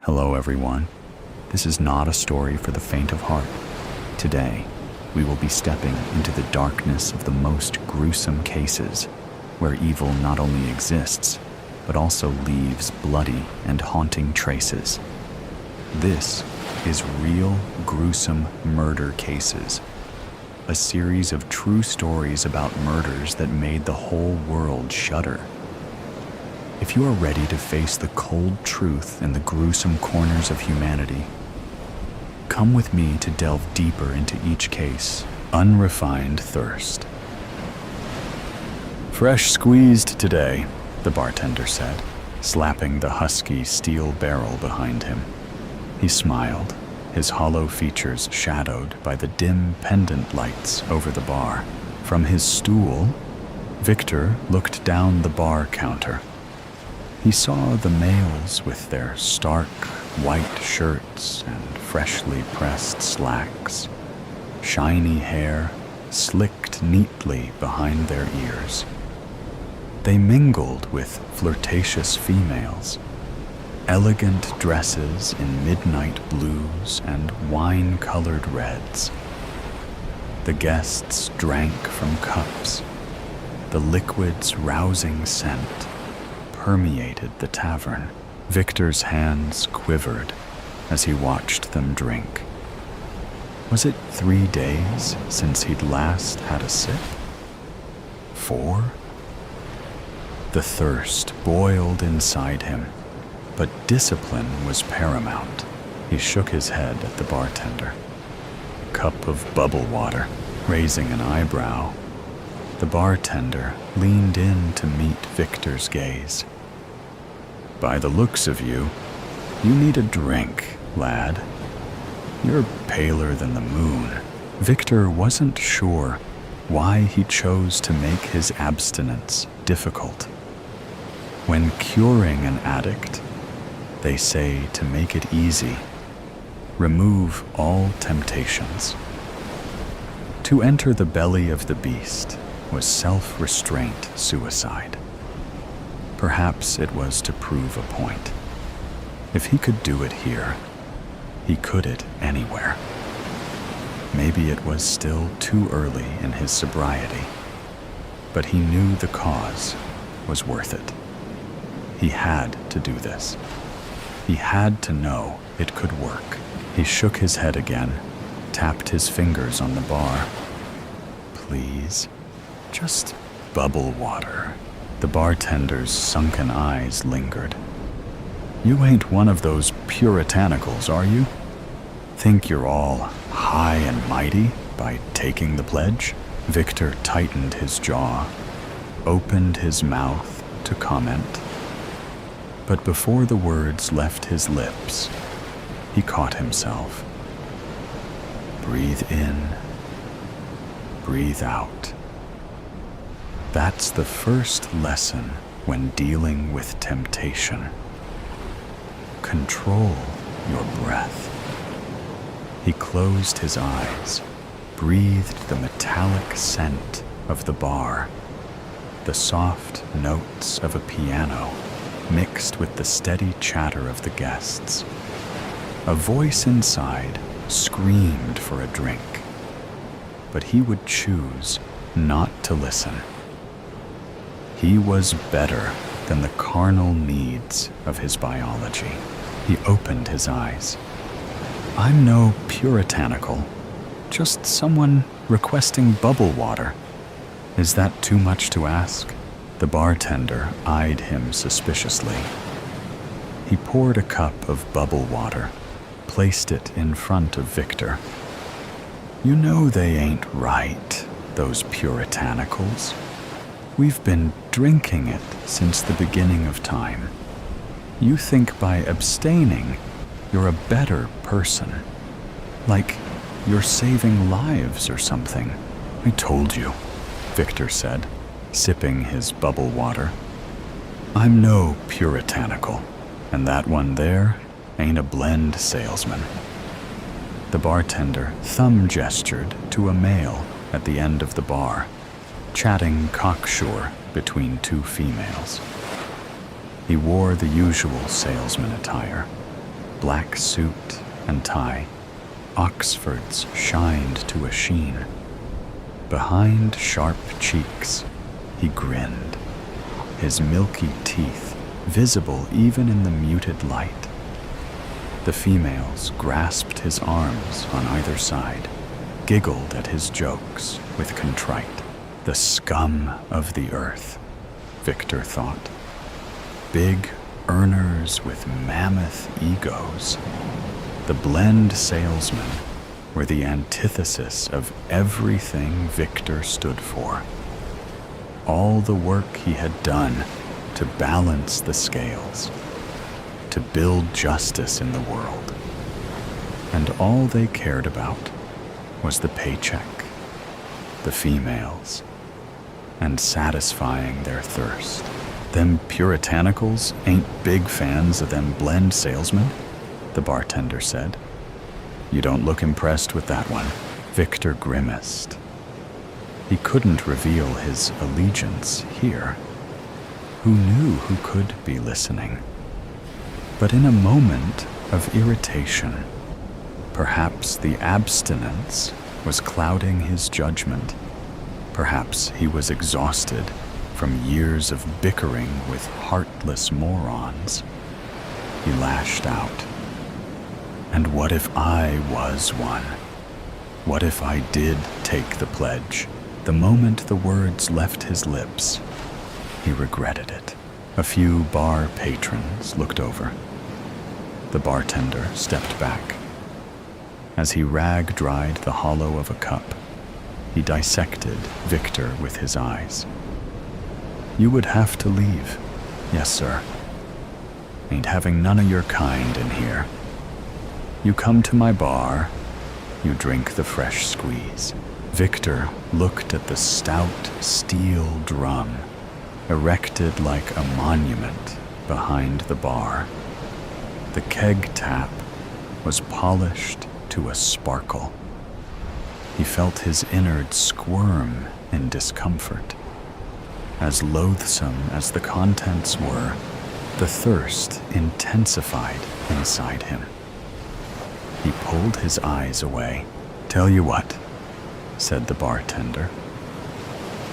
Hello everyone. This is not a story for the faint of heart. Today, we will be stepping into the darkness of the most gruesome cases, where evil not only exists, but also leaves bloody and haunting traces. This is Real Gruesome Murder Cases, a series of true stories about murders that made the whole world shudder. If you are ready to face the cold truth and the gruesome corners of humanity, come with me to delve deeper into each case. Unrefined thirst. Fresh squeezed today, the bartender said, slapping the husky steel barrel behind him. He smiled, his hollow features shadowed by the dim pendant lights over the bar. From his stool, Victor looked down the bar counter. He saw the males with their stark white shirts and freshly pressed slacks, shiny hair slicked neatly behind their ears. They mingled with flirtatious females, elegant dresses in midnight blues and wine-colored reds. The guests drank from cups, the liquid's rousing scent permeated the tavern. Victor's hands quivered as he watched them drink. Was it 3 days since he'd last had a sip? 4? The thirst boiled inside him, but discipline was paramount. He shook his head at the bartender. Cup of bubble water, raising an eyebrow. The bartender leaned in to meet Victor's gaze. By the looks of you, you need a drink, lad. You're paler than the moon. Victor wasn't sure why he chose to make his abstinence difficult. When curing an addict, they say to make it easy, remove all temptations. To enter the belly of the beast was self-restraint suicide. Perhaps it was to prove a point. If he could do it here, he could it anywhere. Maybe it was still too early in his sobriety, but he knew the cause was worth it. He had to do this. He had to know it could work. He shook his head again, tapped his fingers on the bar. Please, just bubble water. The bartender's sunken eyes lingered. You ain't one of those puritanicals, are you? Think you're all high and mighty by taking the pledge? Victor tightened his jaw, opened his mouth to comment. But before the words left his lips, he caught himself. Breathe in, breathe out. That's the first lesson when dealing with temptation. Control your breath. He closed his eyes, breathed the metallic scent of the bar, the soft notes of a piano mixed with the steady chatter of the guests. A voice inside screamed for a drink, but he would choose not to listen. He was better than the carnal needs of his biology. He opened his eyes. I'm no puritanical, just someone requesting bubble water. Is that too much to ask? The bartender eyed him suspiciously. He poured a cup of bubble water, placed it in front of Victor. You know they ain't right, those puritanicals. We've been drinking it since the beginning of time. You think by abstaining, you're a better person. Like you're saving lives or something. I told you, Victor said, sipping his bubble water. I'm no puritanical, and that one there ain't a blend salesman. The bartender thumb gestured to a male at the end of the bar, chatting cocksure between 2 females. He wore the usual salesman attire, black suit and tie, Oxfords shined to a sheen. Behind sharp cheeks, he grinned, his milky teeth visible even in the muted light. The females grasped his arms on either side, giggled at his jokes with contrite. The scum of the earth, Victor thought. Big earners with mammoth egos. The blend salesmen were the antithesis of everything Victor stood for. All the work he had done to balance the scales, to build justice in the world. And all they cared about was the paycheck, the females, and satisfying their thirst. Them puritanicals ain't big fans of them blend salesmen, the bartender said. You don't look impressed with that one. Victor grimaced. He couldn't reveal his allegiance here. Who knew who could be listening? But in a moment of irritation, perhaps the abstinence was clouding his judgment. Perhaps he was exhausted from years of bickering with heartless morons. He lashed out. And what if I was one? What if I did take the pledge? The moment the words left his lips, he regretted it. A few bar patrons looked over. The bartender stepped back. As he rag-dried the hollow of a cup, he dissected Victor with his eyes. You would have to leave. Yes, sir. Ain't having none of your kind in here. You come to my bar, you drink the fresh squeeze. Victor looked at the stout steel drum, erected like a monument behind the bar. The keg tap was polished to a sparkle. He felt his innards squirm in discomfort. As loathsome as the contents were, the thirst intensified inside him. He pulled his eyes away. Tell you what, said the bartender.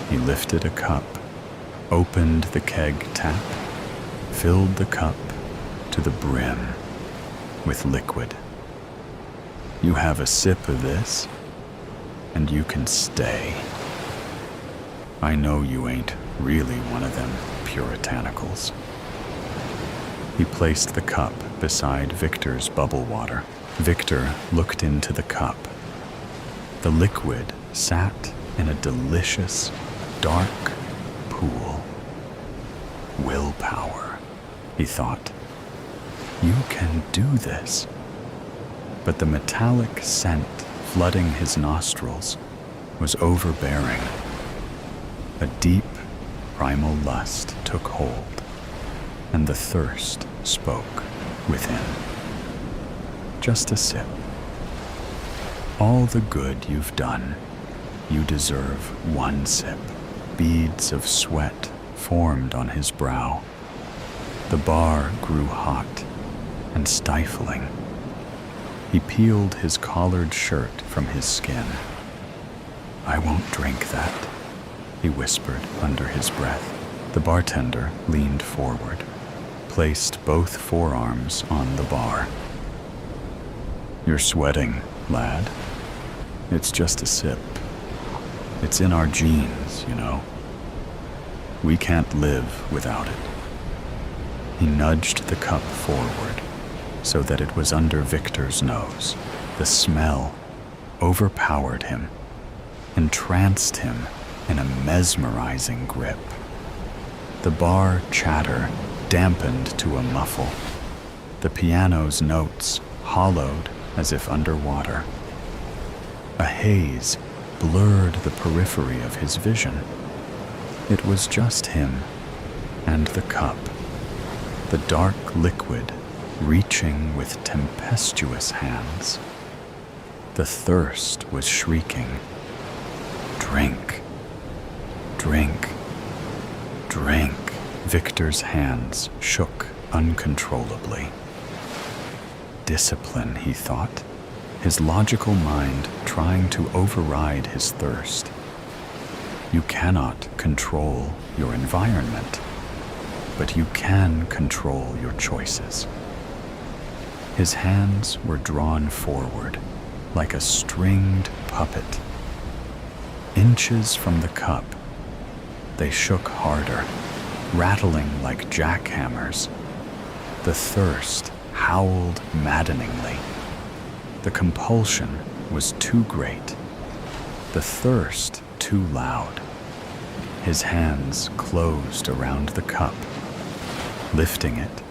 He lifted a cup, opened the keg tap, filled the cup to the brim with liquid. You have a sip of this, and you can stay. I know you ain't really one of them puritanicals. He placed the cup beside Victor's bubble water. Victor looked into the cup. The liquid sat in a delicious, dark pool. Willpower, he thought. You can do this. But the metallic scent flooding his nostrils was overbearing. A deep, primal lust took hold, and the thirst spoke within. Just a sip. All the good you've done, you deserve one sip. Beads of sweat formed on his brow. The bar grew hot and stifling. He peeled his collared shirt from his skin. I won't drink that, he whispered under his breath. The bartender leaned forward, placed both forearms on the bar. You're sweating, lad. It's just a sip. It's in our genes, you know. We can't live without it. He nudged the cup forward so that it was under Victor's nose. The smell overpowered him, entranced him in a mesmerizing grip. The bar chatter dampened to a muffle. The piano's notes hollowed as if underwater. A haze blurred the periphery of his vision. It was just him and the cup, the dark liquid reaching with tempestuous hands. The thirst was shrieking. Drink, drink, drink. Victor's hands shook uncontrollably. discipline, he thought, his logical mind trying to override his thirst. You cannot control your environment, but you can control your choices. His hands were drawn forward like a stringed puppet. Inches from the cup, they shook harder, rattling like jackhammers. The thirst howled maddeningly. The compulsion was too great. The thirst too loud. His hands closed around the cup. Lifting it,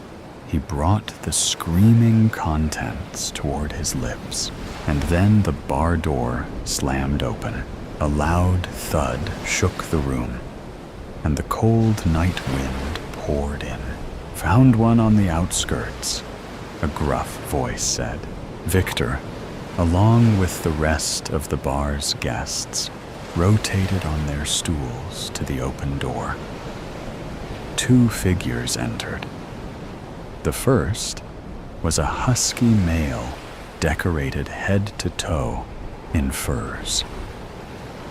he brought the screaming contents toward his lips, and then the bar door slammed open. A loud thud shook the room, and the cold night wind poured in. "Found one on the outskirts," a gruff voice said. Victor, along with the rest of the bar's guests, rotated on their stools to the open door. Two figures entered. The first was a husky male, decorated head to toe in furs.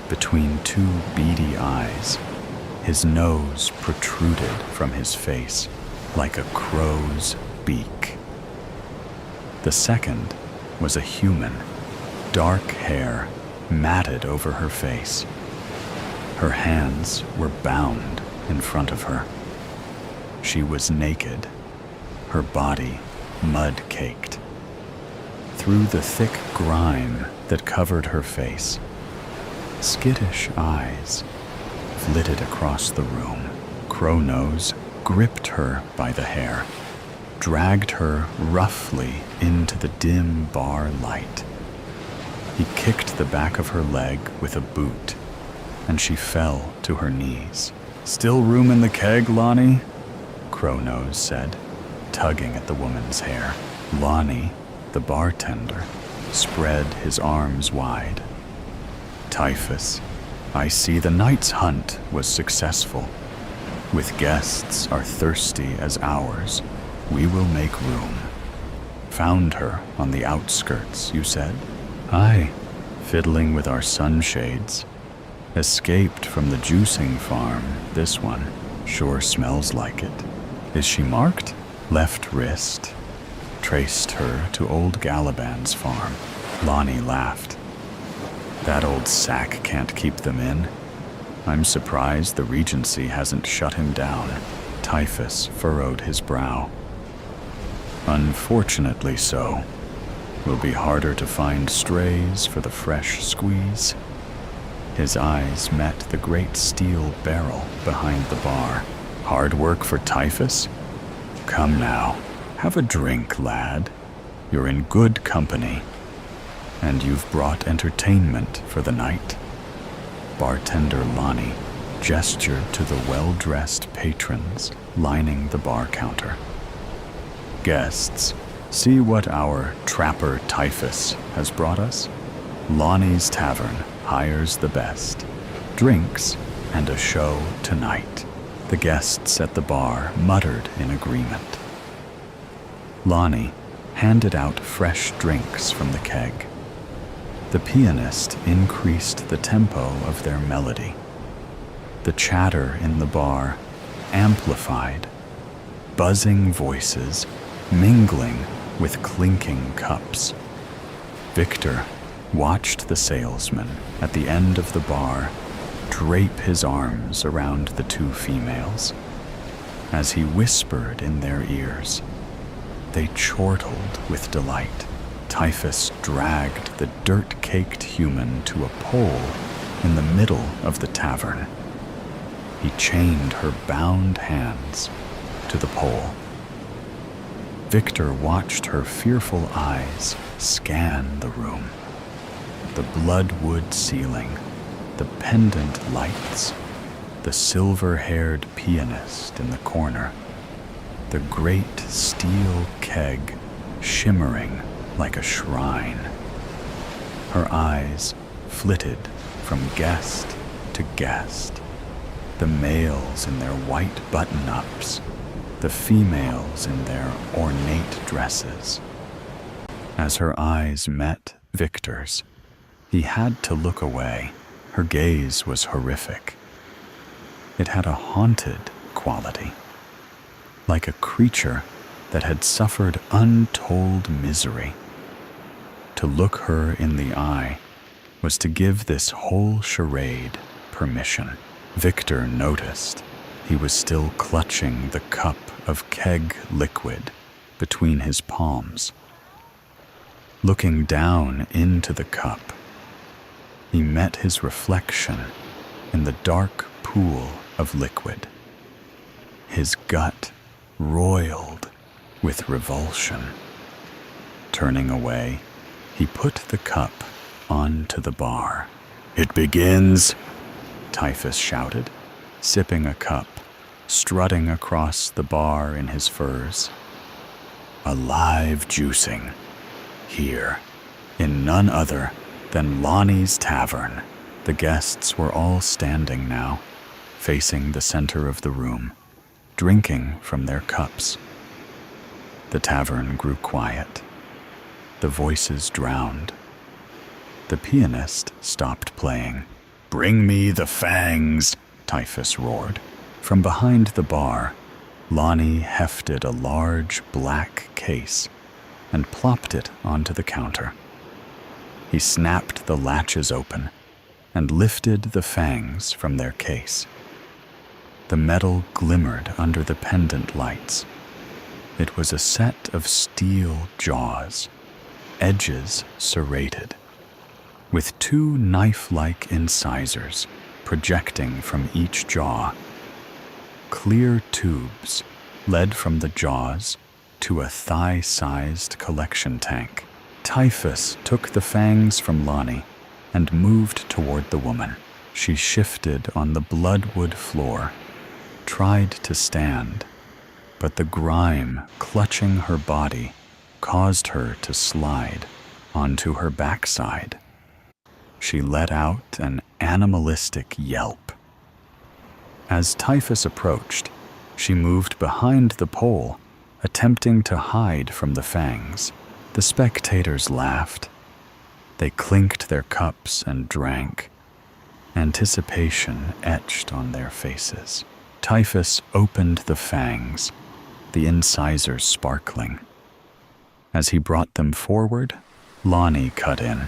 Between two beady eyes, his nose protruded from his face like a crow's beak. The second was a human, dark hair matted over her face. Her hands were bound in front of her. She was naked, her body mud-caked. Through the thick grime that covered her face, skittish eyes flitted across the room. Crownose gripped her by the hair, dragged her roughly into the dim bar light. He kicked the back of her leg with a boot, and she fell to her knees. "Still room in the keg, Lonnie?" Crownose said, tugging at the woman's hair. Lonnie, the bartender, spread his arms wide. "Typhus, I see the night's hunt was successful. With guests are thirsty as ours, we will make room. Found her on the outskirts, you said?" "Aye, fiddling with our sunshades. Escaped from the juicing farm, this one. Sure smells like it. Is she marked?" "Left wrist." Traced her to old Galaban's farm. Lonnie laughed. "That old sack can't keep them in. I'm surprised the Regency hasn't shut him down." Typhus furrowed his brow. "Unfortunately so. Will be harder to find strays for the fresh squeeze." His eyes met the great steel barrel behind the bar. "Hard work for Typhus? Come now, have a drink, lad. You're in good company. And you've brought entertainment for the night." Bartender Lonnie gestured to the well-dressed patrons lining the bar counter. "Guests, see what our trapper Typhus has brought us. Lonnie's Tavern hires the best. Drinks and a show tonight." The guests at the bar muttered in agreement. Lonnie handed out fresh drinks from the keg. The pianist increased the tempo of their melody. The chatter in the bar amplified, buzzing voices mingling with clinking cups. Victor watched the salesman at the end of the bar drape his arms around the two females. As he whispered in their ears, they chortled with delight. Typhus dragged the dirt-caked human to a pole in the middle of the tavern. He chained her bound hands to the pole. Victor watched her fearful eyes scan the room. The bloodwood ceiling, the pendant lights, the silver-haired pianist in the corner, the great steel keg shimmering like a shrine. Her eyes flitted from guest to guest, the males in their white button-ups, the females in their ornate dresses. As her eyes met Victor's, he had to look away. Her gaze was horrific. It had a haunted quality, like a creature that had suffered untold misery. To look her in the eye was to give this whole charade permission. Victor noticed he was still clutching the cup of keg liquid between his palms. Looking down into the cup, he met his reflection in the dark pool of liquid. His gut roiled with revulsion. Turning away, he put the cup onto the bar. "It begins," Typhus shouted, sipping a cup, strutting across the bar in his furs. "A live juicing, here, in none other than Lonnie's Tavern." The guests were all standing now, facing the center of the room, drinking from their cups. The tavern grew quiet. The voices drowned. The pianist stopped playing. "Bring me the fangs," Typhus roared. From behind the bar, Lonnie hefted a large black case and plopped it onto the counter. He snapped the latches open and lifted the fangs from their case. The metal glimmered under the pendant lights. It was a set of steel jaws, edges serrated, with two knife-like incisors projecting from each jaw. Clear tubes led from the jaws to a thigh-sized collection tank. Typhus took the fangs from Lonnie and moved toward the woman. She shifted on the bloodwood floor, tried to stand, but the grime clutching her body caused her to slide onto her backside. She let out an animalistic yelp. As Typhus approached, she moved behind the pole, attempting to hide from the fangs. The spectators laughed. They clinked their cups and drank. Anticipation etched on their faces. Typhus opened the fangs, the incisors sparkling. As he brought them forward, Lonnie cut in.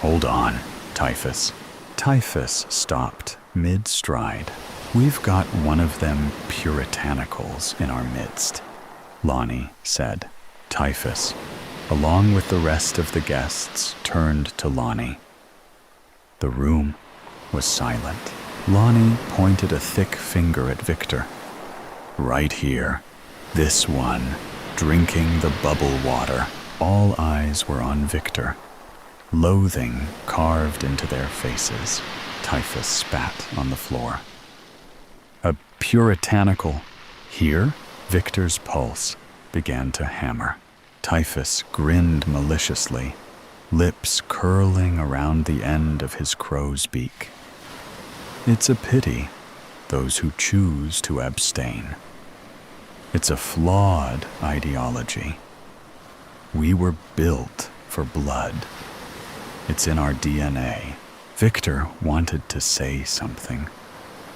"Hold on, Typhus." Typhus stopped mid-stride. "We've got one of them puritanicals in our midst," Lonnie said. Typhus, along with the rest of the guests, turned to Lonnie. The room was silent. Lonnie pointed a thick finger at Victor. "Right here, this one, drinking the bubble water." All eyes were on Victor, loathing carved into their faces. Typhus spat on the floor. "A puritanical here?" Victor's pulse began to hammer. Typhus grinned maliciously, lips curling around the end of his crow's beak. "It's a pity, those who choose to abstain. It's a flawed ideology. We were built for blood. It's in our DNA." Victor wanted to say something,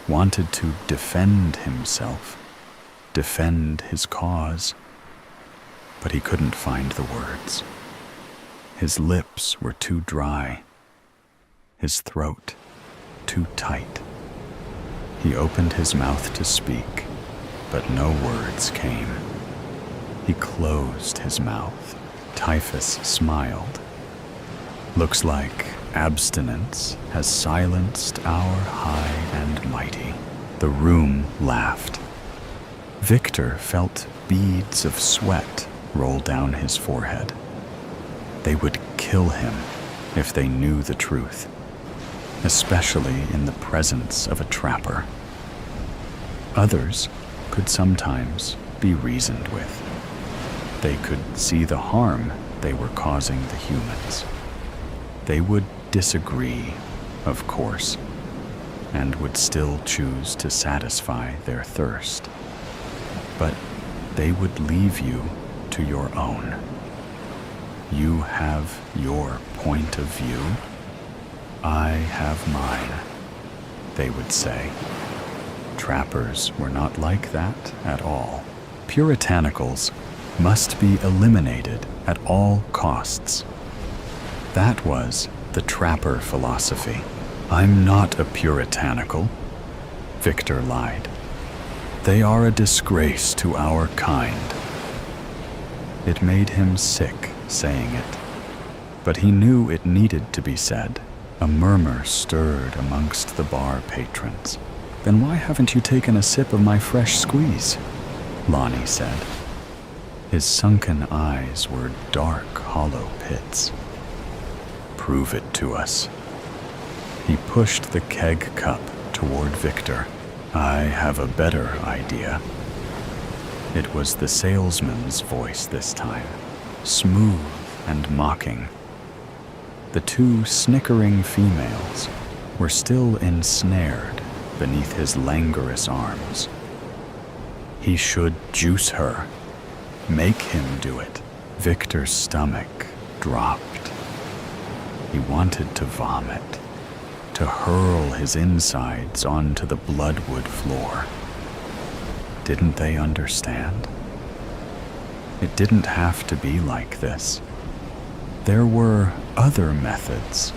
wanted to defend himself, defend his cause, but he couldn't find the words. His lips were too dry, his throat too tight. He opened his mouth to speak, but no words came. He closed his mouth. Typhus smiled. "Looks like abstinence has silenced our high and mighty." The room laughed. Victor felt beads of sweat roll down his forehead. They would kill him if they knew the truth, especially in the presence of a trapper. Others could sometimes be reasoned with. They could see the harm they were causing the humans. They would disagree, of course, and would still choose to satisfy their thirst. But they would leave you to your own. You have your point of view. I have mine, they would say. Trappers were not like that at all. Puritanicals must be eliminated at all costs. That was the trapper philosophy. I'm not a puritanical, Victor lied. They are a disgrace to our kind. It made him sick saying it, but he knew it needed to be said. A murmur stirred amongst the bar patrons. Then why haven't you taken a sip of my fresh squeeze? Lonnie said. His sunken eyes were dark, hollow pits. Prove it to us. He pushed the keg cup toward Victor. I have a better idea. It was the salesman's voice this time, smooth and mocking. The two snickering females were still ensnared beneath his languorous arms. He should juice her, make him do it. Victor's stomach dropped. He wanted to vomit, to hurl his insides onto the bloodwood floor. Didn't they understand? It didn't have to be like this. There were other methods,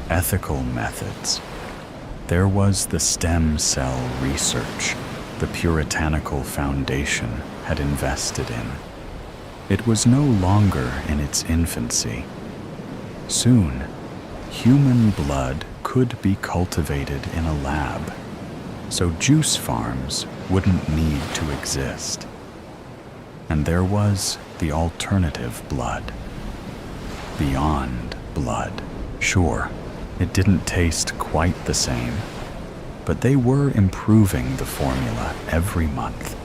ethical methods. There was the stem cell research the Puritanical Foundation had invested in. It was no longer in its infancy. Soon, human blood could be cultivated in a lab, so juice farms wouldn't need to exist. And there was the alternative blood. Beyond blood. Sure, it didn't taste quite the same, but they were improving the formula every month.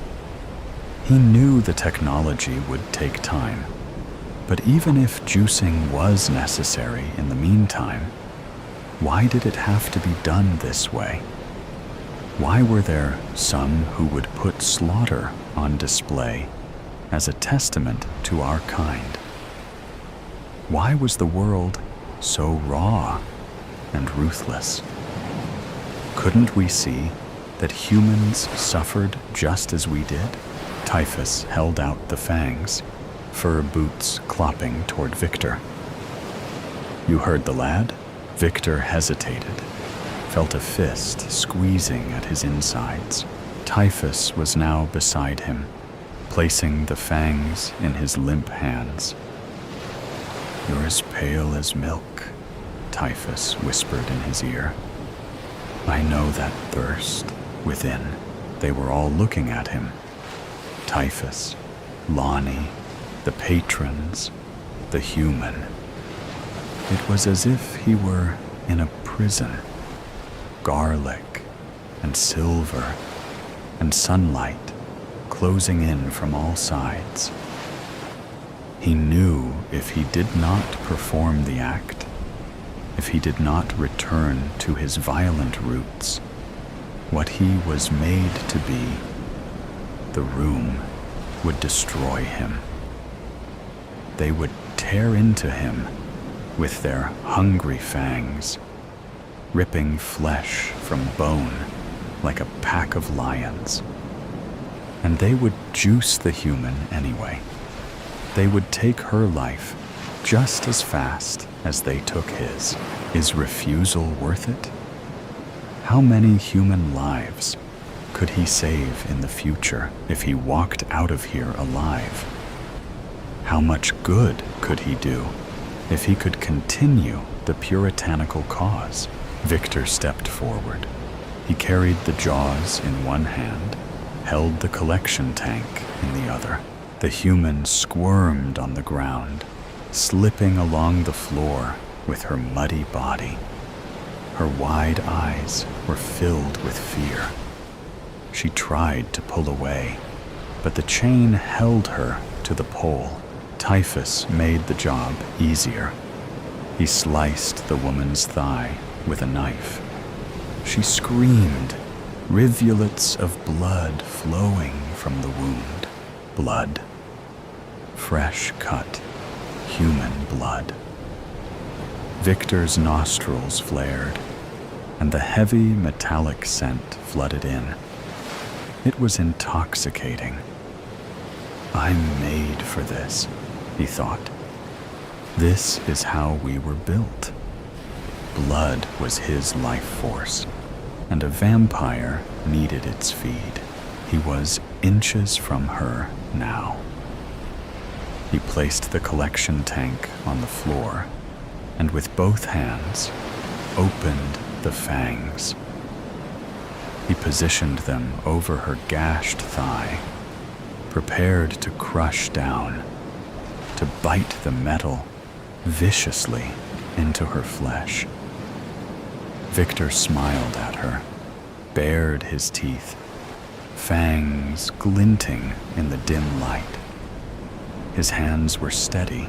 He knew the technology would take time, but even if juicing was necessary in the meantime, why did it have to be done this way? Why were there some who would put slaughter on display as a testament to our kind? Why was the world so raw and ruthless? Couldn't we see that humans suffered just as we did? Typhus held out the fangs, fur boots clopping toward Victor. You heard the lad? Victor hesitated, felt a fist squeezing at his insides. Typhus was now beside him, placing the fangs in his limp hands. You're as pale as milk, Typhus whispered in his ear. I know that thirst within. They were all looking at him. Typhus, Lonnie, the patrons, the human. It was as if he were in a prison. Garlic and silver and sunlight closing in from all sides. He knew if he did not perform the act, if he did not return to his violent roots, what he was made to be, the room would destroy him. They would tear into him with their hungry fangs, ripping flesh from bone like a pack of lions. And they would juice the human anyway. They would take her life just as fast as they took his. Is refusal worth it? How many human lives could he save in the future if he walked out of here alive? How much good could he do if he could continue the puritanical cause? Victor stepped forward. He carried the jaws in one hand, held the collection tank in the other. The human squirmed on the ground, slipping along the floor with her muddy body. Her wide eyes were filled with fear. She tried to pull away, but the chain held her to the pole. Typhus made the job easier. He sliced the woman's thigh with a knife. She screamed, rivulets of blood flowing from the wound. Blood. Fresh cut, human blood. Victor's nostrils flared, and the heavy metallic scent flooded in. It was intoxicating. I'm made for this, he thought. This is how we were built. Blood was his life force, and a vampire needed its feed. He was inches from her now. He placed the collection tank on the floor, and with both hands, opened the fangs. He positioned them over her gashed thigh, prepared to crush down, to bite the metal viciously into her flesh. Victor smiled at her, bared his teeth, fangs glinting in the dim light. His hands were steady,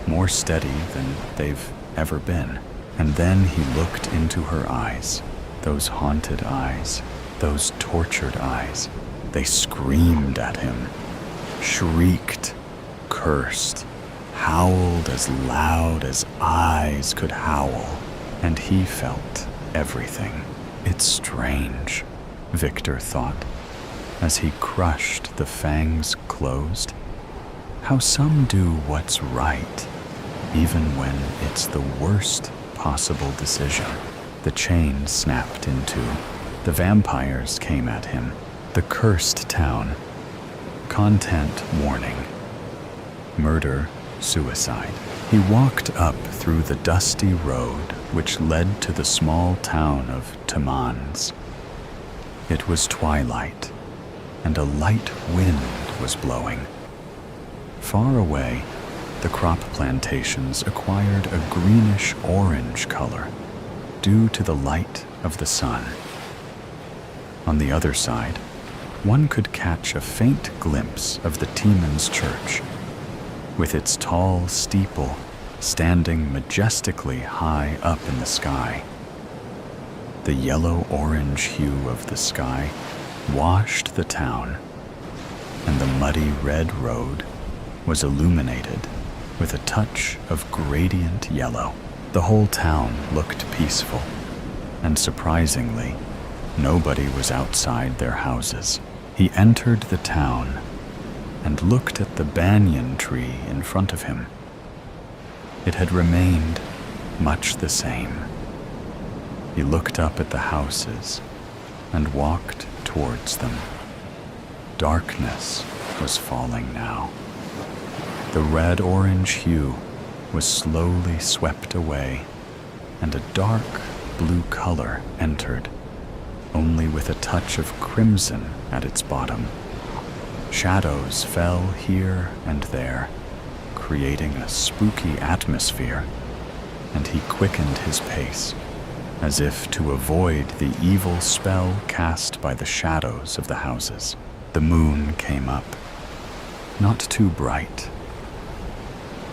more steady than they've ever been. And then he looked into her eyes, those haunted eyes, those tortured eyes. They screamed at him, shrieked, cursed, howled as loud as eyes could howl, and he felt everything. It's strange, Victor thought, as he crushed the fangs closed, how some do what's right, even when it's the worst possible decision. The chain snapped in two. The vampires came at him. The cursed town. Content warning. Murder, suicide. He walked up through the dusty road which led to the small town of Tamans. It was twilight, and a light wind was blowing. Far away, the crop plantations acquired a greenish-orange color due to the light of the sun. On the other side, one could catch a faint glimpse of the Tiemens Church, with its tall steeple standing majestically high up in the sky. The yellow-orange hue of the sky washed the town, and the muddy red road was illuminated with a touch of gradient yellow. The whole town looked peaceful, and surprisingly, nobody was outside their houses. He entered the town and looked at the banyan tree in front of him. It had remained much the same. He looked up at the houses and walked towards them. Darkness was falling now. The red-orange hue was slowly swept away, and a dark blue color entered, only with a touch of crimson at its bottom. Shadows fell here and there, creating a spooky atmosphere, and he quickened his pace, as if to avoid the evil spell cast by the shadows of the houses. The moon came up, not too bright,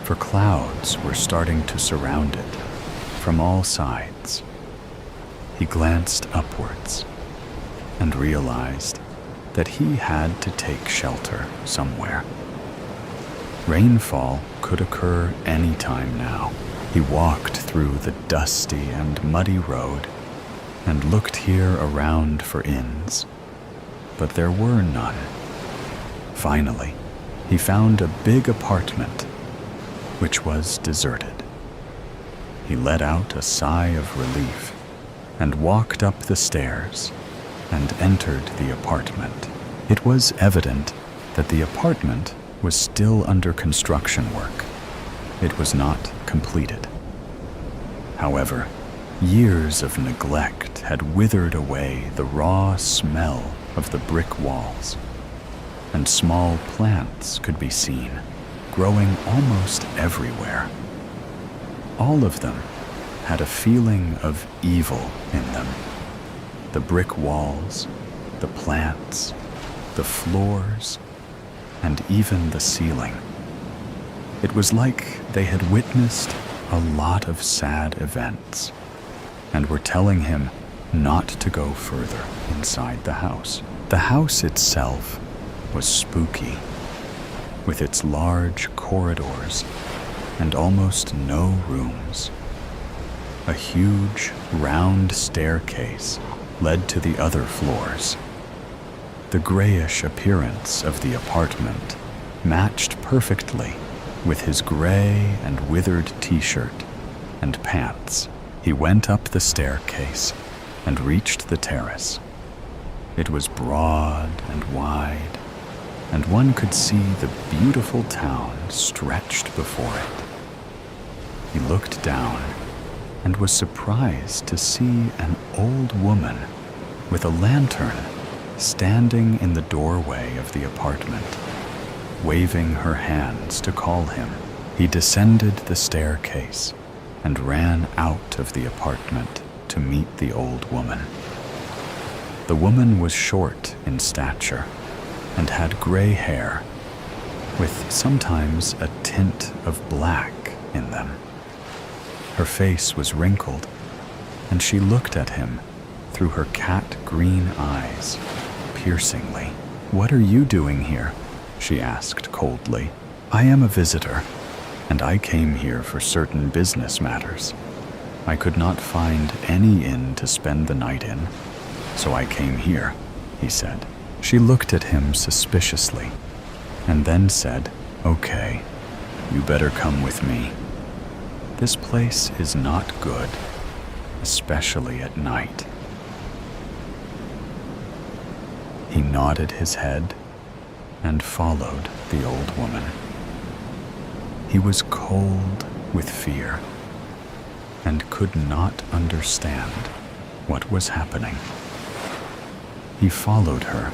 for clouds were starting to surround it from all sides. He glanced upwards and realized that he had to take shelter somewhere. Rainfall could occur any time now. He walked through the dusty and muddy road and looked here around for inns, but there were none. Finally, he found a big apartment which was deserted. He let out a sigh of relief and walked up the stairs and entered the apartment. It was evident that the apartment was still under construction work. It was not completed. However, years of neglect had withered away the raw smell of the brick walls, and small plants could be seen, growing almost everywhere. All of them had a feeling of evil in them. The brick walls, the plants, the floors, and even the ceiling. It was like they had witnessed a lot of sad events and were telling him not to go further inside the house. The house itself was spooky, with its large corridors and almost no rooms. A huge, round staircase led to the other floors. The grayish appearance of the apartment matched perfectly with his gray and withered t-shirt and pants. He went up the staircase and reached the terrace. It was broad and wide, and one could see the beautiful town stretched before it. He looked down and was surprised to see an old woman with a lantern standing in the doorway of the apartment, waving her hands to call him. He descended the staircase and ran out of the apartment to meet the old woman. The woman was short in stature and had gray hair, with sometimes a tint of black in them. Her face was wrinkled, and she looked at him through her cat-green eyes, piercingly. "What are you doing here?" she asked coldly. "I am a visitor, and I came here for certain business matters. I could not find any inn to spend the night in, so I came here," he said. She looked at him suspiciously, and then said, "Okay, you better come with me. This place is not good, especially at night." He nodded his head and followed the old woman. He was cold with fear and could not understand what was happening. He followed her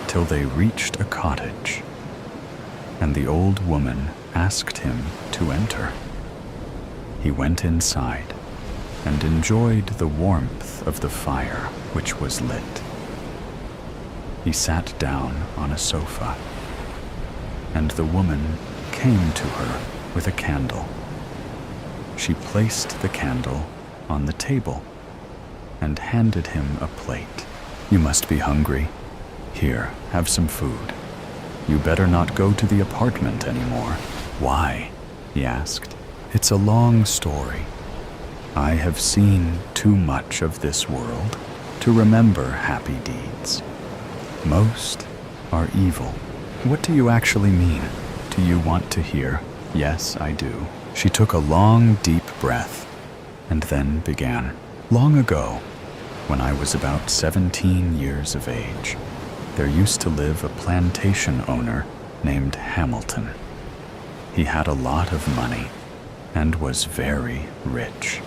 till they reached a cottage, and the old woman asked him to enter. He went inside and enjoyed the warmth of the fire which was lit. He sat down on a sofa, and the woman came to her with a candle. She placed the candle on the table and handed him a plate. "You must be hungry. Here, have some food. You better not go to the apartment anymore." "Why?" he asked. "It's a long story. I have seen too much of this world to remember happy deeds. Most are evil." "What do you actually mean? Do you want to hear?" "Yes, I do." She took a long, deep breath and then began. "Long ago, when I was about 17 years of age, there used to live a plantation owner named Hamilton. He had a lot of money and was very rich.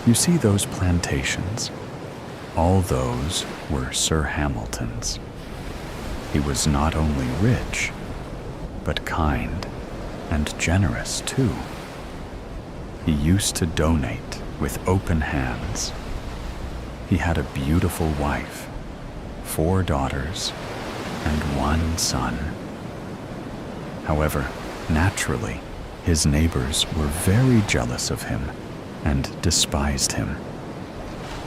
You see those plantations? All those were Sir Hamilton's. He was not only rich, but kind and generous too. He used to donate with open hands. He had a beautiful wife, 4 daughters, and 1 son. However, naturally, his neighbors were very jealous of him and despised him.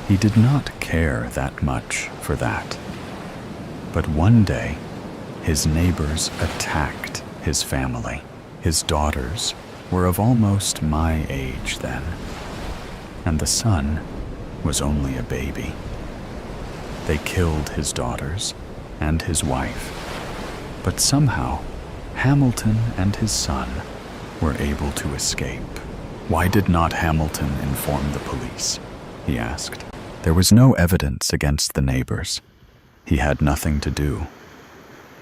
He did not care that much for that. But one day, his neighbors attacked his family. His daughters were of almost my age then, and the son was only a baby. They killed his daughters and his wife, but somehow Hamilton and his son were able to escape. "Why did not Hamilton inform the police?" he asked. "There was no evidence against the neighbors. He had nothing to do.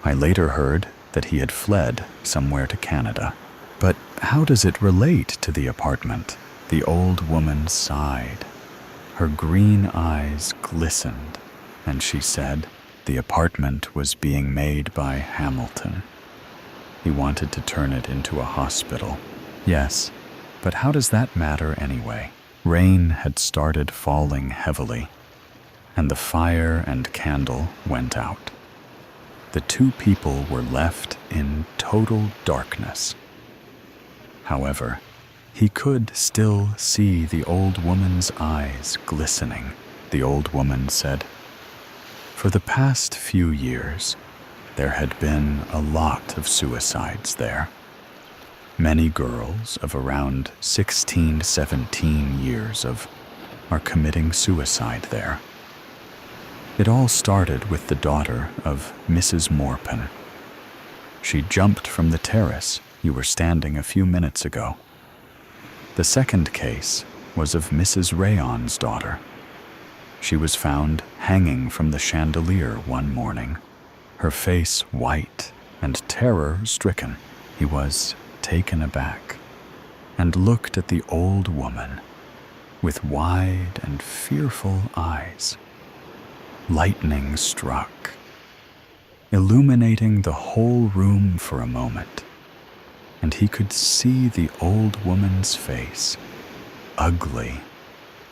I later heard that he had fled somewhere to Canada." "But how does it relate to the apartment?" The old woman sighed. Her green eyes glistened, and she said, "The apartment was being made by Hamilton. He wanted to turn it into a hospital." "Yes, but how does that matter anyway?" Rain had started falling heavily, and the fire and candle went out. The 2 people were left in total darkness. However, he could still see the old woman's eyes glistening. The old woman said, "For the past few years, there had been a lot of suicides there. Many girls of around 16 to 17 years are committing suicide there. It all started with the daughter of Mrs. Morpin. She jumped from the terrace you were standing a few minutes ago. The second case was of Mrs. Rayon's daughter. She was found hanging from the chandelier one morning, her face white and terror-stricken. He was taken aback and looked at the old woman with wide and fearful eyes. Lightning struck, illuminating the whole room for a moment, and he could see the old woman's face, ugly,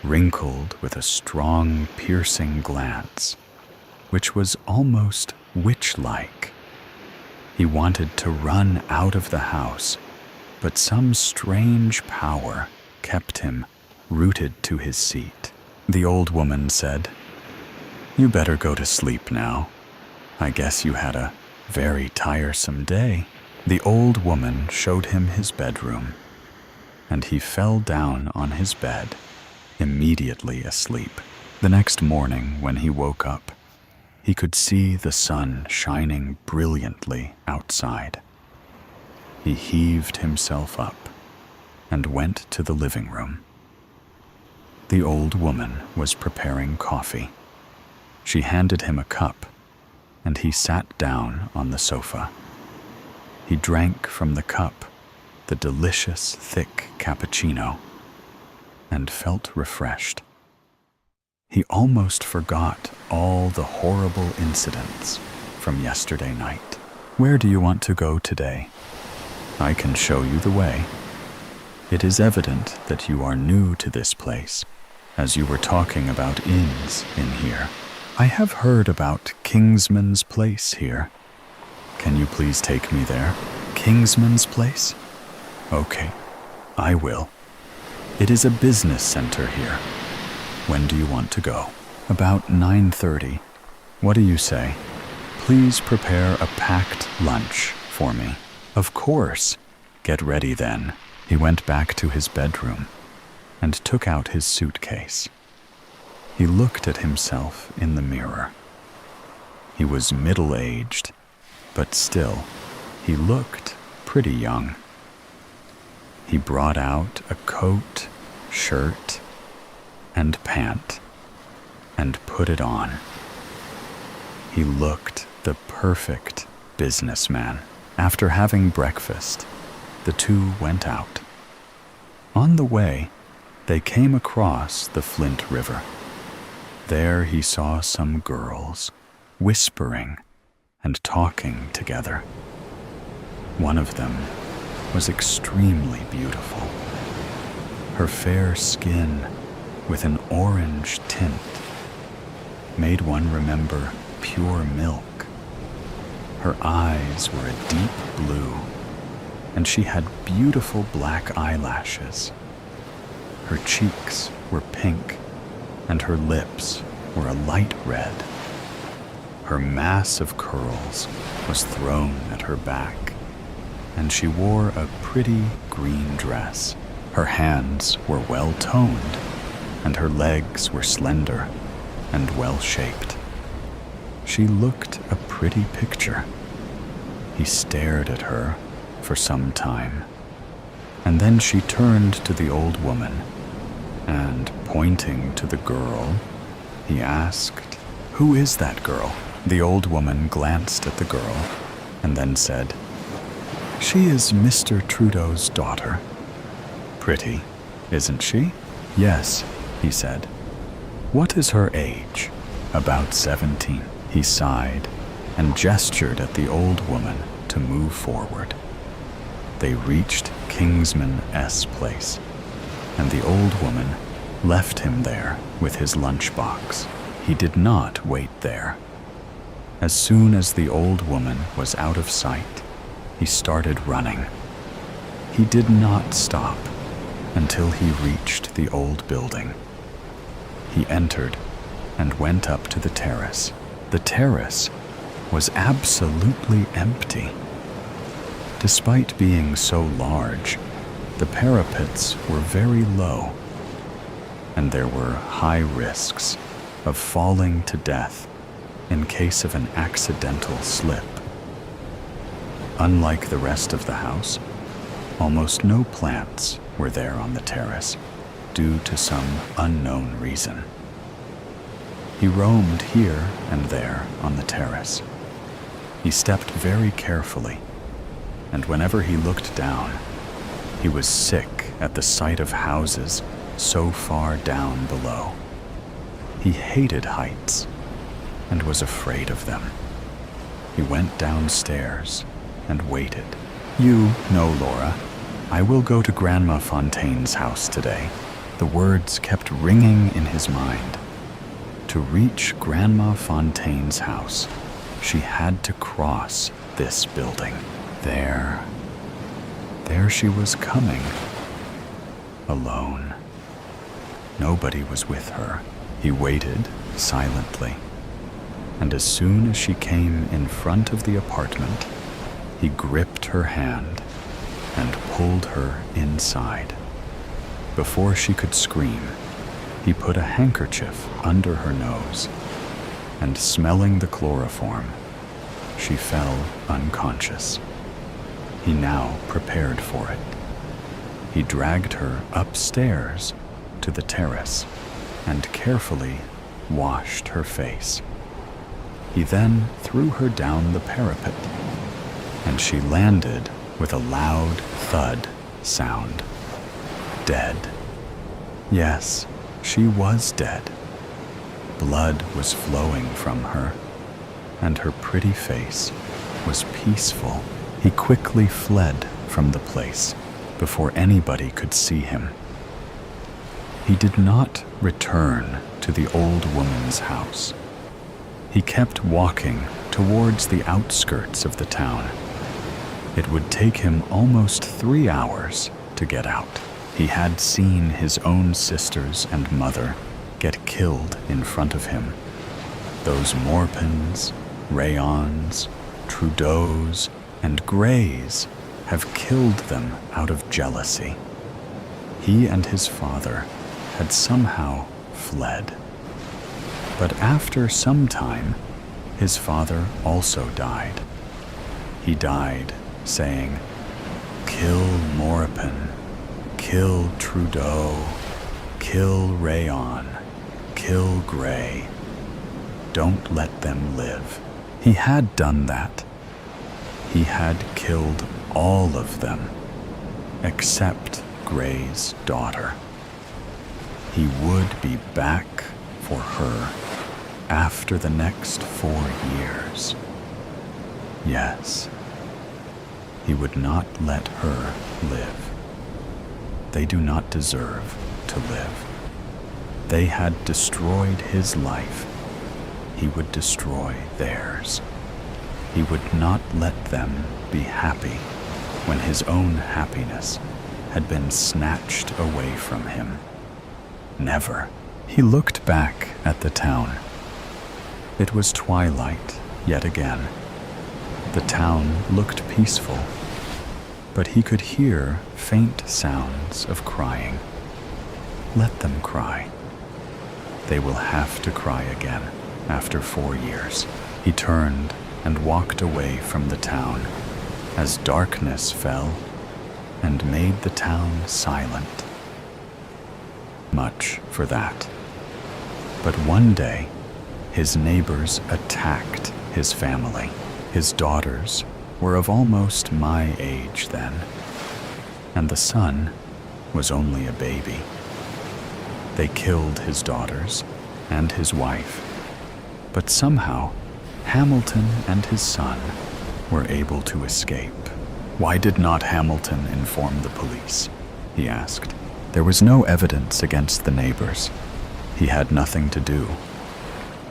wrinkled with a strong, piercing glance, which was almost witch-like. He wanted to run out of the house, but some strange power kept him rooted to his seat. The old woman said, "You better go to sleep now. I guess you had a very tiresome day." The old woman showed him his bedroom, and he fell down on his bed, immediately asleep. The next morning, when he woke up, he could see the sun shining brilliantly outside. He heaved himself up and went to the living room. The old woman was preparing coffee. She handed him a cup, and he sat down on the sofa. He drank from the cup the delicious, thick cappuccino and felt refreshed. He almost forgot all the horrible incidents from yesterday night. "Where do you want to go today? I can show you the way. It is evident that you are new to this place, as you were talking about inns in here. I have heard about Kingsman's Place here. Can you please take me there?" "Kingsman's Place? Okay, I will. It is a business center here. When do you want to go?" "About 9:30. What do you say? Please prepare a packed lunch for me." "Of course. Get ready then." He went back to his bedroom and took out his suitcase. He looked at himself in the mirror. He was middle-aged, but still, he looked pretty young. He brought out a coat, shirt, and pant and put it on. He looked the perfect businessman. After having breakfast, the two went out. On the way, they came across the Flint River. There he saw some girls whispering and talking together. One of them was extremely beautiful. Her fair skin with an orange tint made one remember pure milk. Her eyes were a deep blue, and she had beautiful black eyelashes. Her cheeks were pink, and her lips were a light red. Her mass of curls was thrown at her back, and she wore a pretty green dress. Her hands were well toned, and her legs were slender and well shaped. She looked a pretty picture. He stared at her for some time, and then she turned to the old woman, and pointing to the girl, he asked, "Who is that girl?" The old woman glanced at the girl and then said, "She is Mr. Trudeau's daughter. Pretty, isn't she?" "Yes," he said. "What is her age?" "About 17. He sighed and gestured at the old woman to move forward. They reached Kingsman S. Place, and the old woman left him there with his lunchbox. He did not wait there. As soon as the old woman was out of sight, he started running. He did not stop until he reached the old building. He entered and went up to the terrace. The terrace was absolutely empty. Despite being so large, the parapets were very low, and there were high risks of falling to death in case of an accidental slip. Unlike the rest of the house, almost no plants were there on the terrace due to some unknown reason. He roamed here and there on the terrace. He stepped very carefully, and whenever he looked down, he was sick at the sight of houses so far down below. He hated heights and was afraid of them. He went downstairs and waited. "You know, Laura, I will go to Grandma Fontaine's house today." The words kept ringing in his mind. To reach Grandma Fontaine's house, she had to cross this building. There she was coming, alone. Nobody was with her. He waited silently, and as soon as she came in front of the apartment, he gripped her hand and pulled her inside. Before she could scream, he put a handkerchief under her nose, and smelling the chloroform, she fell unconscious. He now prepared for it. He dragged her upstairs to the terrace and carefully washed her face. He then threw her down the parapet, and she landed with a loud thud sound. Dead. Yes, she was dead. Blood was flowing from her, and her pretty face was peaceful. He quickly fled from the place before anybody could see him. He did not return to the old woman's house. He kept walking towards the outskirts of the town. It would take him almost 3 hours to get out. He had seen his own sisters and mother get killed in front of him. Those Morpins, Rayons, Trudeaus, and Greys have killed them out of jealousy. He and his father had somehow fled. But after some time, his father also died. He died saying, "Kill Morpin, kill Trudeau, kill Rayon, kill Grey. Don't let them live." He had done that. He had killed all of them, except Grey's daughter. He would be back for her after the next 4 years. Yes, he would not let her live. They do not deserve to live. They had destroyed his life. He would destroy theirs. He would not let them be happy when his own happiness had been snatched away from him. Never. He looked back at the town. It was twilight yet again. The town looked peaceful, but he could hear faint sounds of crying. Let them cry. They will have to cry again after 4 years. He turned and walked away from the town as darkness fell and made the town silent. Much for that. But one day, his neighbors attacked his family. His daughters were of almost my age then, and the son was only a baby. They killed his daughters and his wife, but somehow Hamilton and his son were able to escape. "Why did not Hamilton inform the police?" he asked. There was no evidence against the neighbors. He had nothing to do.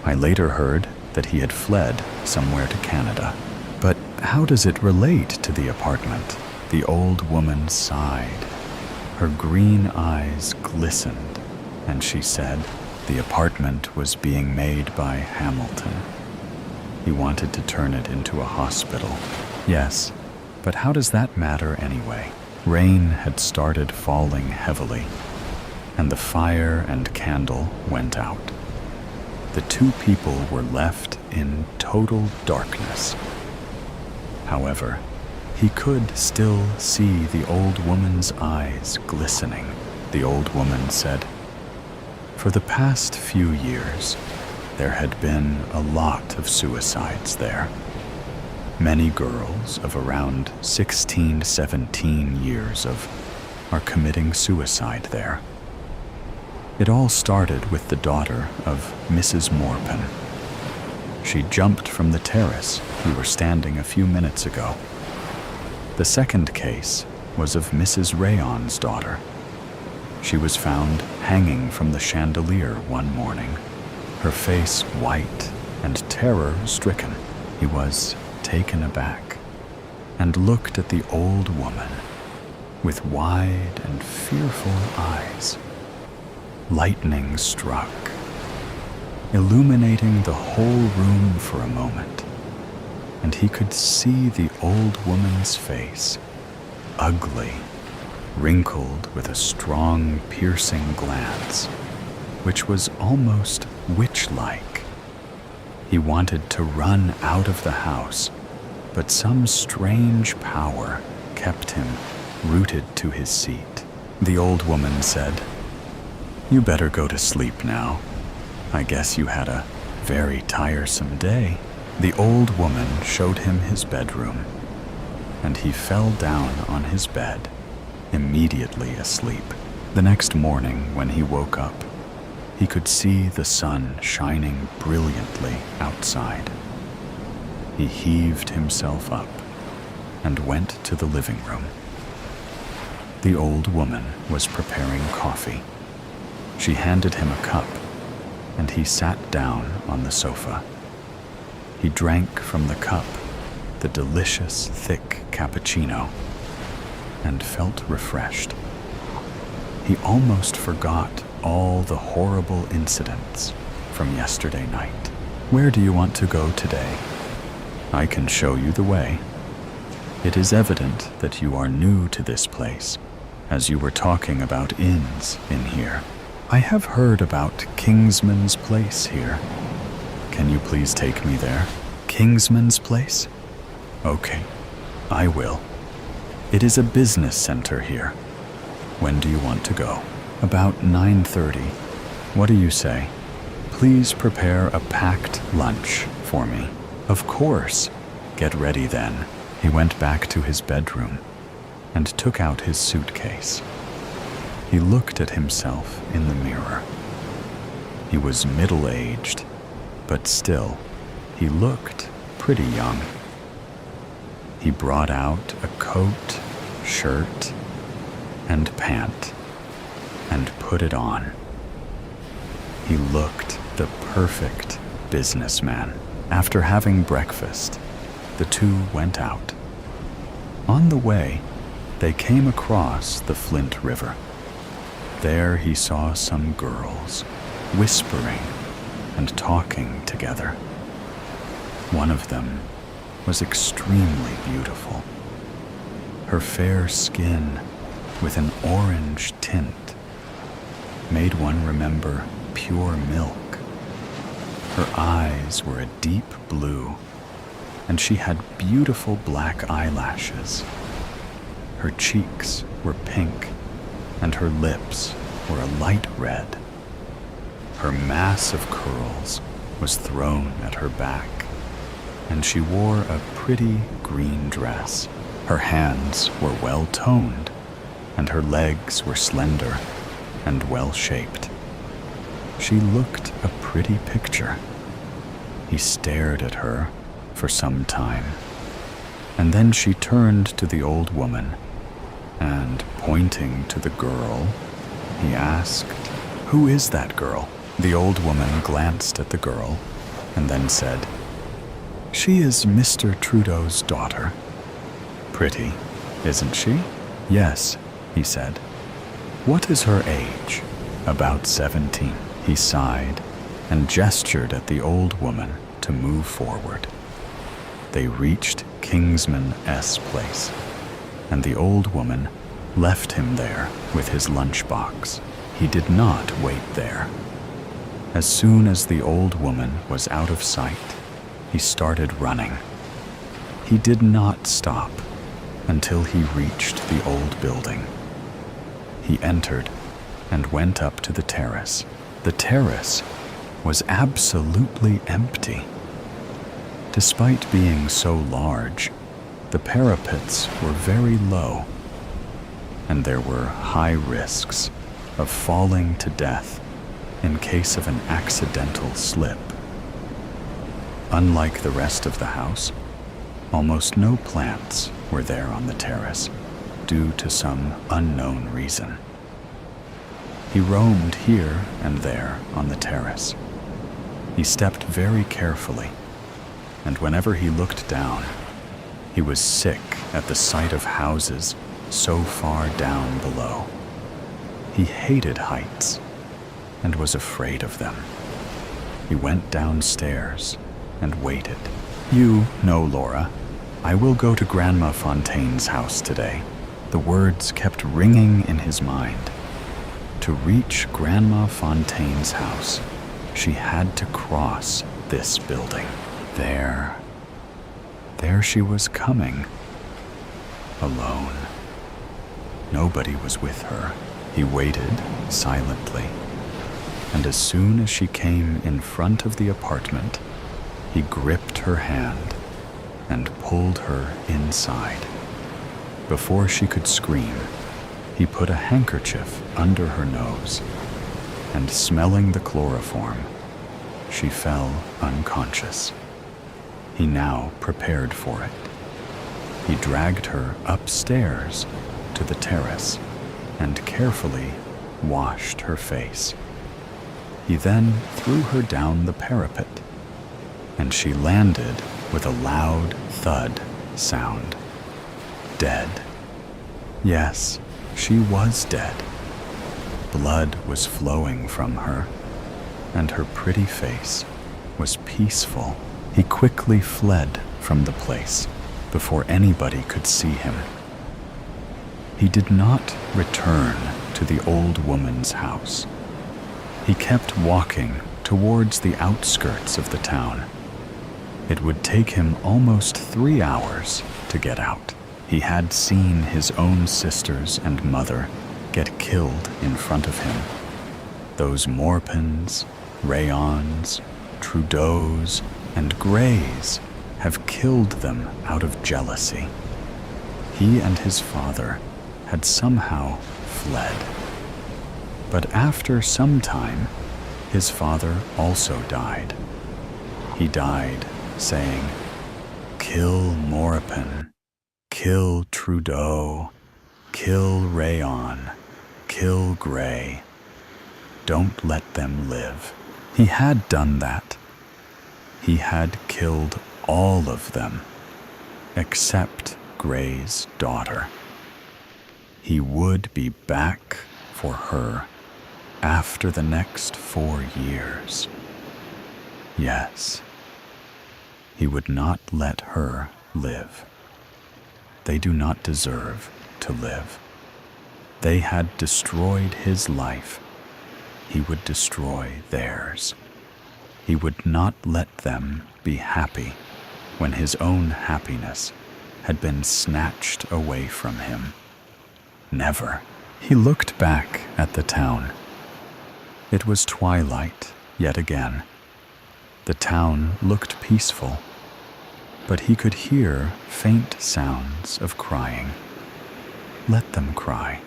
I later heard that he had fled somewhere to Canada. But how does it relate to the apartment? The old woman sighed. Her green eyes glistened, and she said the apartment was being made by Hamilton. He wanted to turn it into a hospital. Yes, But how does that matter anyway? Rain had started falling heavily, and the fire and candle went out. The two people were left in total darkness. However, he could still see the old woman's eyes glistening. The old woman said, "For the past few years, there had been a lot of suicides there. Many girls of around 16 to 17 years are committing suicide there. It all started with the daughter of Mrs. Morpen. She jumped from the terrace we were standing a few minutes ago. The second case was of Mrs. Rayon's daughter. She was found hanging from the chandelier one morning, her face white and terror-stricken. He was taken aback and looked at the old woman with wide and fearful eyes. Lightning struck, illuminating the whole room for a moment, and he could see the old woman's face, ugly, wrinkled with a strong, piercing glance, which was almost witch-like. He wanted to run out of the house, but some strange power kept him rooted to his seat. The old woman said, "You better go to sleep now. I guess you had a very tiresome day." The old woman showed him his bedroom, and he fell down on his bed, immediately asleep. The next morning, when he woke up, he could see the sun shining brilliantly outside. He heaved himself up and went to the living room. The old woman was preparing coffee. She handed him a cup, and he sat down on the sofa. He drank from the cup the delicious, thick cappuccino and felt refreshed. He almost forgot all the horrible incidents from yesterday night. "Where do you want to go today? I can show you the way. It is evident that you are new to this place, as you were talking about inns in here. I have heard about Kingsman's Place here. Can you please take me there?" "Kingsman's Place? Okay, I will. It is a business center here. When do you want to go?" "About 9:30. What do you say? Please prepare a packed lunch for me." "Of course. Get ready then." He went back to his bedroom and took out his suitcase. He looked at himself in the mirror. He was middle-aged, but still, he looked pretty young. He brought out a coat, shirt, and pant and put it on. He looked the perfect businessman. After having breakfast, the two went out. On the way, they came across the Flint River. There he saw some girls whispering and talking together. One of them was extremely beautiful. Her fair skin with an orange tint made one remember pure milk. Her eyes were a deep blue, and she had beautiful black eyelashes. Her cheeks were pink, and her lips were a light red. Her mass of curls was thrown at her back, and she wore a pretty green dress. Her hands were well-toned, and her legs were slender and well-shaped. She looked a pretty picture. He stared at her for some time, and then she turned to the old woman, and pointing to the girl, he asked, "Who is that girl?" The old woman glanced at the girl and then said, "She is Mr. Trudeau's daughter." "Pretty, isn't she?" "Yes," he said. "What is her age?" "About 17. He sighed and gestured at the old woman to move forward. They reached Kingsman S. place, and the old woman left him there with his lunchbox. He did not wait there. As soon as the old woman was out of sight, he started running. He did not stop until he reached the old building. He entered and went up to the terrace. The terrace was absolutely empty. Despite being so large, the parapets were very low, and there were high risks of falling to death in case of an accidental slip. Unlike the rest of the house, almost no plants were there on the terrace due to some unknown reason. He roamed here and there on the terrace. He stepped very carefully, and whenever he looked down, he was sick at the sight of houses so far down below. He hated heights and was afraid of them. He went downstairs and waited. "You know, Laura, I will go to Grandma Fontaine's house today." The words kept ringing in his mind. To reach Grandma Fontaine's house, she had to cross this building. There she was coming, alone. Nobody was with her. He waited silently, and as soon as she came in front of the apartment, he gripped her hand and pulled her inside. Before she could scream, he put a handkerchief under her nose, and smelling the chloroform, she fell unconscious. He now prepared for it. He dragged her upstairs to the terrace and carefully washed her face. He then threw her down the parapet, and she landed with a loud thud sound. Dead. Yes, she was dead. Blood was flowing from her, and her pretty face was peaceful. He quickly fled from the place before anybody could see him. He did not return to the old woman's house. He kept walking towards the outskirts of the town. It would take him almost 3 hours to get out. He had seen his own sisters and mother get killed in front of him. Those Morpins, Rayons, Trudeaus, and Greys have killed them out of jealousy. He and his father had somehow fled. But after some time, his father also died. He died saying, "Kill Morpin, kill Trudeau, kill Rayon, kill Grey. Don't let them live." He had done that. He had killed all of them, except Grey's daughter. He would be back for her after the next 4 years. Yes, he would not let her live. They do not deserve to live. They had destroyed his life. He would destroy theirs. He would not let them be happy when his own happiness had been snatched away from him. Never. He looked back at the town. It was twilight yet again. The town looked peaceful, but he could hear faint sounds of crying. Let them cry.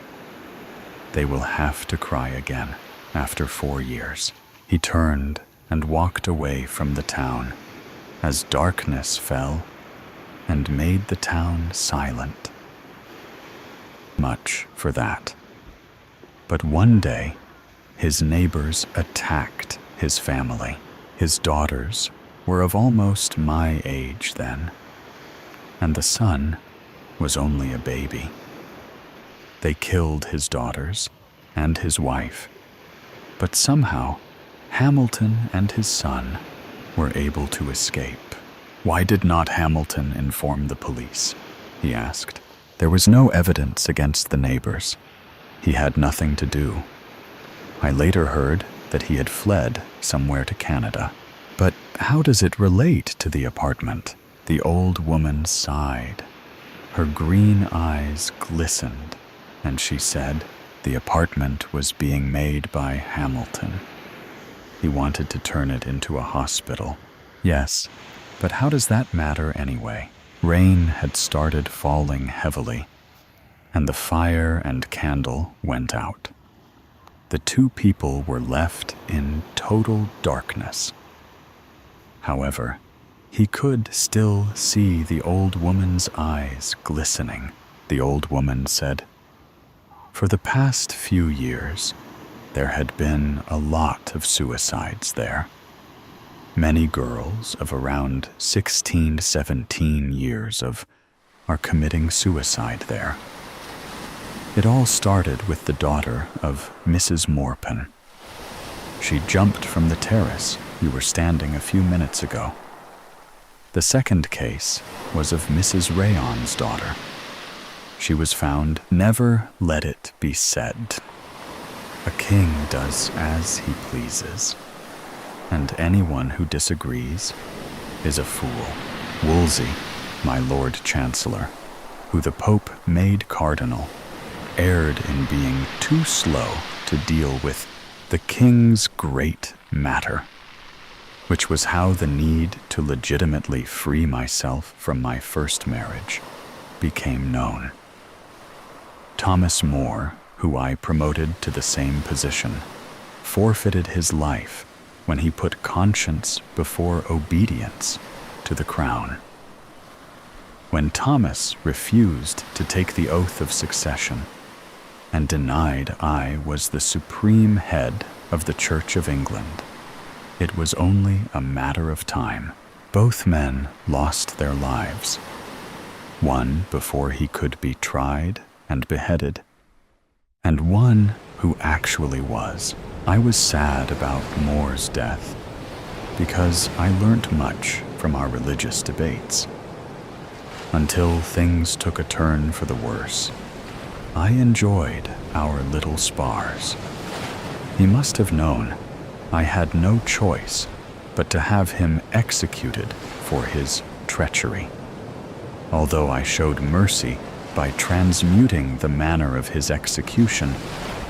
They will have to cry again after 4 years. He turned and walked away from the town as darkness fell and made the town silent. Much for that. But one day, his neighbors attacked his family. His daughters were of almost my age then, and the son was only a baby. They killed his daughters and his wife, but somehow Hamilton and his son were able to escape. Why did not Hamilton inform the police? He asked. There was no evidence against the neighbors. He had nothing to do. I later heard that he had fled somewhere to Canada. But how does it relate to the apartment? The old woman sighed. Her green eyes glistened, and she said the apartment was being made by Hamilton. He wanted to turn it into a hospital. Yes, but how does that matter anyway? Rain had started falling heavily, and the fire and candle went out. The two people were left in total darkness. However, he could still see the old woman's eyes glistening. The old woman said, "For the past few years, there had been a lot of suicides there. Many girls of around 16 to 17 years are committing suicide there. It all started with the daughter of Mrs. Morpin. She jumped from the terrace you were standing a few minutes ago. The second case was of Mrs. Rayon's daughter. She was found. Never let it be said. A king does as he pleases, and anyone who disagrees is a fool. Wolsey, my Lord Chancellor, who the Pope made cardinal, erred in being too slow to deal with the king's great matter, which was how the need to legitimately free myself from my first marriage became known. Thomas More, who I promoted to the same position, forfeited his life when he put conscience before obedience to the crown. When Thomas refused to take the oath of succession and denied I was the supreme head of the Church of England, it was only a matter of time. Both men lost their lives, one before he could be tried and beheaded, and one who actually was. I was sad about Moore's death because I learnt much from our religious debates. Until things took a turn for the worse, I enjoyed our little spars. He must have known I had no choice but to have him executed for his treachery, although I showed mercy by transmuting the manner of his execution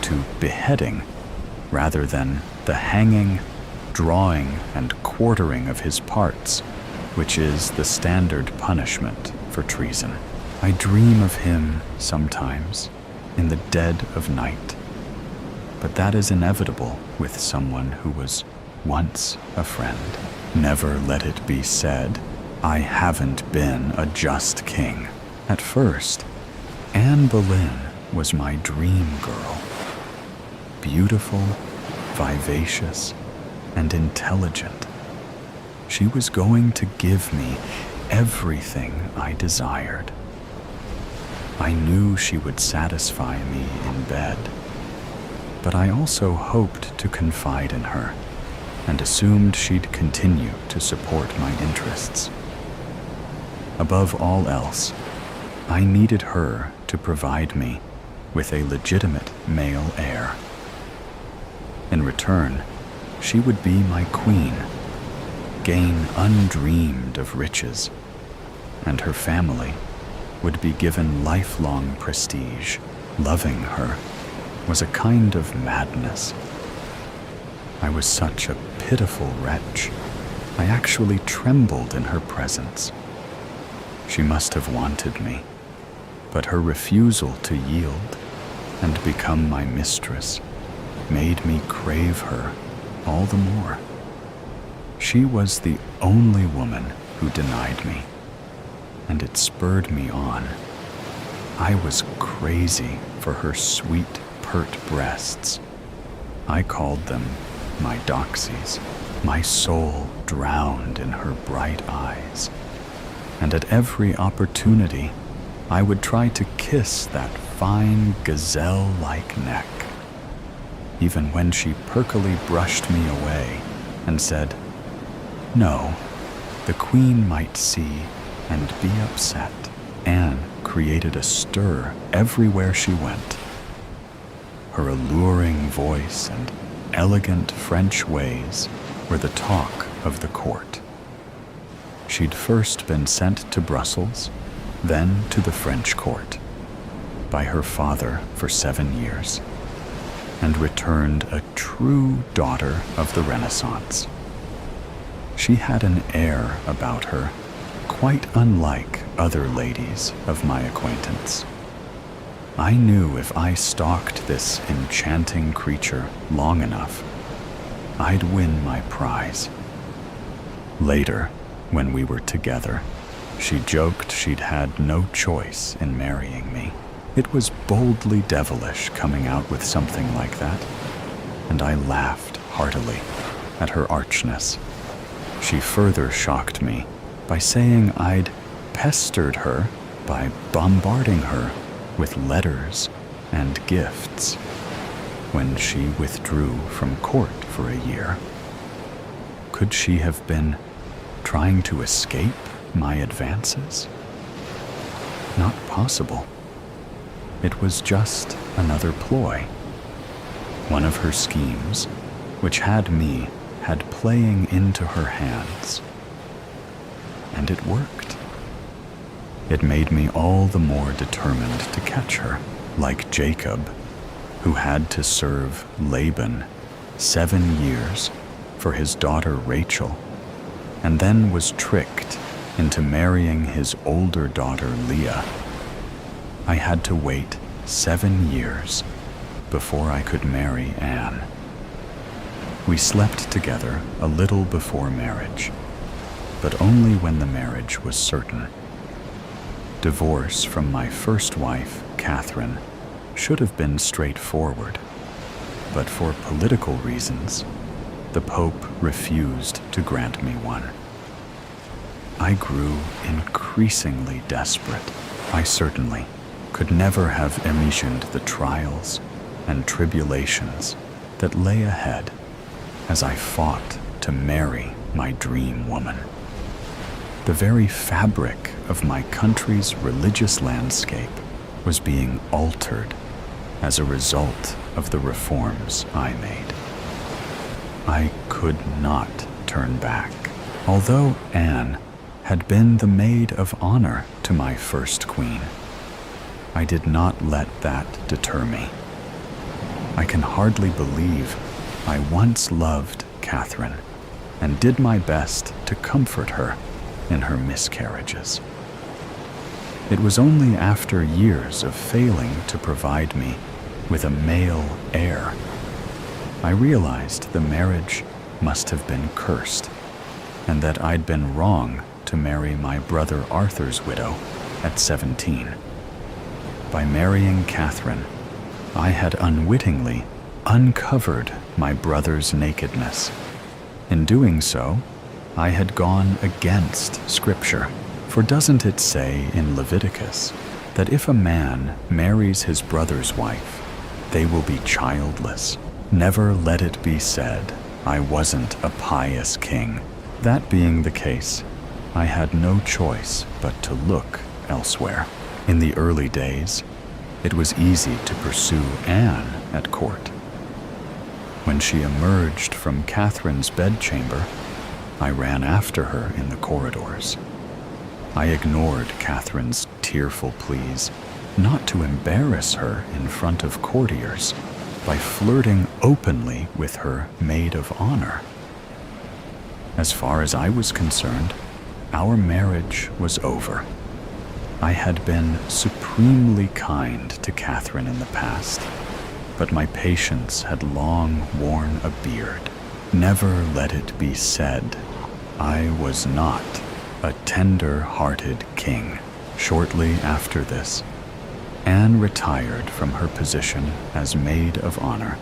to beheading rather than the hanging, drawing, and quartering of his parts, which is the standard punishment for treason. I dream of him sometimes in the dead of night, but that is inevitable with someone who was once a friend. Never let it be said, I haven't been a just king. At first, Anne Boleyn was my dream girl. Beautiful, vivacious, and intelligent. She was going to give me everything I desired. I knew she would satisfy me in bed, but I also hoped to confide in her and assumed she'd continue to support my interests. Above all else, I needed her to provide me with a legitimate male heir. In return, she would be my queen, gain undreamed of riches, and her family would be given lifelong prestige. Loving her was a kind of madness. I was such a pitiful wretch. I actually trembled in her presence. She must have wanted me, but her refusal to yield and become my mistress made me crave her all the more. She was the only woman who denied me, and it spurred me on. I was crazy for her sweet, pert breasts. I called them my doxies. My soul drowned in her bright eyes, and at every opportunity, I would try to kiss that fine gazelle-like neck, even when she perkily brushed me away and said, "No, the queen might see and be upset, Anne created a stir everywhere she went. Her alluring voice and elegant French ways were the talk of the court. She'd first been sent to Brussels, then to the French court, by her father for 7 years, and returned a true daughter of the Renaissance. She had an air about her quite unlike other ladies of my acquaintance. I knew if I stalked this enchanting creature long enough, I'd win my prize. Later, when we were together, she joked she'd had no choice in marrying me. It was boldly devilish coming out with something like that, and I laughed heartily at her archness. She further shocked me by saying I'd pestered her by bombarding her with letters and gifts when she withdrew from court for a year. Could she have been trying to escape my advances? Not possible. It was just another ploy. One of her schemes, which had playing into her hands. And it worked. It made me all the more determined to catch her, like Jacob, who had to serve Laban 7 years for his daughter Rachel, and then was tricked into marrying his older daughter Leah. I had to wait 7 years before I could marry Anne. We slept together a little before marriage, but only when the marriage was certain. Divorce from my first wife, Catherine, should have been straightforward, but for political reasons, the Pope refused to grant me one. I grew increasingly desperate. I certainly could never have imagined the trials and tribulations that lay ahead as I fought to marry my dream woman. The very fabric of my country's religious landscape was being altered as a result of the reforms I made. I could not turn back. Although Anne had been the maid of honor to my first queen, I did not let that deter me. I can hardly believe I once loved Catherine and did my best to comfort her in her miscarriages. It was only after years of failing to provide me with a male heir I realized the marriage must have been cursed, and that I'd been wrong to marry my brother Arthur's widow at 17. By marrying Catherine, I had unwittingly uncovered my brother's nakedness. In doing so, I had gone against Scripture. For doesn't it say in Leviticus that if a man marries his brother's wife, they will be childless? Never let it be said, I wasn't a pious king. That being the case, I had no choice but to look elsewhere. In the early days, it was easy to pursue Anne at court. When she emerged from Catherine's bedchamber, I ran after her in the corridors. I ignored Catherine's tearful pleas not to embarrass her in front of courtiers by flirting openly with her maid of honor. As far as I was concerned, our marriage was over. I had been supremely kind to Catherine in the past, but my patience had long worn a beard. Never let it be said, I was not a tender-hearted king. Shortly after this, Anne retired from her position as maid of honor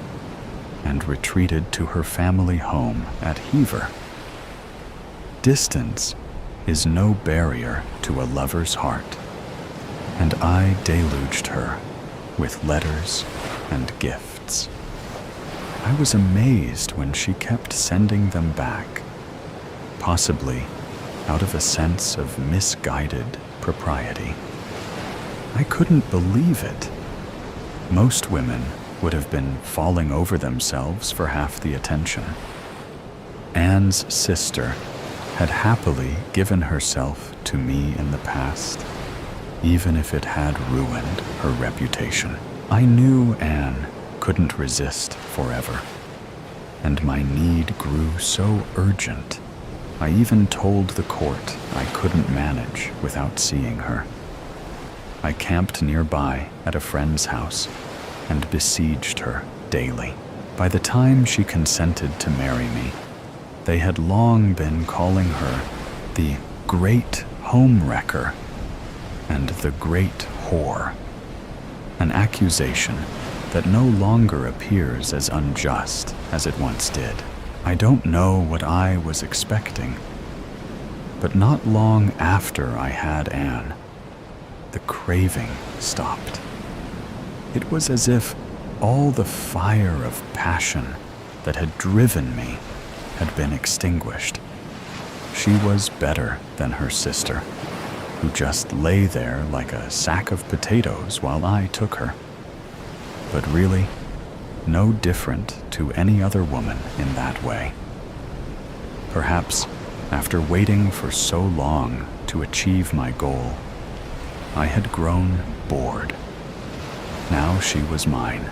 and retreated to her family home at Hever. Distance is no barrier to a lover's heart, and I deluged her with letters and gifts. I was amazed when she kept sending them back. Possibly out of a sense of misguided propriety. I couldn't believe it. Most women would have been falling over themselves for half the attention. Anne's sister had happily given herself to me in the past, even if it had ruined her reputation. I knew Anne couldn't resist forever, and my need grew so urgent, I even told the court I couldn't manage without seeing her. I camped nearby at a friend's house and besieged her daily. By the time she consented to marry me, they had long been calling her the Great Homewrecker and the Great Whore, an accusation that no longer appears as unjust as it once did. I don't know what I was expecting, but not long after I had Anne, the craving stopped. It was as if all the fire of passion that had driven me had been extinguished. She was better than her sister, who just lay there like a sack of potatoes while I took her. But really, no different to any other woman in that way. Perhaps after waiting for so long to achieve my goal, I had grown bored. Now she was mine.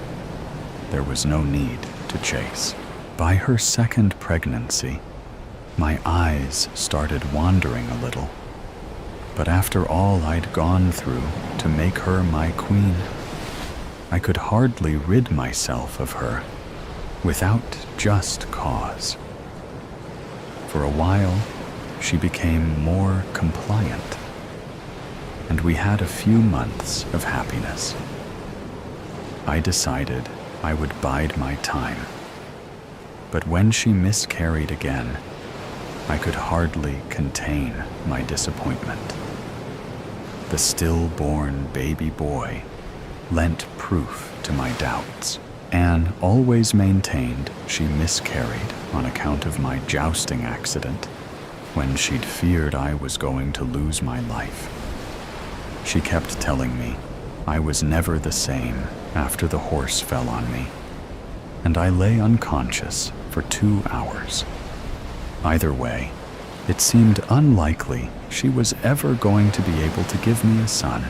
There was no need to chase. By her second pregnancy, my eyes started wandering a little. But after all I'd gone through to make her my queen, I could hardly rid myself of her without just cause. For a while, she became more compliant, and we had a few months of happiness. I decided I would bide my time, but when she miscarried again, I could hardly contain my disappointment. The stillborn baby boy lent proof to my doubts. Anne always maintained she miscarried on account of my jousting accident when she'd feared I was going to lose my life. She kept telling me I was never the same after the horse fell on me, and I lay unconscious for 2 hours. Either way, it seemed unlikely she was ever going to be able to give me a son.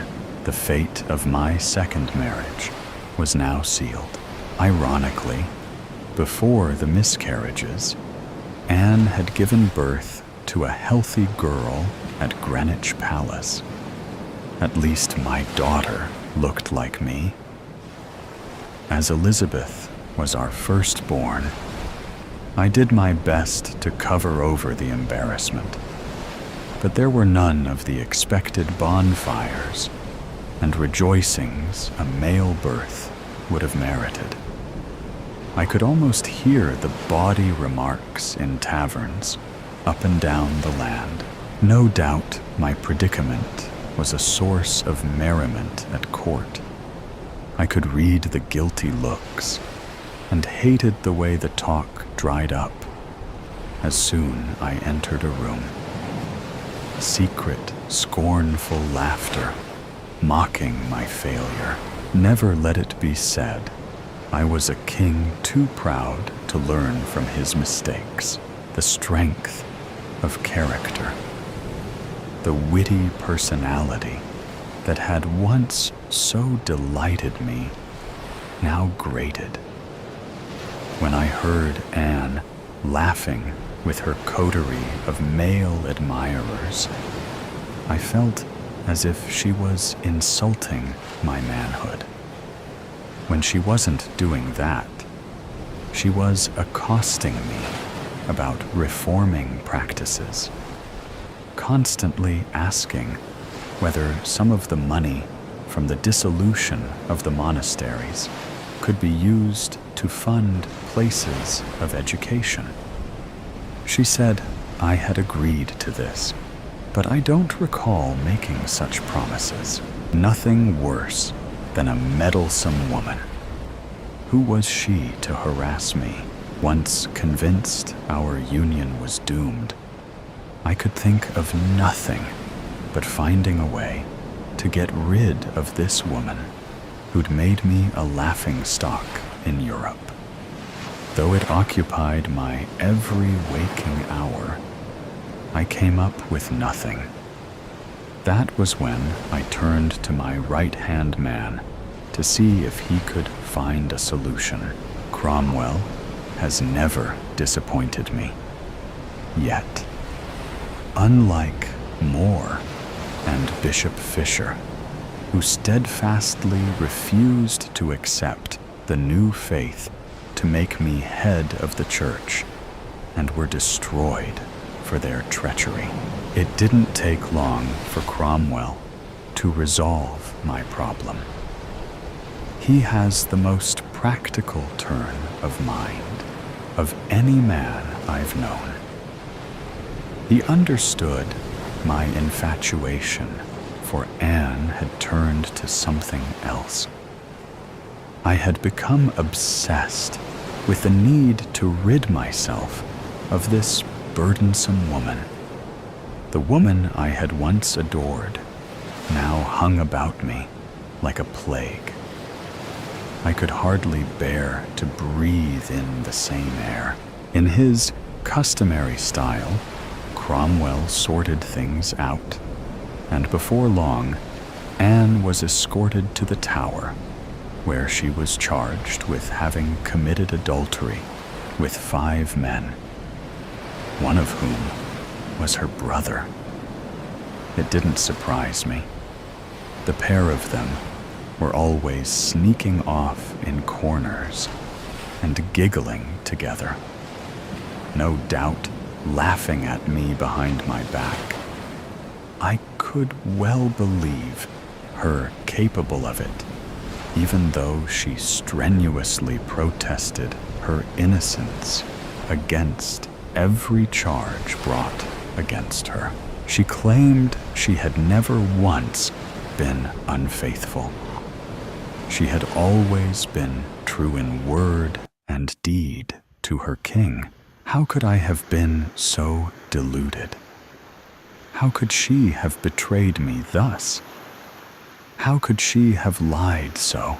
The fate of my second marriage was now sealed. Ironically, before the miscarriages, Anne had given birth to a healthy girl at Greenwich Palace. At least my daughter looked like me. As Elizabeth was our firstborn, I did my best to cover over the embarrassment, but there were none of the expected bonfires and rejoicings a male birth would have merited. I could almost hear the bawdy remarks in taverns up and down the land. No doubt my predicament was a source of merriment at court. I could read the guilty looks and hated the way the talk dried up as soon I entered a room. Secret, scornful laughter, mocking my failure. Never let it be said I was a king too proud to learn from his mistakes. The strength of character, the witty personality that had once so delighted me, now grated. When I heard Anne laughing with her coterie of male admirers, I felt as if she was insulting my manhood. When she wasn't doing that, she was accosting me about reforming practices, constantly asking whether some of the money from the dissolution of the monasteries could be used to fund places of education. She said I had agreed to this, but I don't recall making such promises. Nothing worse than a meddlesome woman. Who was she to harass me? Once convinced our union was doomed, I could think of nothing but finding a way to get rid of this woman who'd made me a laughingstock in Europe. Though it occupied my every waking hour, I came up with nothing. That was when I turned to my right-hand man to see if he could find a solution. Cromwell has never disappointed me. Yet. Unlike Moore and Bishop Fisher, who steadfastly refused to accept the new faith to make me head of the church and were destroyed for their treachery. It didn't take long for Cromwell to resolve my problem. He has the most practical turn of mind of any man I've known. He understood my infatuation for Anne had turned to something else. I had become obsessed with the need to rid myself of this burdensome woman. The woman I had once adored now hung about me like a plague. I could hardly bear to breathe in the same air. In his customary style, Cromwell sorted things out, and before long, Anne was escorted to the Tower, where she was charged with having committed adultery with 5 men, one of whom was her brother. It didn't surprise me. The pair of them were always sneaking off in corners and giggling together, no doubt laughing at me behind my back. I could well believe her capable of it, even though she strenuously protested her innocence against every charge brought against her. She claimed she had never once been unfaithful. She had always been true in word and deed to her king. How could I have been so deluded? How could she have betrayed me thus? How could she have lied so?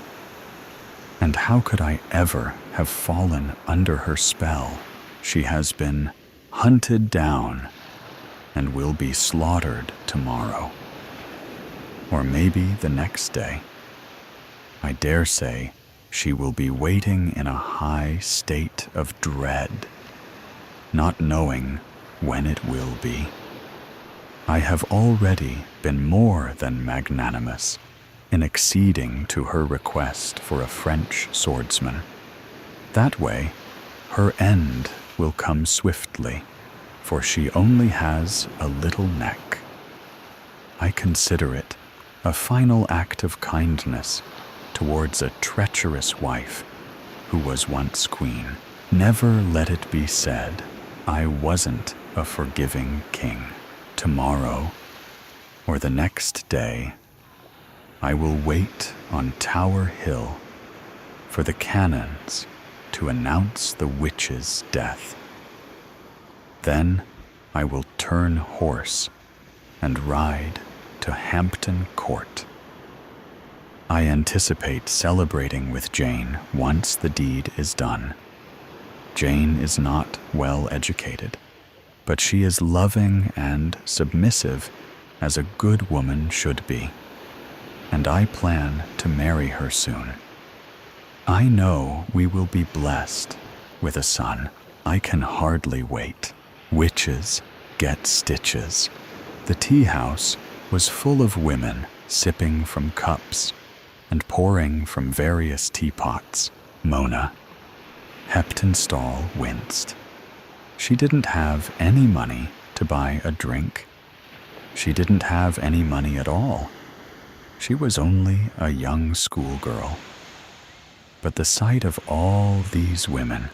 And how could I ever have fallen under her spell? She has been hunted down and will be slaughtered tomorrow, or maybe the next day. I dare say she will be waiting in a high state of dread, not knowing when it will be. I have already been more than magnanimous in acceding to her request for a French swordsman. That way, her end will come swiftly, for she only has a little neck. I consider it a final act of kindness towards a treacherous wife who was once queen. Never let it be said, I wasn't a forgiving king. Tomorrow, or the next day, I will wait on Tower Hill for the cannons to announce the witch's death. Then I will turn horse and ride to Hampton Court. I anticipate celebrating with Jane once the deed is done. Jane is not well educated, but she is loving and submissive as a good woman should be, and I plan to marry her soon. I know we will be blessed with a son. I can hardly wait. Witches get stitches. The tea house was full of women sipping from cups and pouring from various teapots. Mona Heptonstall winced. She didn't have any money to buy a drink. She didn't have any money at all. She was only a young schoolgirl. But the sight of all these women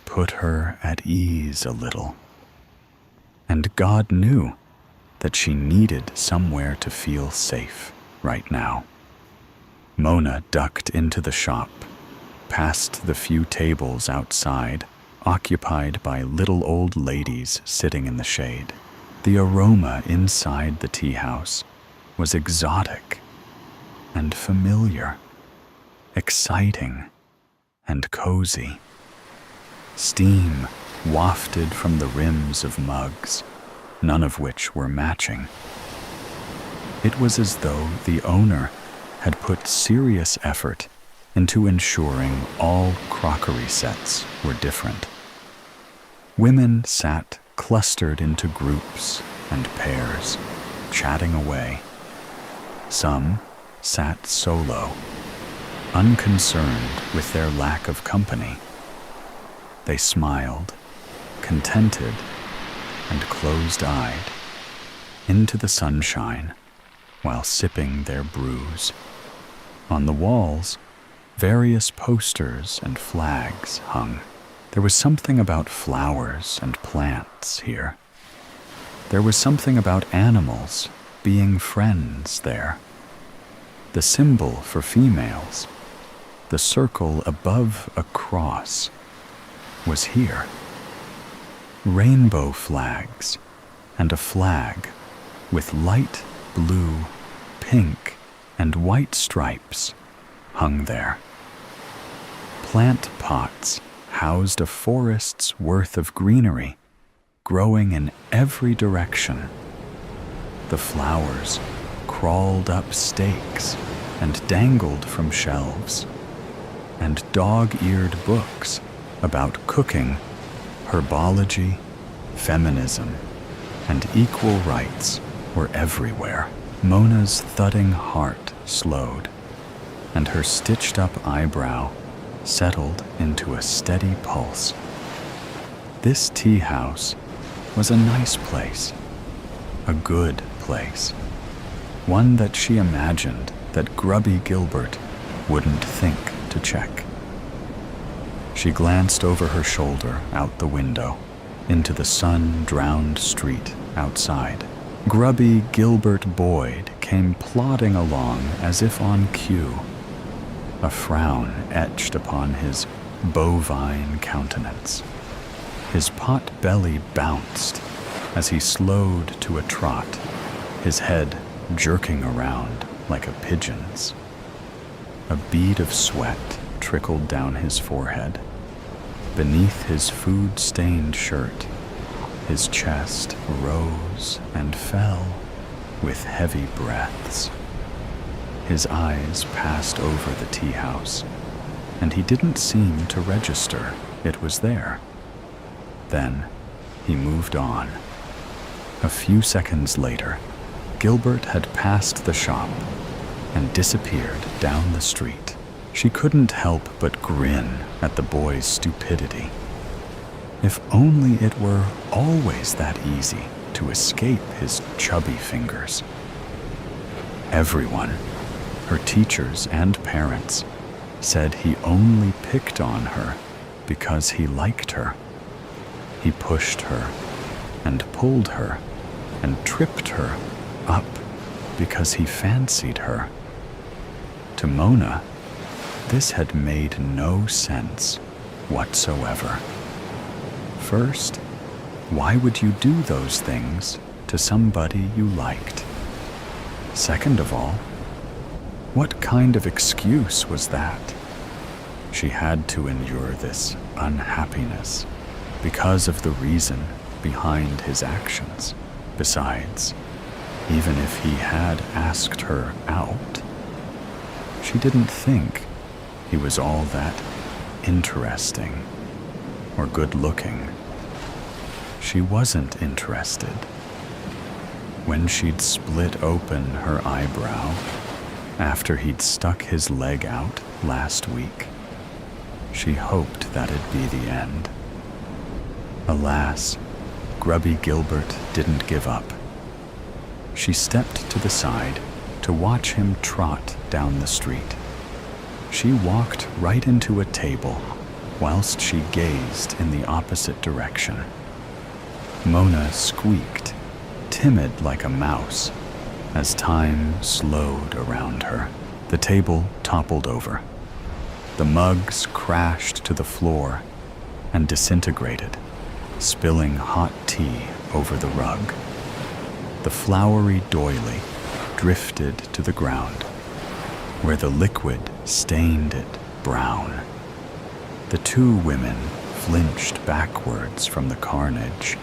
put her at ease a little. And God knew that she needed somewhere to feel safe right now. Mona ducked into the shop, past the few tables outside, occupied by little old ladies sitting in the shade. The aroma inside the tea house was exotic and familiar, exciting and cozy. Steam wafted from the rims of mugs, none of which were matching. It was as though the owner had put serious effort into ensuring all crockery sets were different. Women sat clustered into groups and pairs, chatting away. Some sat solo, unconcerned with their lack of company. They smiled, contented and closed-eyed, into the sunshine while sipping their brews. On the walls, various posters and flags hung. There was something about flowers and plants here. There was something about animals being friends there. The symbol for females, the circle above a cross, was here. Rainbow flags and a flag with light blue, pink, and white stripes hung there. Plant pots housed a forest's worth of greenery, growing in every direction. The flowers crawled up stakes and dangled from shelves, and dog-eared books about cooking, herbology, feminism, and equal rights were everywhere. Mona's thudding heart slowed, and her stitched-up eyebrow settled into a steady pulse. This tea house was a nice place, a good place, one that she imagined that Grubby Gilbert wouldn't think to check. She glanced over her shoulder out the window into the sun-drowned street outside. Grubby Gilbert Boyd came plodding along as if on cue, a frown etched upon his bovine countenance. His pot belly bounced as he slowed to a trot, his head jerking around like a pigeon's. A bead of sweat trickled down his forehead. Beneath his food-stained shirt, his chest rose and fell with heavy breaths. His eyes passed over the tea house, and he didn't seem to register it was there. Then he moved on. A few seconds later, Gilbert had passed the shop and disappeared down the street. She couldn't help but grin at the boy's stupidity. If only it were always that easy to escape his chubby fingers. Everyone, her teachers and parents, said he only picked on her because he liked her. He pushed her and pulled her and tripped her up because he fancied her. To Mona, this had made no sense whatsoever. First, why would you do those things to somebody you liked? Second of all, what kind of excuse was that? She had to endure this unhappiness because of the reason behind his actions. Besides, even if he had asked her out, she didn't think he was all that interesting or good-looking. She wasn't interested. When she'd split open her eyebrow after he'd stuck his leg out last week, she hoped that'd be the end. Alas, Grubby Gilbert didn't give up. She stepped to the side to watch him trot down the street. She walked right into a table whilst she gazed in the opposite direction. Mona squeaked, timid like a mouse, as time slowed around her. The table toppled over. The mugs crashed to the floor and disintegrated, spilling hot tea over the rug. The flowery doily drifted to the ground, where the liquid stained it brown. The two women flinched backwards from the carnage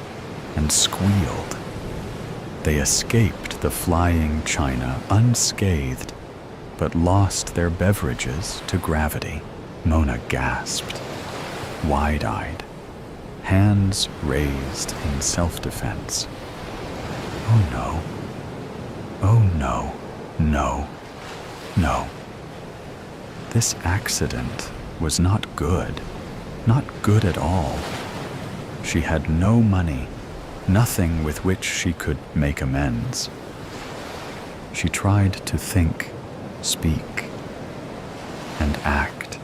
and squealed. They escaped the flying china unscathed, but lost their beverages to gravity. Mona gasped, wide-eyed, hands raised in self-defense. Oh no. Oh no. No. No. This accident was not good. Not good at all. She had no money, nothing with which she could make amends. She tried to think, speak, and act.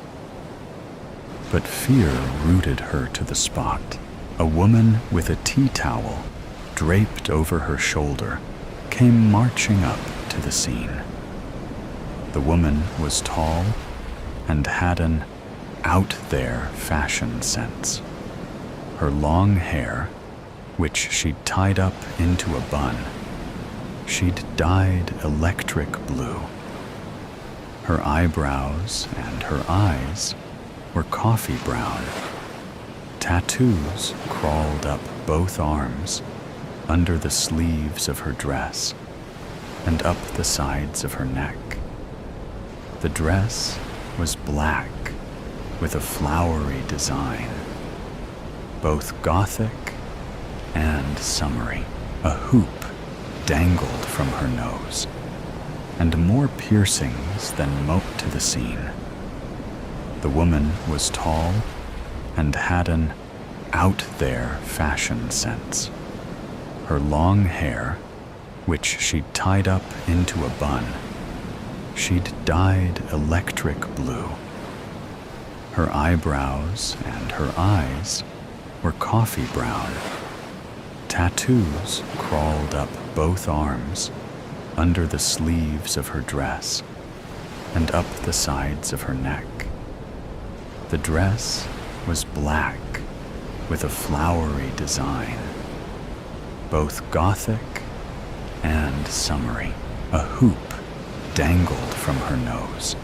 But fear rooted her to the spot. A woman with a tea towel draped over her shoulder came marching up to the scene. The woman was tall and had an out-there fashion sense. Her long hair, which she'd tied up into a bun, she'd dyed electric blue. Her eyebrows and her eyes were coffee brown. Tattoos crawled up both arms, under the sleeves of her dress, and up the sides of her neck. The dress was black, with a flowery design, both Gothic and summery. A hoop dangled from her nose, and more piercings than moat to the scene. The woman was tall and had an out-there fashion sense. Her long hair, which she'd tied up into a bun, she'd dyed electric blue. Her eyebrows and her eyes were coffee brown. Tattoos crawled up both arms, under the sleeves of her dress, and up the sides of her neck. The dress was black, with a flowery design, both Gothic and summery. A hoop dangled from her nose,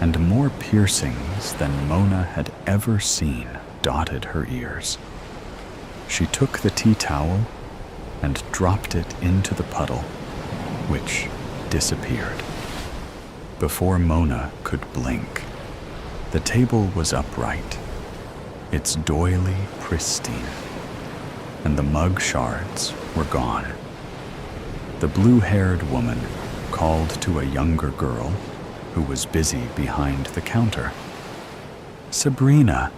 and more piercings than Mona had ever seen dotted her ears. She took the tea towel and dropped it into the puddle, which disappeared. Before Mona could blink, the table was upright, its doily pristine, and the mug shards were gone. The blue-haired woman called to a younger girl who was busy behind the counter. "Sabrina,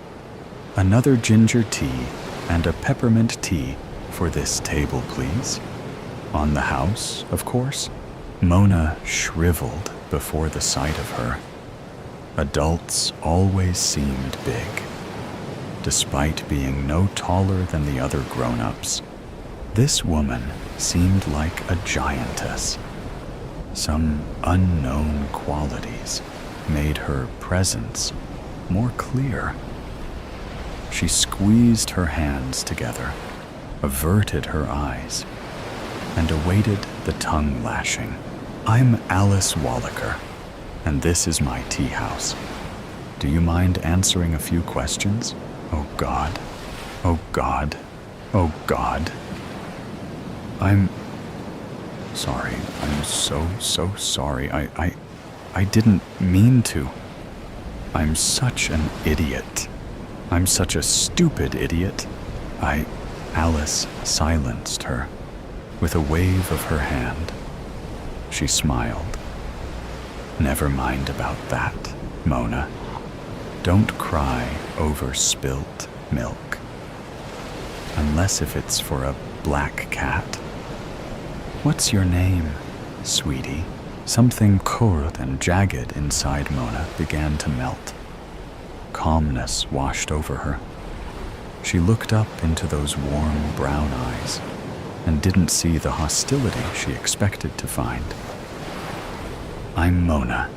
another ginger tea and a peppermint tea for this table, please. On the house, of course." Mona shriveled before the sight of her. Adults always seemed big. Despite being no taller than the other grown-ups, this woman seemed like a giantess. Some unknown qualities made her presence more clear. She squeezed her hands together, averted her eyes, and awaited the tongue lashing. "I'm Alice Wallaker, and this is my tea house. Do you mind answering a few questions? Oh God, oh God, oh God. I'm sorry. I'm so sorry. I didn't mean to. I'm such an idiot. I'm such a stupid idiot. Alice silenced her with a wave of her hand. She smiled. "Never mind about that, Mona. Don't cry over spilt milk. Unless if it's for a black cat. What's your name, sweetie?" Something cold and jagged inside Mona began to melt. Calmness washed over her. She looked up into those warm brown eyes and didn't see the hostility she expected to find. "I'm Mona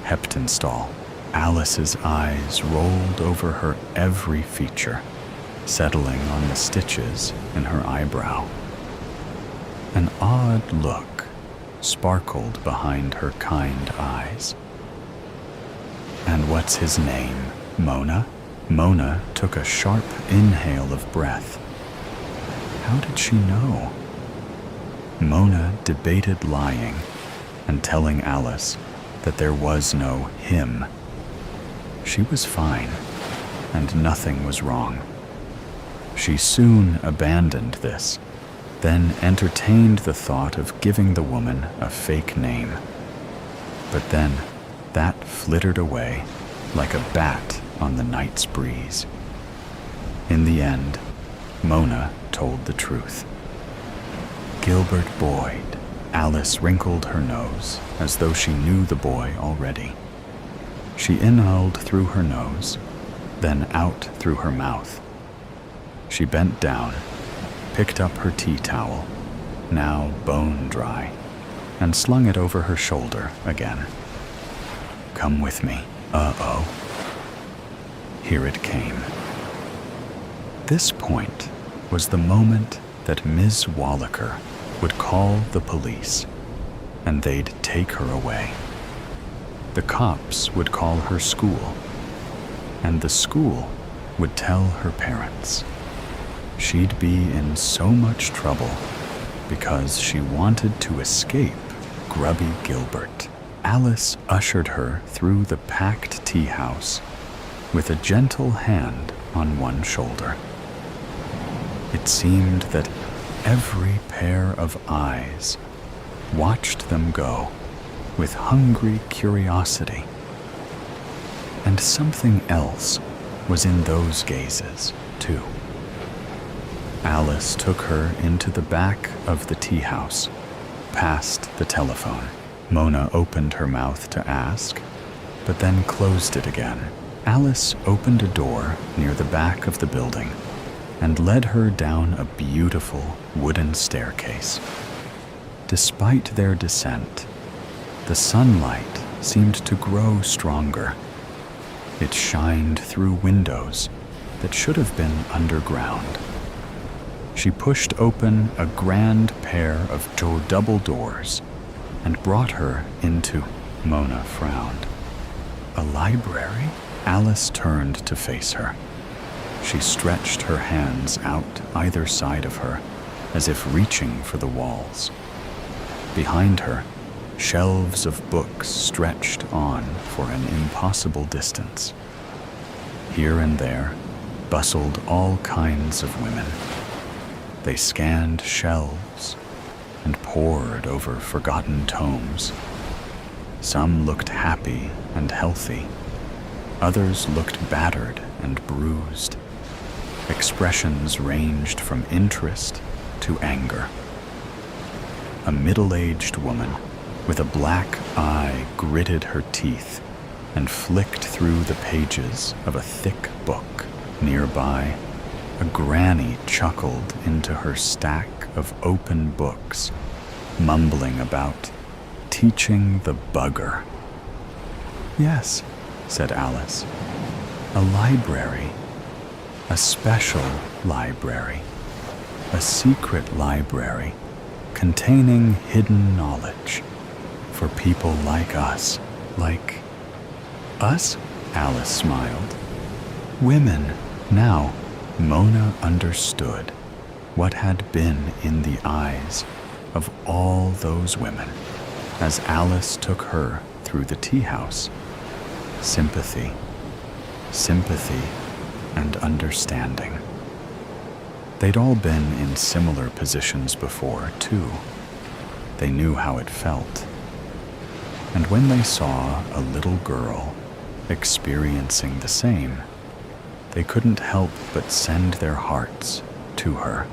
Heptonstall." Alice's eyes rolled over her every feature, settling on the stitches in her eyebrow. An odd look sparkled behind her kind eyes. "And what's his name, Mona?" Mona took a sharp inhale of breath. How did she know? Mona debated lying and telling Alice that there was no him. She was fine, and nothing was wrong. She soon abandoned this, then entertained the thought of giving the woman a fake name. But then that flittered away like a bat on the night's breeze. In the end, Mona told the truth. Gilbert Boyd. Alice wrinkled her nose as though she knew the boy already. She inhaled through her nose, then out through her mouth. She bent down, picked up her tea towel, now bone dry, and slung it over her shoulder again. "Come with me." Uh-oh. Here it came. This point was the moment that Ms. Wallaker would call the police, and they'd take her away. The cops would call her school, and the school would tell her parents. She'd be in so much trouble because she wanted to escape Grubby Gilbert. Alice ushered her through the packed tea house with a gentle hand on one shoulder. It seemed that every pair of eyes watched them go with hungry curiosity. And something else was in those gazes, too. Alice took her into the back of the tea house, past the telephone. Mona opened her mouth to ask, but then closed it again. Alice opened a door near the back of the building and led her down a beautiful wooden staircase. Despite their descent, the sunlight seemed to grow stronger. It shined through windows that should have been underground. She pushed open a grand pair of double doors and brought her into. Mona frowned. A library? Alice turned to face her. She stretched her hands out either side of her, as if reaching for the walls. Behind her, shelves of books stretched on for an impossible distance. Here and there bustled all kinds of women. They scanned shelves and pored over forgotten tomes. Some looked happy and healthy. Others looked battered and bruised. Expressions ranged from interest to anger. A middle-aged woman with a black eye gritted her teeth and flicked through the pages of a thick book. Nearby, a granny chuckled into her stack of open books, mumbling about teaching the bugger. "Yes," said Alice, "a library. A special library. A secret library containing hidden knowledge for people like us." "Like us?" Alice smiled. "Women." Now, Mona understood what had been in the eyes of all those women as Alice took her through the tea house. Sympathy, sympathy, and understanding. They'd all been in similar positions before, too. They knew how it felt. And when they saw a little girl experiencing the same, they couldn't help but send their hearts to her.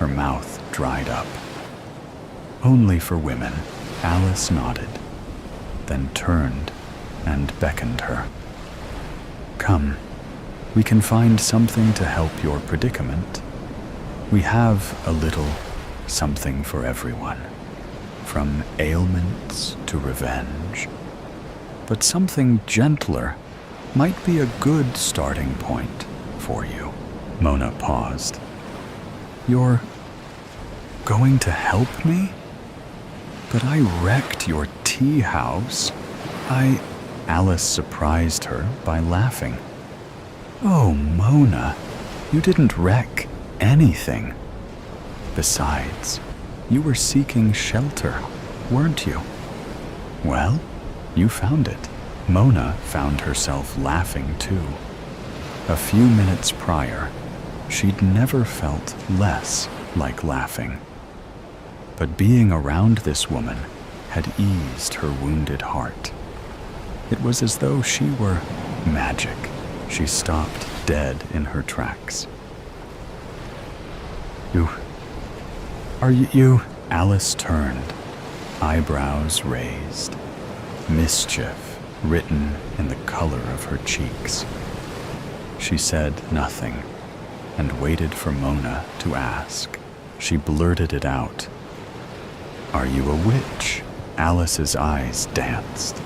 Her mouth dried up. "Only for women," Alice nodded, then turned and beckoned her. "Come, we can find something to help your predicament. We have a little something for everyone, from ailments to revenge. But something gentler might be a good starting point for you." Mona paused. "You're going to help me? But I wrecked your tea house. Alice surprised her by laughing. Oh, Mona, you didn't wreck anything. Besides, you were seeking shelter, weren't you? Well, you found it. Mona found herself laughing too. A few minutes prior, she'd never felt less like laughing. But being around this woman had eased her wounded heart. It was as though she were magic. She stopped dead in her tracks. Are you? Alice turned, eyebrows raised, mischief written in the color of her cheeks. She said nothing and waited for Mona to ask. She blurted it out. Are you a witch? Alice's eyes danced.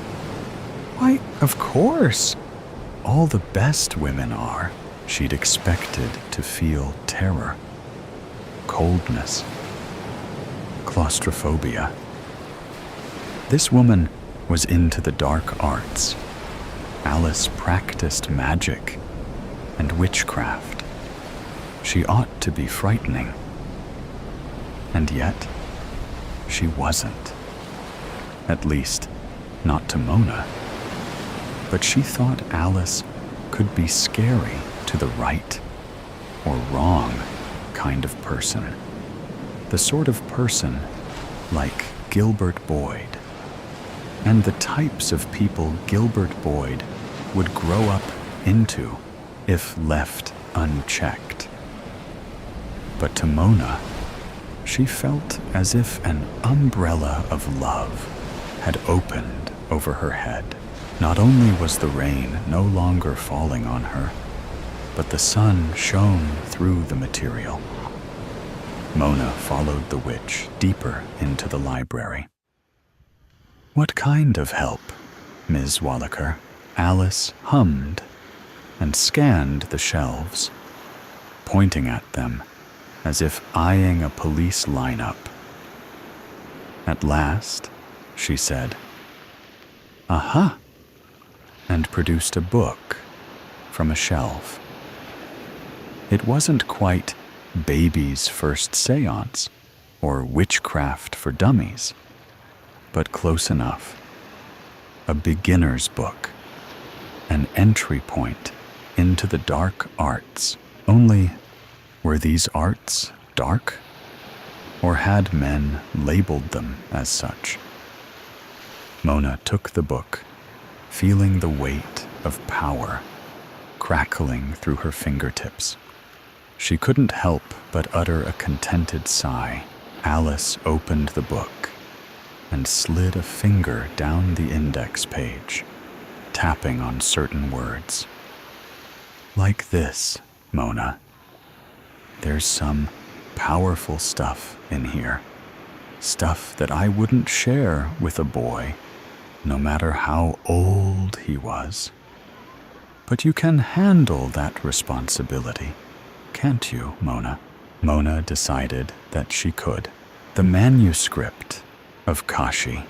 Why, of course. All the best women are. She'd expected to feel terror, coldness, claustrophobia. This woman was into the dark arts. Alice practiced magic and witchcraft. She ought to be frightening. And yet, she wasn't. At least, not to Mona. But she thought Alice could be scary to the right or wrong kind of person. The sort of person like Gilbert Boyd. And the types of people Gilbert Boyd would grow up into if left unchecked. But to Mona, she felt as if an umbrella of love had opened over her head. Not only was the rain no longer falling on her, but the sun shone through the material. Mona followed the witch deeper into the library. What kind of help, Ms. Wallaker? Alice hummed and scanned the shelves, pointing at them as if eyeing a police lineup. At last, she said, "Aha," and produced a book from a shelf. It wasn't quite Baby's First Seance or Witchcraft for Dummies, but close enough. A beginner's book, an entry point into the dark arts. Only, were these arts dark? Or had men labeled them as such? Mona took the book, feeling the weight of power crackling through her fingertips. She couldn't help but utter a contented sigh. Alice opened the book and slid a finger down the index page, tapping on certain words. Like this, Mona. There's some powerful stuff in here. Stuff that I wouldn't share with a boy, no matter how old he was. But you can handle that responsibility, can't you, Mona? Mona decided that she could. The manuscript of Kashi.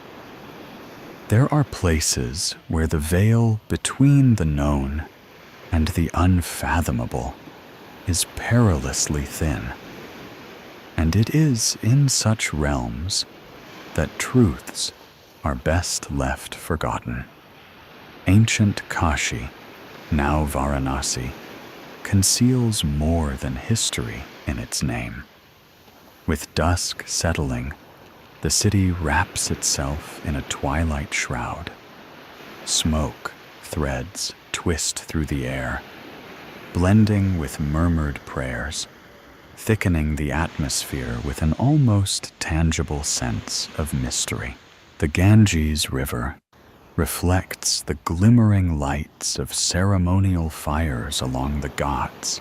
There are places where the veil between the known and the unfathomable is perilously thin. And it is in such realms that truths are best left forgotten. Ancient Kashi, now Varanasi, conceals more than history in its name. With dusk settling, the city wraps itself in a twilight shroud. Smoke threads twist through the air, blending with murmured prayers, thickening the atmosphere with an almost tangible sense of mystery. The Ganges River reflects the glimmering lights of ceremonial fires along the Ghats,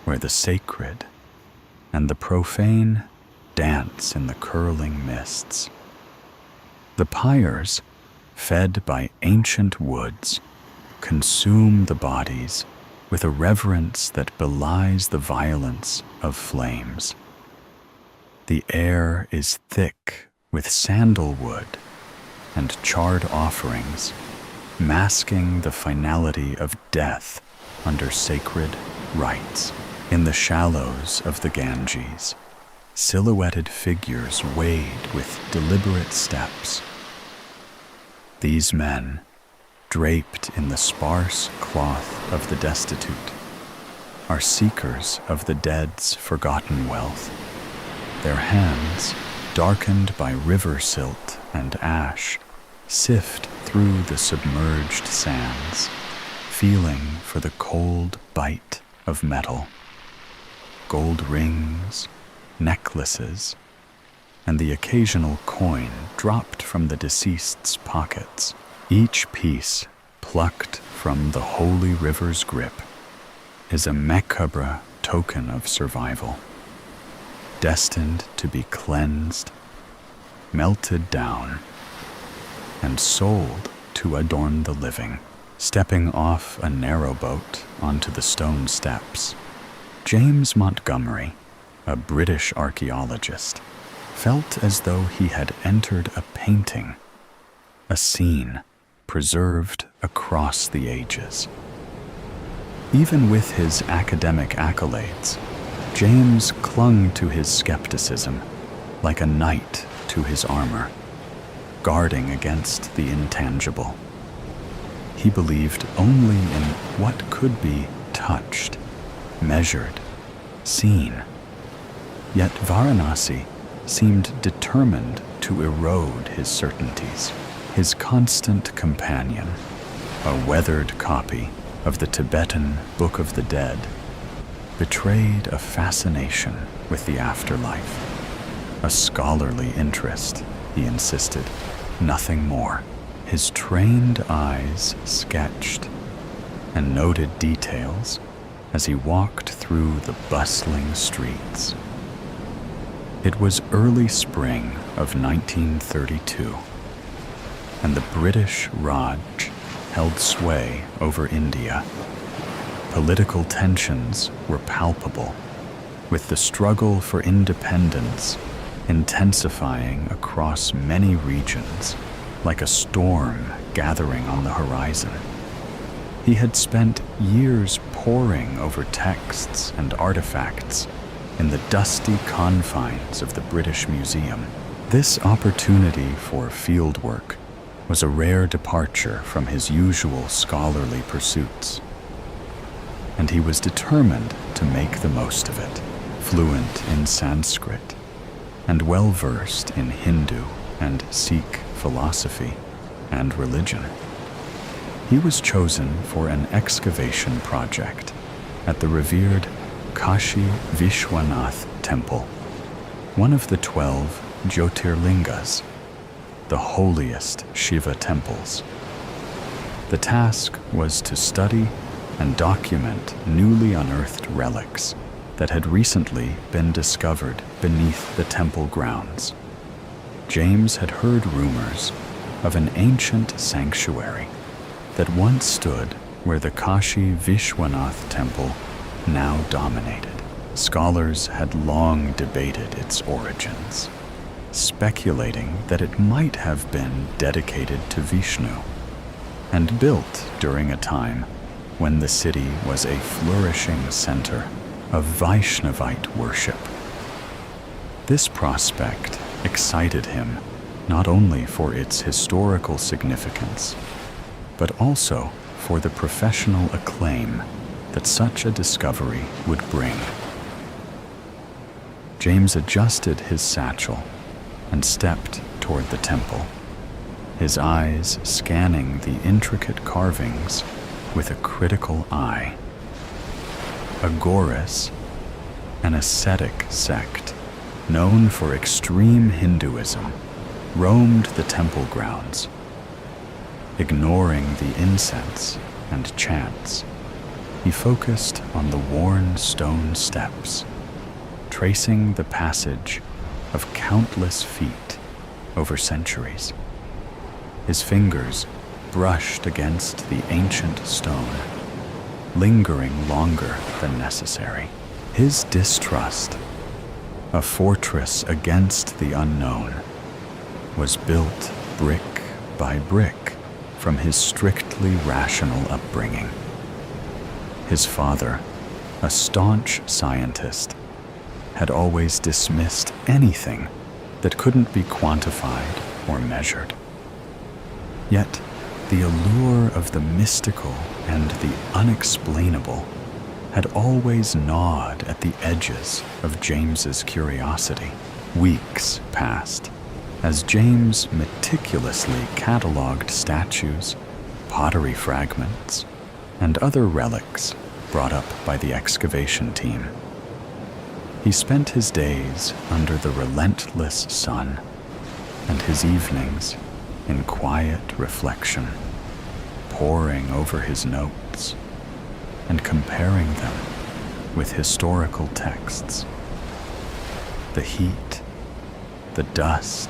where the sacred and the profane dance in the curling mists. The pyres, fed by ancient woods, consume the bodies with a reverence that belies the violence of flames. The air is thick with sandalwood and charred offerings, masking the finality of death under sacred rites. In the shallows of the Ganges, silhouetted figures wade with deliberate steps. These men, draped in the sparse cloth of the destitute, are seekers of the dead's forgotten wealth. Their hands, darkened by river silt and ash, sift through the submerged sands, feeling for the cold bite of metal. Gold rings, necklaces, and the occasional coin dropped from the deceased's pockets, each piece plucked from the holy river's grip, is a macabre token of survival, destined to be cleansed, melted down, and sold to adorn the living. Stepping off a narrow boat onto the stone steps, James Montgomery, a British archaeologist, felt as though he had entered a painting, a scene preserved across the ages. Even with his academic accolades, James clung to his skepticism like a knight to his armor, guarding against the intangible. He believed only in what could be touched, measured, seen. Yet Varanasi seemed determined to erode his certainties. His constant companion, a weathered copy of the Tibetan Book of the Dead, betrayed a fascination with the afterlife, a scholarly interest, he insisted, nothing more. His trained eyes sketched and noted details as he walked through the bustling streets. It was early spring of 1932, and the British Raj held sway over India. Political tensions were palpable, with the struggle for independence intensifying across many regions like a storm gathering on the horizon. He had spent years poring over texts and artifacts in the dusty confines of the British Museum. This opportunity for fieldwork was a rare departure from his usual scholarly pursuits, and he was determined to make the most of it. Fluent in Sanskrit and well-versed in Hindu and Sikh philosophy and religion, he was chosen for an excavation project at the revered Kashi Vishwanath Temple, one of the 12 Jyotirlingas, the holiest Shiva temples. The task was to study and document newly unearthed relics that had recently been discovered beneath the temple grounds. James had heard rumors of an ancient sanctuary that once stood where the Kashi Vishwanath temple now dominated. Scholars had long debated its origins, speculating that it might have been dedicated to Vishnu and built during a time when the city was a flourishing center of Vaishnavite worship. This prospect excited him not only for its historical significance, but also for the professional acclaim that such a discovery would bring. James adjusted his satchel and stepped toward the temple, his eyes scanning the intricate carvings with a critical eye. Agoras, an ascetic sect known for extreme Hinduism, roamed the temple grounds. Ignoring the incense and chants, he focused on the worn stone steps, tracing the passage of countless feet over centuries. His fingers brushed against the ancient stone, lingering longer than necessary. His distrust a fortress against the unknown, was built brick by brick from his strictly rational upbringing. His father, a staunch scientist, had always dismissed anything that couldn't be quantified or measured. Yet, the allure of the mystical and the unexplainable had always gnawed at the edges of James's curiosity. Weeks passed as James meticulously cataloged statues, pottery fragments, and other relics brought up by the excavation team. He spent his days under the relentless sun and his evenings in quiet reflection, poring over his notes and comparing them with historical texts. The heat, the dust,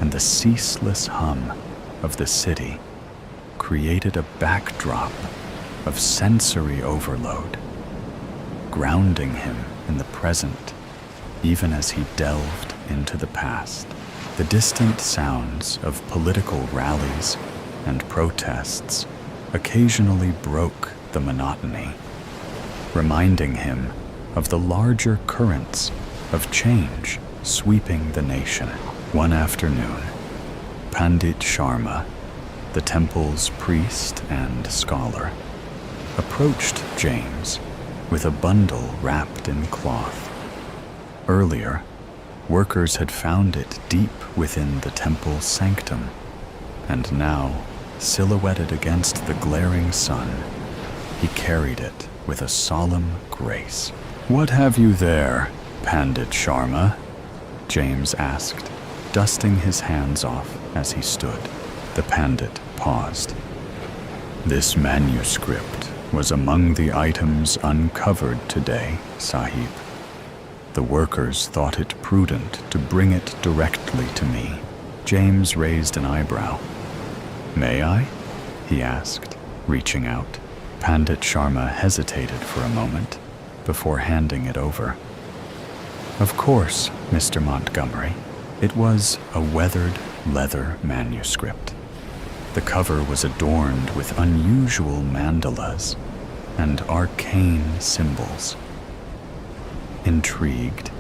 and the ceaseless hum of the city created a backdrop of sensory overload, grounding him in the present even as he delved into the past. The distant sounds of political rallies and protests occasionally broke the monotony, reminding him of the larger currents of change sweeping the nation. One afternoon, Pandit Sharma, the temple's priest and scholar, approached James with a bundle wrapped in cloth. Earlier, workers had found it deep within the temple's sanctum, and now, silhouetted against the glaring sun, he carried it with a solemn grace. "What have you there, Pandit Sharma?" James asked, dusting his hands off as he stood. The Pandit paused. "This manuscript was among the items uncovered today, Sahib. The workers thought it prudent to bring it directly to me." James raised an eyebrow. "May I?" he asked, reaching out. Pandit Sharma hesitated for a moment before handing it over. "Of course, Mr. Montgomery." It was a weathered leather manuscript. The cover was adorned with unusual mandalas and arcane symbols. Intrigued,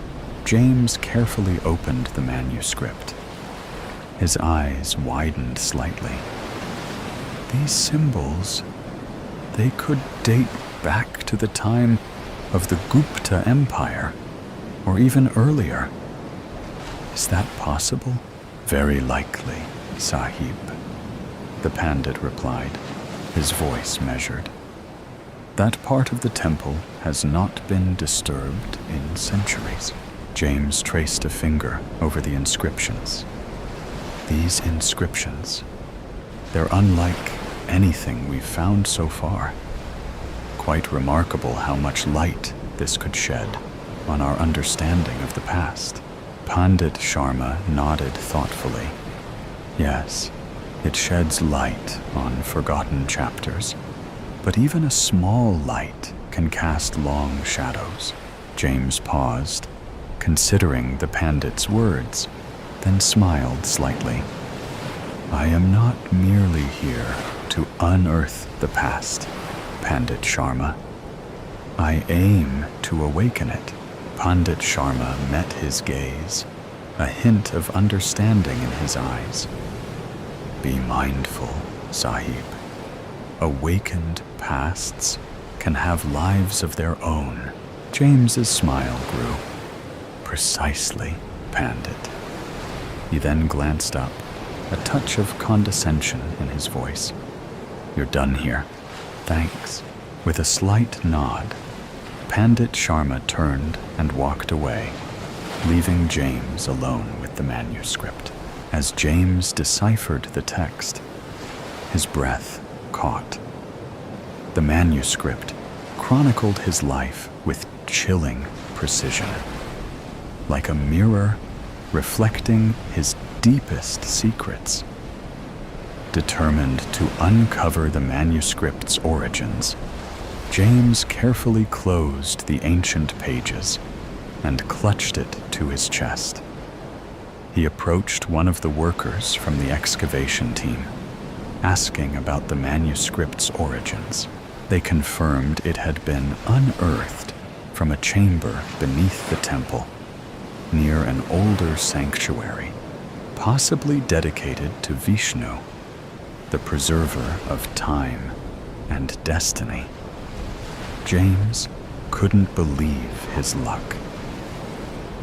James carefully opened the manuscript. His eyes widened slightly. These symbols, they could date back to the time of the Gupta Empire, or even earlier. Is that possible? "Very likely, Sahib," the Pandit replied, his voice measured. "That part of the temple has not been disturbed in centuries." James traced a finger over the inscriptions. These inscriptions, they're unlike anything we've found so far. Quite remarkable how much light this could shed on our understanding of the past. Pandit Sharma nodded thoughtfully. "Yes, it sheds light on forgotten chapters, but even a small light can cast long shadows." James paused, considering the Pandit's words, then smiled slightly. "I am not merely here to unearth the past, Pandit Sharma. I aim to awaken it." Pandit Sharma met his gaze, a hint of understanding in his eyes. "Be mindful, Sahib. Awakened pasts can have lives of their own." James's smile grew. "Precisely, Pandit." He then glanced up, a touch of condescension in his voice. "You're done here. Thanks." With a slight nod, Pandit Sharma turned and walked away, leaving James alone with the manuscript. As James deciphered the text, his breath caught. The manuscript chronicled his life with chilling precision, like a mirror reflecting his deepest secrets. Determined to uncover the manuscript's origins, James carefully closed the ancient pages, and clutched it to his chest. He approached one of the workers from the excavation team, asking about the manuscript's origins. They confirmed it had been unearthed from a chamber beneath the temple, near an older sanctuary, possibly dedicated to Vishnu, the preserver of time and destiny. James couldn't believe his luck.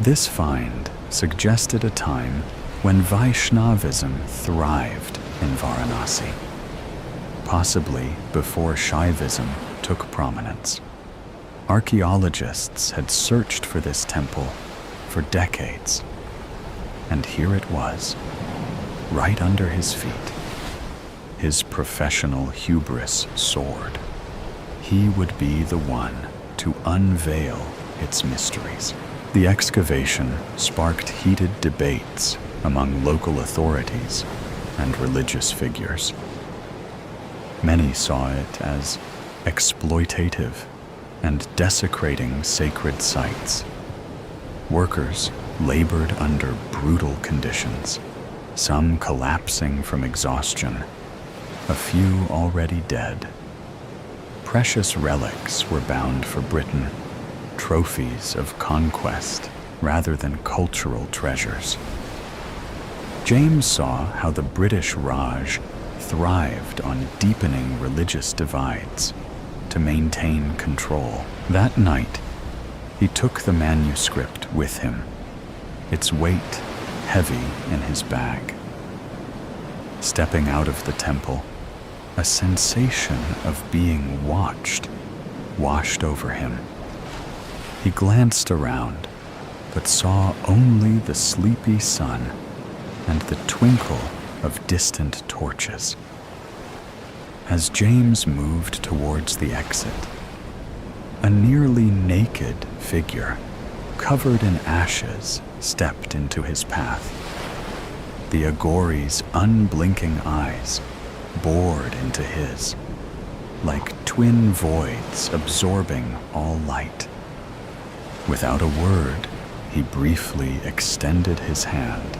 This find suggested a time when Vaishnavism thrived in Varanasi, possibly before Shaivism took prominence. Archaeologists had searched for this temple for decades, and here it was, right under his feet. His professional hubris soared. He would be the one to unveil its mysteries. The excavation sparked heated debates among local authorities and religious figures. Many saw it as exploitative and desecrating sacred sites. Workers labored under brutal conditions, some collapsing from exhaustion, a few already dead. Precious relics were bound for Britain, trophies of conquest rather than cultural treasures. James saw how the British Raj thrived on deepening religious divides to maintain control. That night, he took the manuscript with him, its weight heavy in his bag. Stepping out of the temple, a sensation of being watched washed over him. He glanced around, but saw only the sleepy sun and the twinkle of distant torches. As James moved towards the exit, a nearly naked figure, covered in ashes, stepped into his path. The Aghori's unblinking eyes bored into his, like twin voids absorbing all light. Without a word, he briefly extended his hand,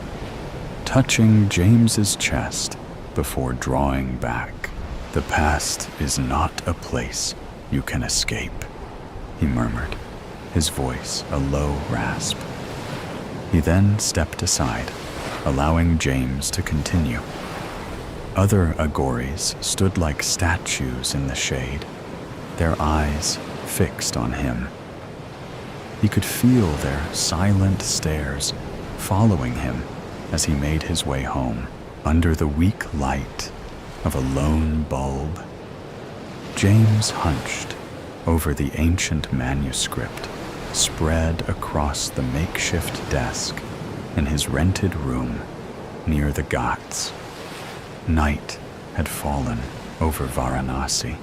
touching James's chest before drawing back. "The past is not a place you can escape," he murmured, his voice a low rasp. He then stepped aside, allowing James to continue. Other Aghoris stood like statues in the shade, their eyes fixed on him. He could feel their silent stares following him as he made his way home. Under the weak light of a lone bulb, James hunched over the ancient manuscript spread across the makeshift desk in his rented room near the Ghats. Night had fallen over Varanasi,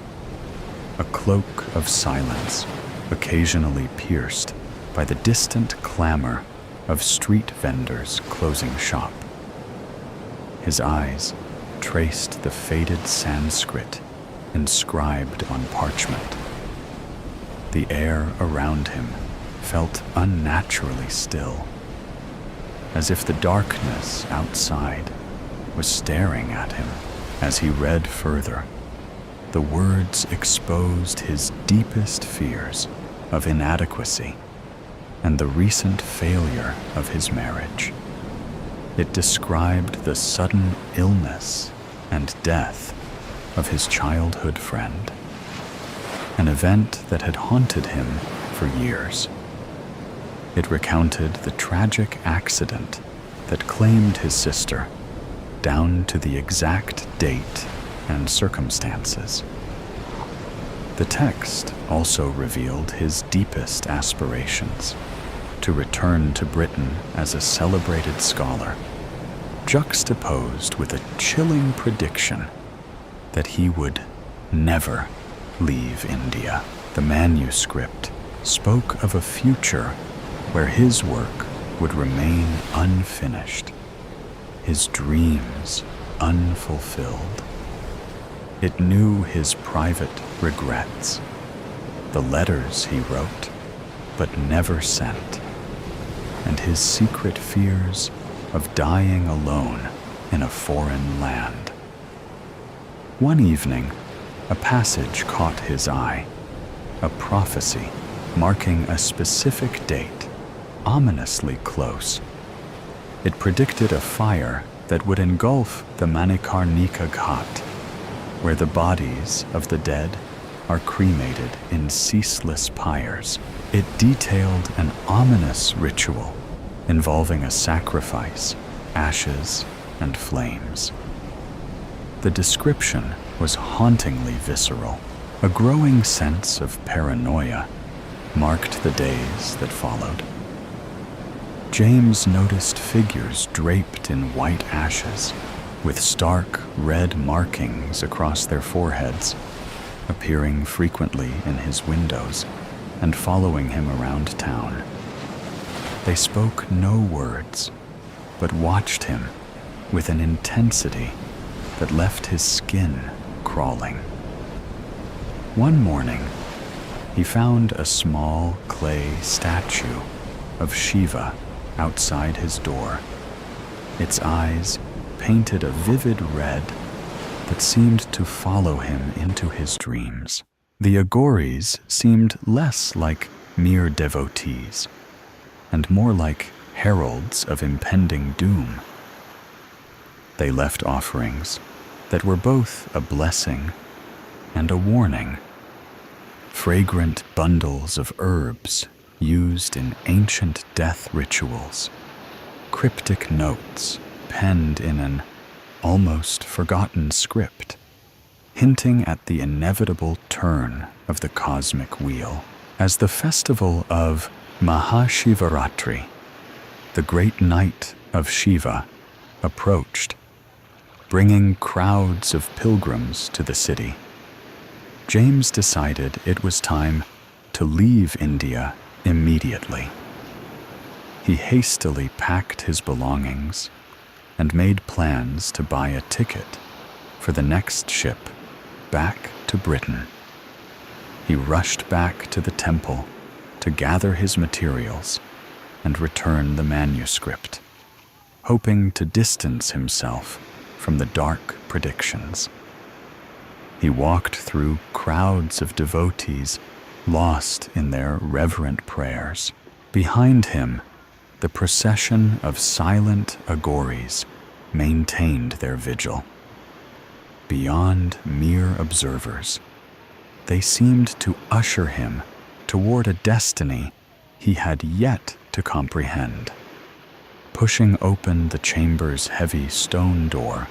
a cloak of silence occasionally pierced by the distant clamor of street vendors closing shop. His eyes traced the faded Sanskrit inscribed on parchment. The air around him felt unnaturally still, as if the darkness outside was staring at him. As he read further, the words exposed his deepest fears of inadequacy and the recent failure of his marriage. It described the sudden illness and death of his childhood friend, an event that had haunted him for years. It recounted the tragic accident that claimed his sister, down to the exact date and circumstances. The text also revealed his deepest aspirations, to return to Britain as a celebrated scholar, juxtaposed with a chilling prediction that he would never leave India. The manuscript spoke of a future where his work would remain unfinished, his dreams unfulfilled. It knew his private regrets, the letters he wrote but never sent, and his secret fears of dying alone in a foreign land. One evening, a passage caught his eye, a prophecy marking a specific date, ominously close. It predicted a fire that would engulf the Manikarnika Ghat, where the bodies of the dead are cremated in ceaseless pyres. It detailed an ominous ritual involving a sacrifice, ashes, and flames. The description was hauntingly visceral. A growing sense of paranoia marked the days that followed. James noticed figures draped in white ashes, with stark red markings across their foreheads, appearing frequently in his windows and following him around town. They spoke no words, but watched him with an intensity that left his skin crawling. One morning, he found a small clay statue of Shiva outside his door, its eyes painted a vivid red that seemed to follow him into his dreams. The Agoris seemed less like mere devotees and more like heralds of impending doom. They left offerings that were both a blessing and a warning. Fragrant bundles of herbs used in ancient death rituals, cryptic notes penned in an almost forgotten script, hinting at the inevitable turn of the cosmic wheel. As the festival of Mahashivaratri, the great night of Shiva, approached, bringing crowds of pilgrims to the city, James decided it was time to leave India immediately. He hastily packed his belongings and made plans to buy a ticket for the next ship back to Britain. He rushed back to the temple to gather his materials and return the manuscript, hoping to distance himself from the dark predictions. He walked through crowds of devotees lost in their reverent prayers. Behind him, the procession of silent Agoris maintained their vigil. Beyond mere observers, they seemed to usher him toward a destiny he had yet to comprehend. Pushing open the chamber's heavy stone door,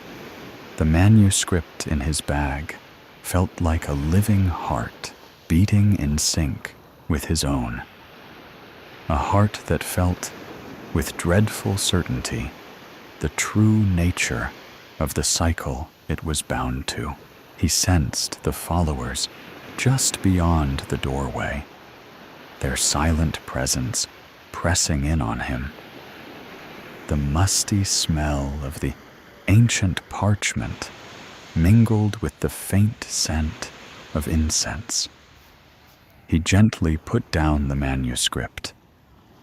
the manuscript in his bag felt like a living heart beating in sync with his own. A heart that felt, with dreadful certainty, the true nature of the cycle it was bound to. He sensed the followers just beyond the doorway, their silent presence pressing in on him. The musty smell of the ancient parchment mingled with the faint scent of incense. He gently put down the manuscript,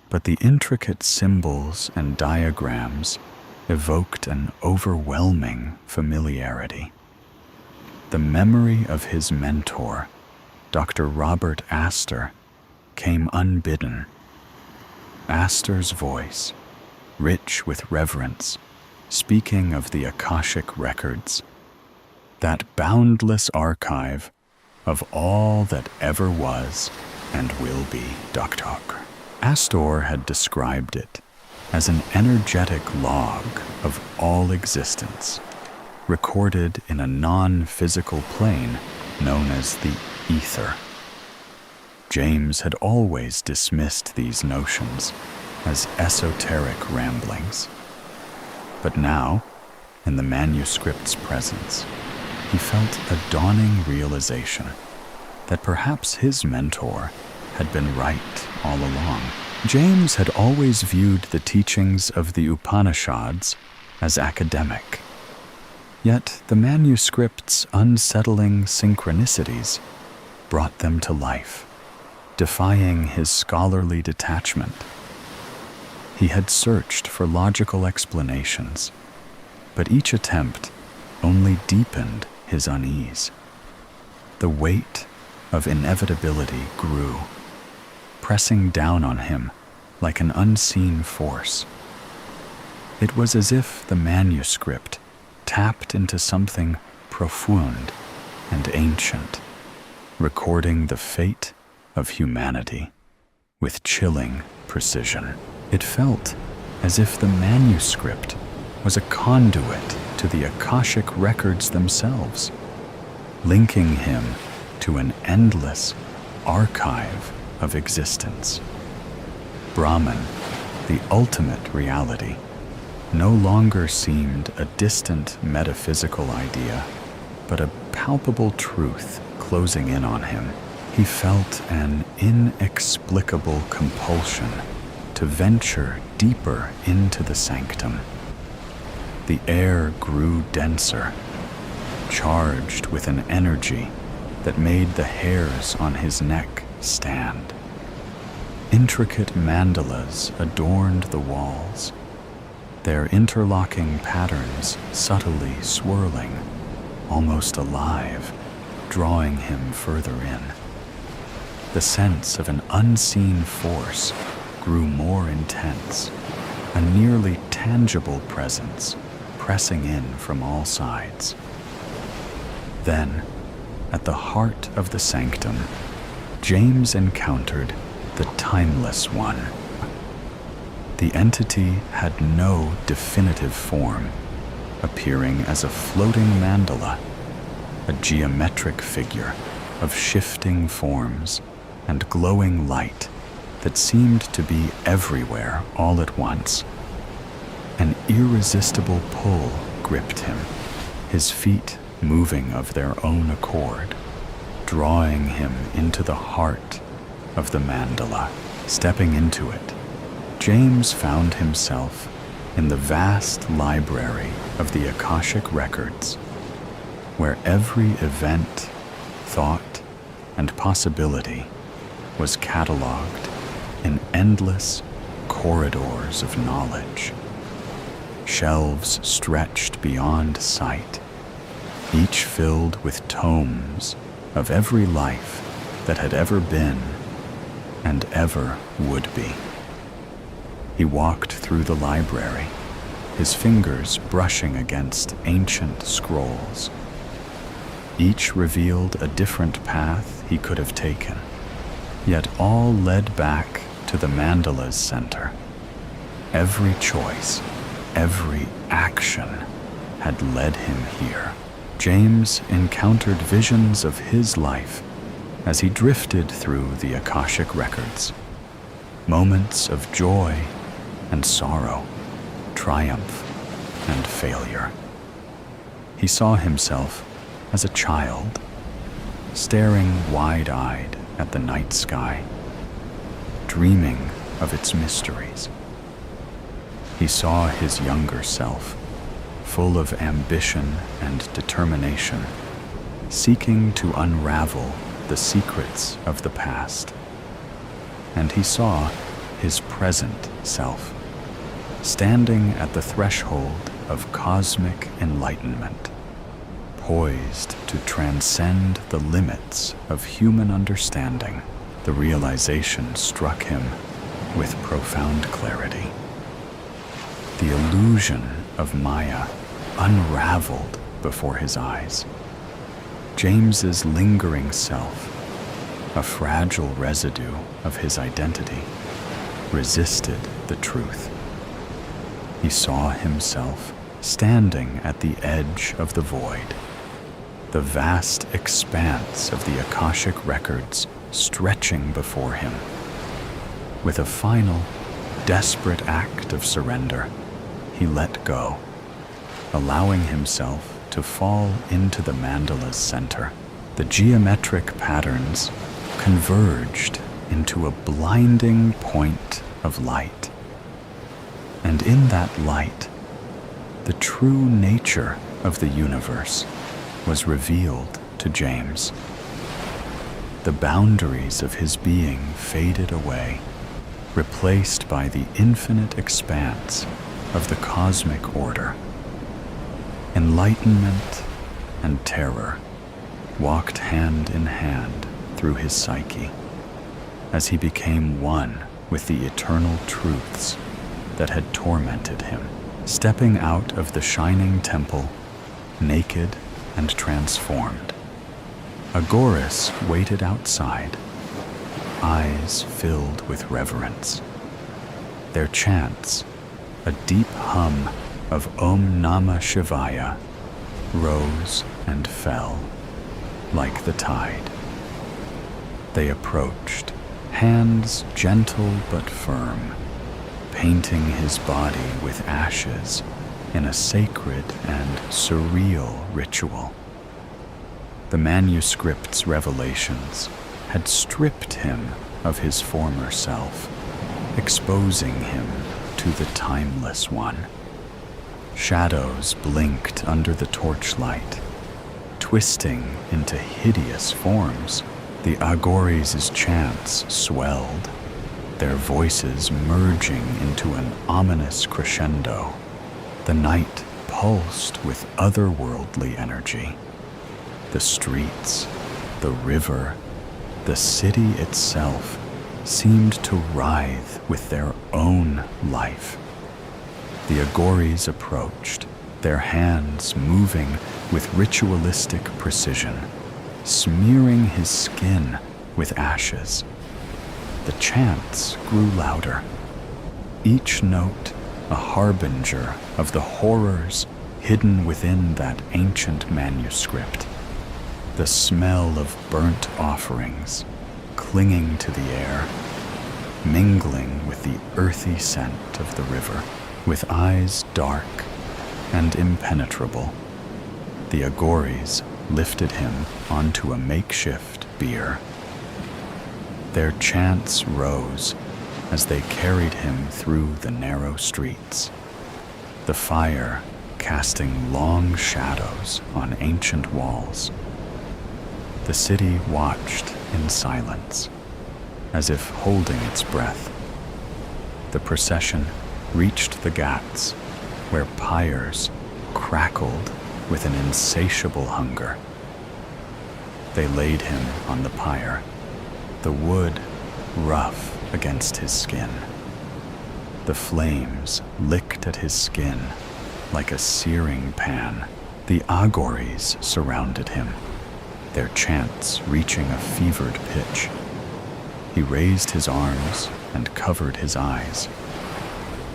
but the intricate symbols and diagrams evoked an overwhelming familiarity. The memory of his mentor, Dr. Robert Astor, came unbidden. Astor's voice, rich with reverence, speaking of the Akashic records, that boundless archive of all that ever was and will be. Dr. Astor had described it as an energetic log of all existence, recorded in a non-physical plane known as the ether. James had always dismissed these notions as esoteric ramblings. But now, in the manuscript's presence, he felt a dawning realization that perhaps his mentor had been right all along. James had always viewed the teachings of the Upanishads as academic. Yet the manuscript's unsettling synchronicities brought them to life, defying his scholarly detachment. He had searched for logical explanations, but each attempt only deepened his unease. The weight of inevitability grew, pressing down on him like an unseen force. It was as if the manuscript tapped into something profound and ancient, recording the fate of humanity with chilling precision. It felt as if the manuscript was a conduit to the Akashic records themselves, linking him to an endless archive of existence. Brahman, the ultimate reality, no longer seemed a distant metaphysical idea, but a palpable truth closing in on him. He felt an inexplicable compulsion to venture deeper into the sanctum. The air grew denser, charged with an energy that made the hairs on his neck stand. Intricate mandalas adorned the walls, their interlocking patterns subtly swirling, almost alive, drawing him further in. The sense of an unseen force grew more intense, a nearly tangible presence pressing in from all sides. Then, at the heart of the sanctum, James encountered the Timeless One. The entity had no definitive form, appearing as a floating mandala, a geometric figure of shifting forms and glowing light that seemed to be everywhere all at once. An irresistible pull gripped him, his feet moving of their own accord, drawing him into the heart of the mandala. Stepping into it, James found himself in the vast library of the Akashic records, where every event, thought, and possibility was catalogued in endless corridors of knowledge. Shelves stretched beyond sight, each filled with tomes of every life that had ever been and ever would be. He walked through the library, his fingers brushing against ancient scrolls. Each revealed a different path he could have taken, yet all led back to the mandala's center. Every choice, every action had led him here. James encountered visions of his life as he drifted through the Akashic records. Moments of joy and sorrow, triumph and failure. He saw himself as a child, staring wide-eyed at the night sky, dreaming of its mysteries. He saw his younger self, full of ambition and determination, seeking to unravel the secrets of the past. And he saw his present self, standing at the threshold of cosmic enlightenment, poised to transcend the limits of human understanding. The realization struck him with profound clarity. The illusion of Maya unraveled before his eyes. James's lingering self, a fragile residue of his identity, resisted the truth. He saw himself standing at the edge of the void, the vast expanse of the Akashic records stretching before him. With a final, desperate act of surrender, he let go, allowing himself to fall into the mandala's center. The geometric patterns converged into a blinding point of light. And in that light, the true nature of the universe was revealed to James. The boundaries of his being faded away, replaced by the infinite expanse of the cosmic order. Enlightenment and terror walked hand in hand through his psyche as he became one with the eternal truths that had tormented him, stepping out of the shining temple, naked and transformed. Agoras waited outside, eyes filled with reverence. Their chants, a deep hum of Om Namah Shivaya, rose and fell like the tide. They approached, hands gentle but firm, painting his body with ashes in a sacred and surreal ritual. The manuscript's revelations had stripped him of his former self, exposing him to the timeless one. Shadows blinked under the torchlight, twisting into hideous forms. The Agoris' chants swelled, their voices merging into an ominous crescendo. The night pulsed with otherworldly energy. The streets, the river, the city itself seemed to writhe with their own life. The Agoris approached, their hands moving with ritualistic precision, smearing his skin with ashes. The chants grew louder, each note a harbinger of the horrors hidden within that ancient manuscript. The smell of burnt offerings clinging to the air, mingling with the earthy scent of the river. With eyes dark and impenetrable, the Agoris lifted him onto a makeshift bier. Their chants rose as they carried him through the narrow streets, the fire casting long shadows on ancient walls. The city watched in silence, as if holding its breath. The procession reached the ghats, where pyres crackled with an insatiable hunger. They laid him on the pyre, the wood rough against his skin. The flames licked at his skin like a searing pan. The Agoris surrounded him, their chants reaching a fevered pitch. He raised his arms and covered his eyes.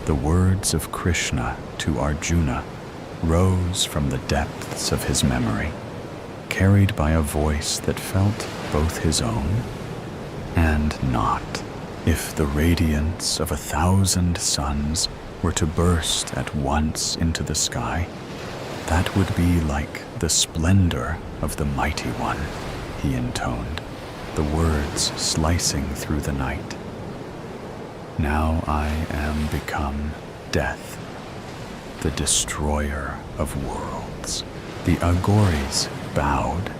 The words of Krishna to Arjuna rose from the depths of his memory, carried by a voice that felt both his own and not. If the radiance of 1,000 suns were to burst at once into the sky, that would be like the splendor of the Mighty One, he intoned, the words slicing through the night. Now I am become death, the destroyer of worlds. The Agoris bowed,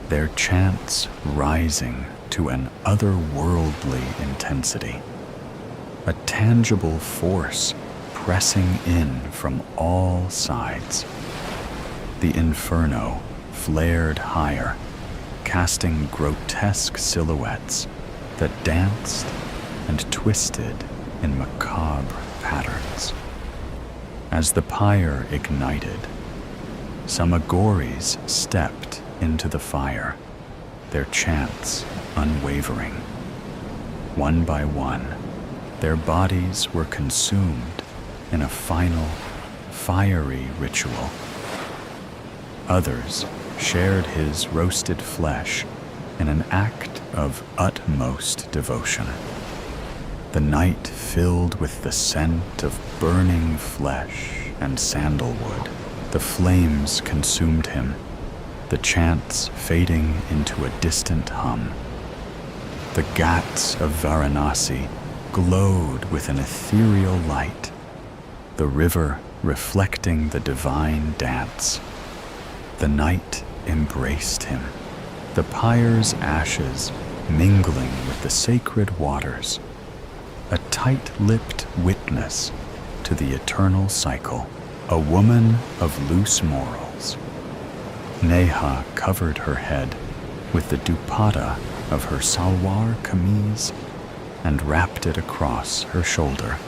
their chants rising to an otherworldly intensity, a tangible force pressing in from all sides. The inferno flared higher, casting grotesque silhouettes that danced and twisted in macabre patterns. As the pyre ignited, some Agoris stepped into the fire, their chants unwavering. One by one, their bodies were consumed in a final, fiery ritual. Others shared his roasted flesh in an act of utmost devotion. The night filled with the scent of burning flesh and sandalwood. The flames consumed him, the chants fading into a distant hum. The ghats of Varanasi glowed with an ethereal light, the river reflecting the divine dance. The night embraced him, the pyre's ashes mingling with the sacred waters. a tight-lipped witness to the eternal cycle, a woman of loose morals. Neha covered her head with the dupatta of her salwar kameez and wrapped it across her shoulder.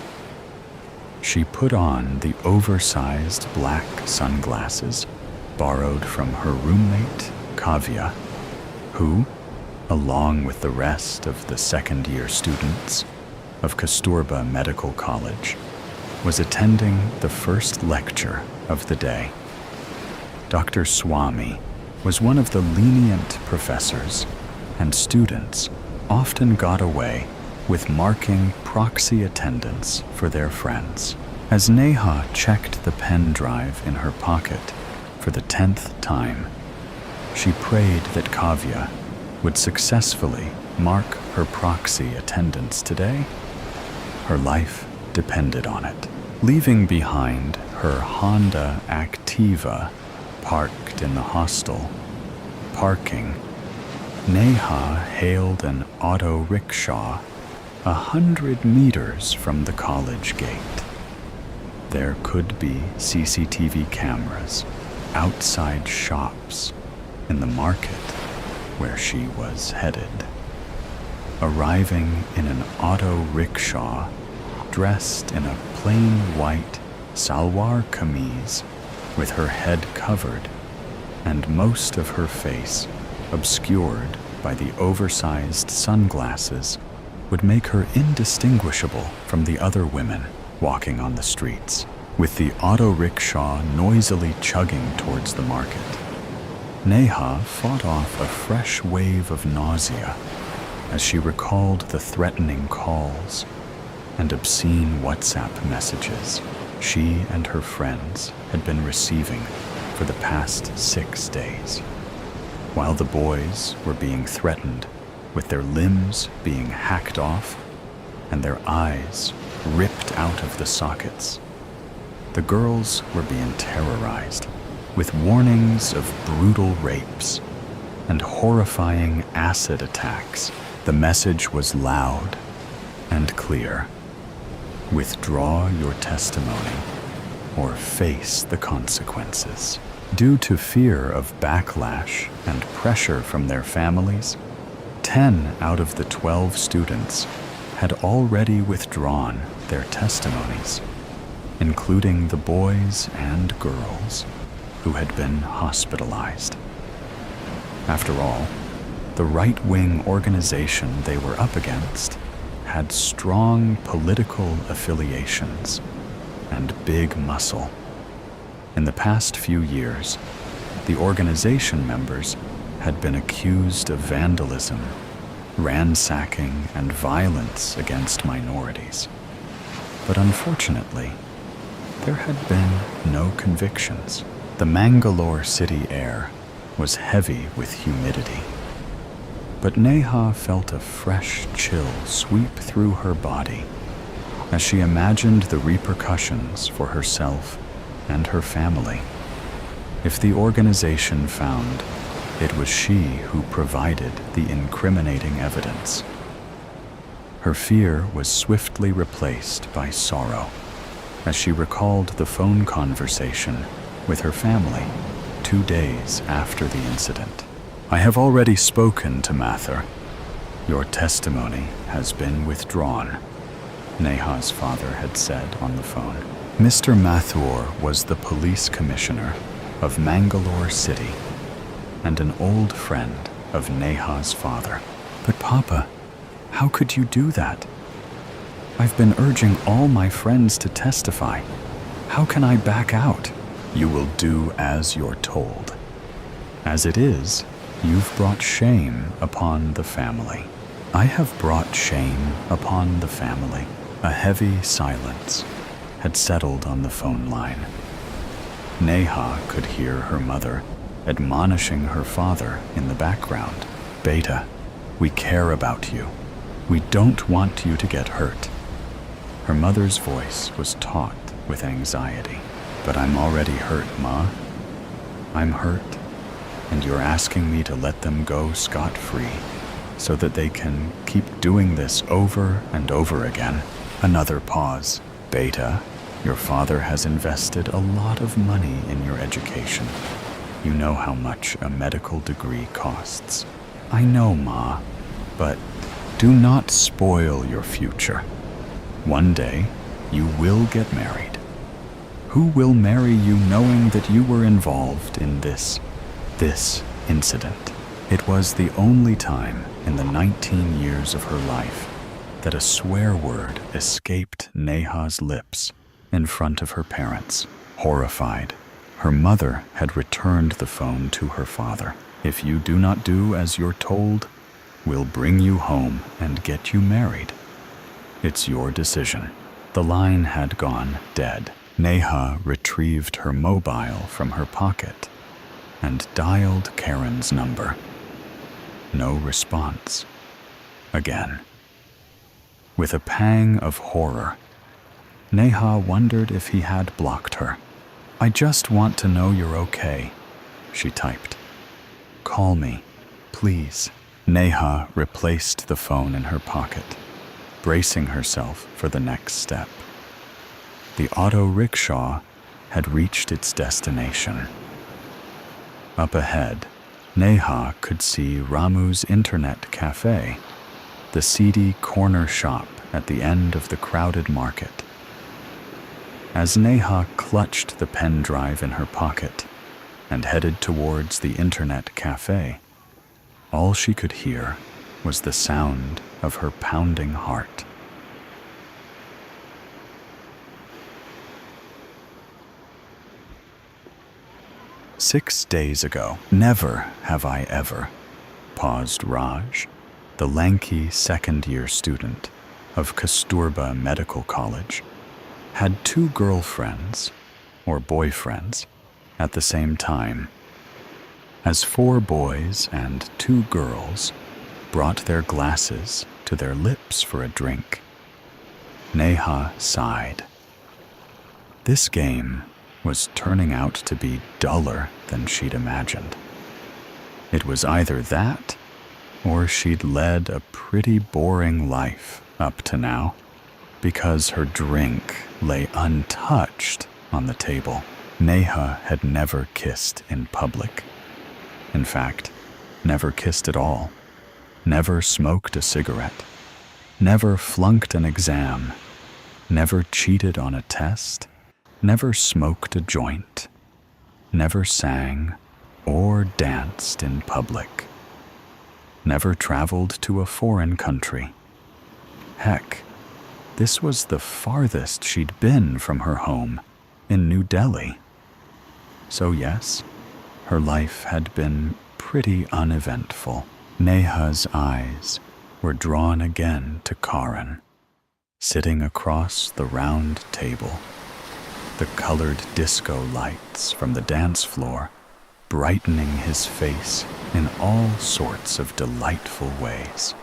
She put on the oversized black sunglasses borrowed from her roommate, Kavya, who, along with the rest of the second-year students of Kasturba Medical College, was attending the first lecture of the day. Dr. Swami was one of the lenient professors, and students often got away with marking proxy attendance for their friends. As Neha checked the pen drive in her pocket for the 10th time, she prayed that Kavya would successfully mark her proxy attendance today. Her life depended on it. Leaving behind her Honda Activa parked in the hostel parking, Neha hailed an auto rickshaw 100 meters from the college gate. There could be CCTV cameras outside shops in the market where she was headed. Arriving in an auto rickshaw, dressed in a plain white salwar kameez with her head covered and most of her face obscured by the oversized sunglasses, would make her indistinguishable from the other women walking on the streets, with the auto rickshaw noisily chugging towards the market. Neha fought off a fresh wave of nausea as she recalled the threatening calls and obscene WhatsApp messages she and her friends had been receiving for the past 6 days, while the boys were being threatened with their limbs being hacked off and their eyes ripped out of the sockets. The girls were being terrorized with warnings of brutal rapes and horrifying acid attacks. The message was loud and clear. Withdraw your testimony or face the consequences. Due to fear of backlash and pressure from their families, 10 out of the 12 students had already withdrawn their testimonies, including the boys and girls who had been hospitalized. After all, the right-wing organization they were up against had strong political affiliations and big muscle. In the past few years, the organization members had been accused of vandalism, ransacking, and violence against minorities. But unfortunately, there had been no convictions. The Mangalore city air was heavy with humidity. But Neha felt a fresh chill sweep through her body as she imagined the repercussions for herself and her family. If the organization found it was she who provided the incriminating evidence, her fear was swiftly replaced by sorrow as she recalled the phone conversation with her family 2 days after the incident. I have already spoken to Mathur. Your testimony has been withdrawn, Neha's father had said on the phone. Mr. Mathur was the police commissioner of Mangalore City and an old friend of Neha's father. But Papa, how could you do that? I've been urging all my friends to testify. How can I back out? You will do as you're told. As it is, you've brought shame upon the family. I have brought shame upon the family. A heavy silence had settled on the phone line. Neha could hear her mother admonishing her father in the background. Beta, we care about you. We don't want you to get hurt. Her mother's voice was taut with anxiety. But I'm already hurt, Ma. I'm hurt, and you're asking me to let them go scot-free. so that they can keep doing this over and over again. Another pause. Beta, your father has invested a lot of money in your education. You know how much a medical degree costs. I know, Ma, but do not spoil your future. One day, you will get married. Who will marry you knowing that you were involved in this incident? It was the only time in the 19 years of her life that a swear word escaped Neha's lips in front of her parents. Horrified, her mother had returned the phone to her father. If you do not do as you're told, we'll bring you home and get you married. It's your decision. The line had gone dead. Neha retrieved her mobile from her pocket and dialed Karen's number. No response. Again. With a pang of horror, Neha wondered if he had blocked her. I just want to know you're okay, she typed. Call me, please. Neha replaced the phone in her pocket, bracing herself for the next step. The auto rickshaw had reached its destination. Up ahead, Neha could see Ramu's internet cafe, the seedy corner shop at the end of the crowded market. As Neha clutched the pen drive in her pocket and headed towards the internet cafe, all she could hear was the sound of her pounding heart. "6 days ago, never have I ever," paused Raj, the lanky second-year student of Kasturba Medical College, had 2 girlfriends, or boyfriends, at the same time. As 4 boys and 2 girls brought their glasses to their lips for a drink, Neha sighed. This game was turning out to be duller than she'd imagined. It was either that, or she'd led a pretty boring life up to now, because her drink lay untouched on the table. Neha had never kissed in public. In fact, never kissed at all. Never smoked a cigarette. Never flunked an exam. Never cheated on a test. Never smoked a joint. Never sang or danced in public. Never traveled to a foreign country. Heck, this was the farthest she'd been from her home in New Delhi. So yes, her life had been pretty uneventful. Neha's eyes were drawn again to Karan, sitting across the round table. The colored disco lights from the dance floor brightening his face in all sorts of delightful ways.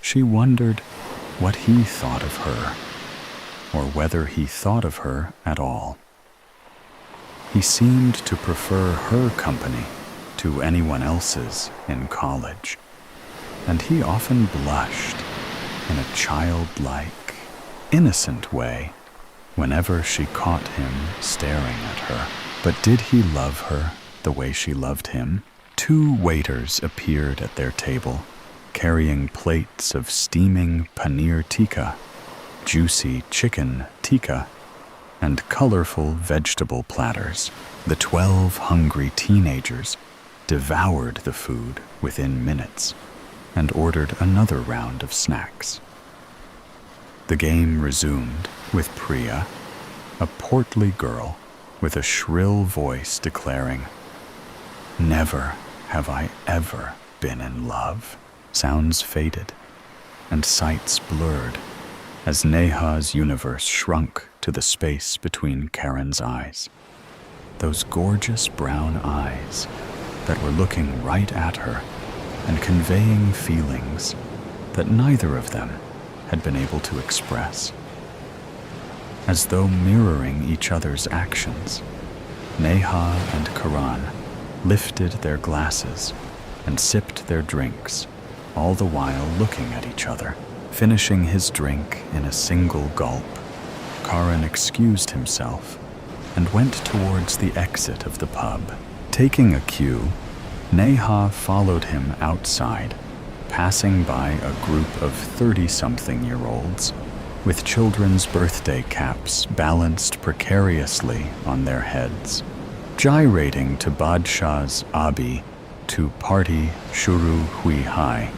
She wondered what he thought of her, or whether he thought of her at all. He seemed to prefer her company to anyone else's in college, and he often blushed in a childlike, innocent way whenever she caught him staring at her. But did he love her the way she loved him? 2 waiters appeared at their table, carrying plates of steaming paneer tikka, juicy chicken tikka, and colorful vegetable platters. The 12 hungry teenagers devoured the food within minutes and ordered another round of snacks. The game resumed with Priya, a portly girl with a shrill voice declaring, "Never have I ever been in love." Sounds faded and sights blurred as Neha's universe shrunk to the space between Karen's eyes. Those gorgeous brown eyes that were looking right at her and conveying feelings that neither of them had been able to express. As though mirroring each other's actions, Neha and Karan lifted their glasses and sipped their drinks all the while looking at each other. Finishing his drink in a single gulp, Karan excused himself and went towards the exit of the pub. Taking a cue, Neha followed him outside, passing by a group of 30-something-year-olds with children's birthday caps balanced precariously on their heads, gyrating to Badshah's Abi to Party Shuru Hui Hai.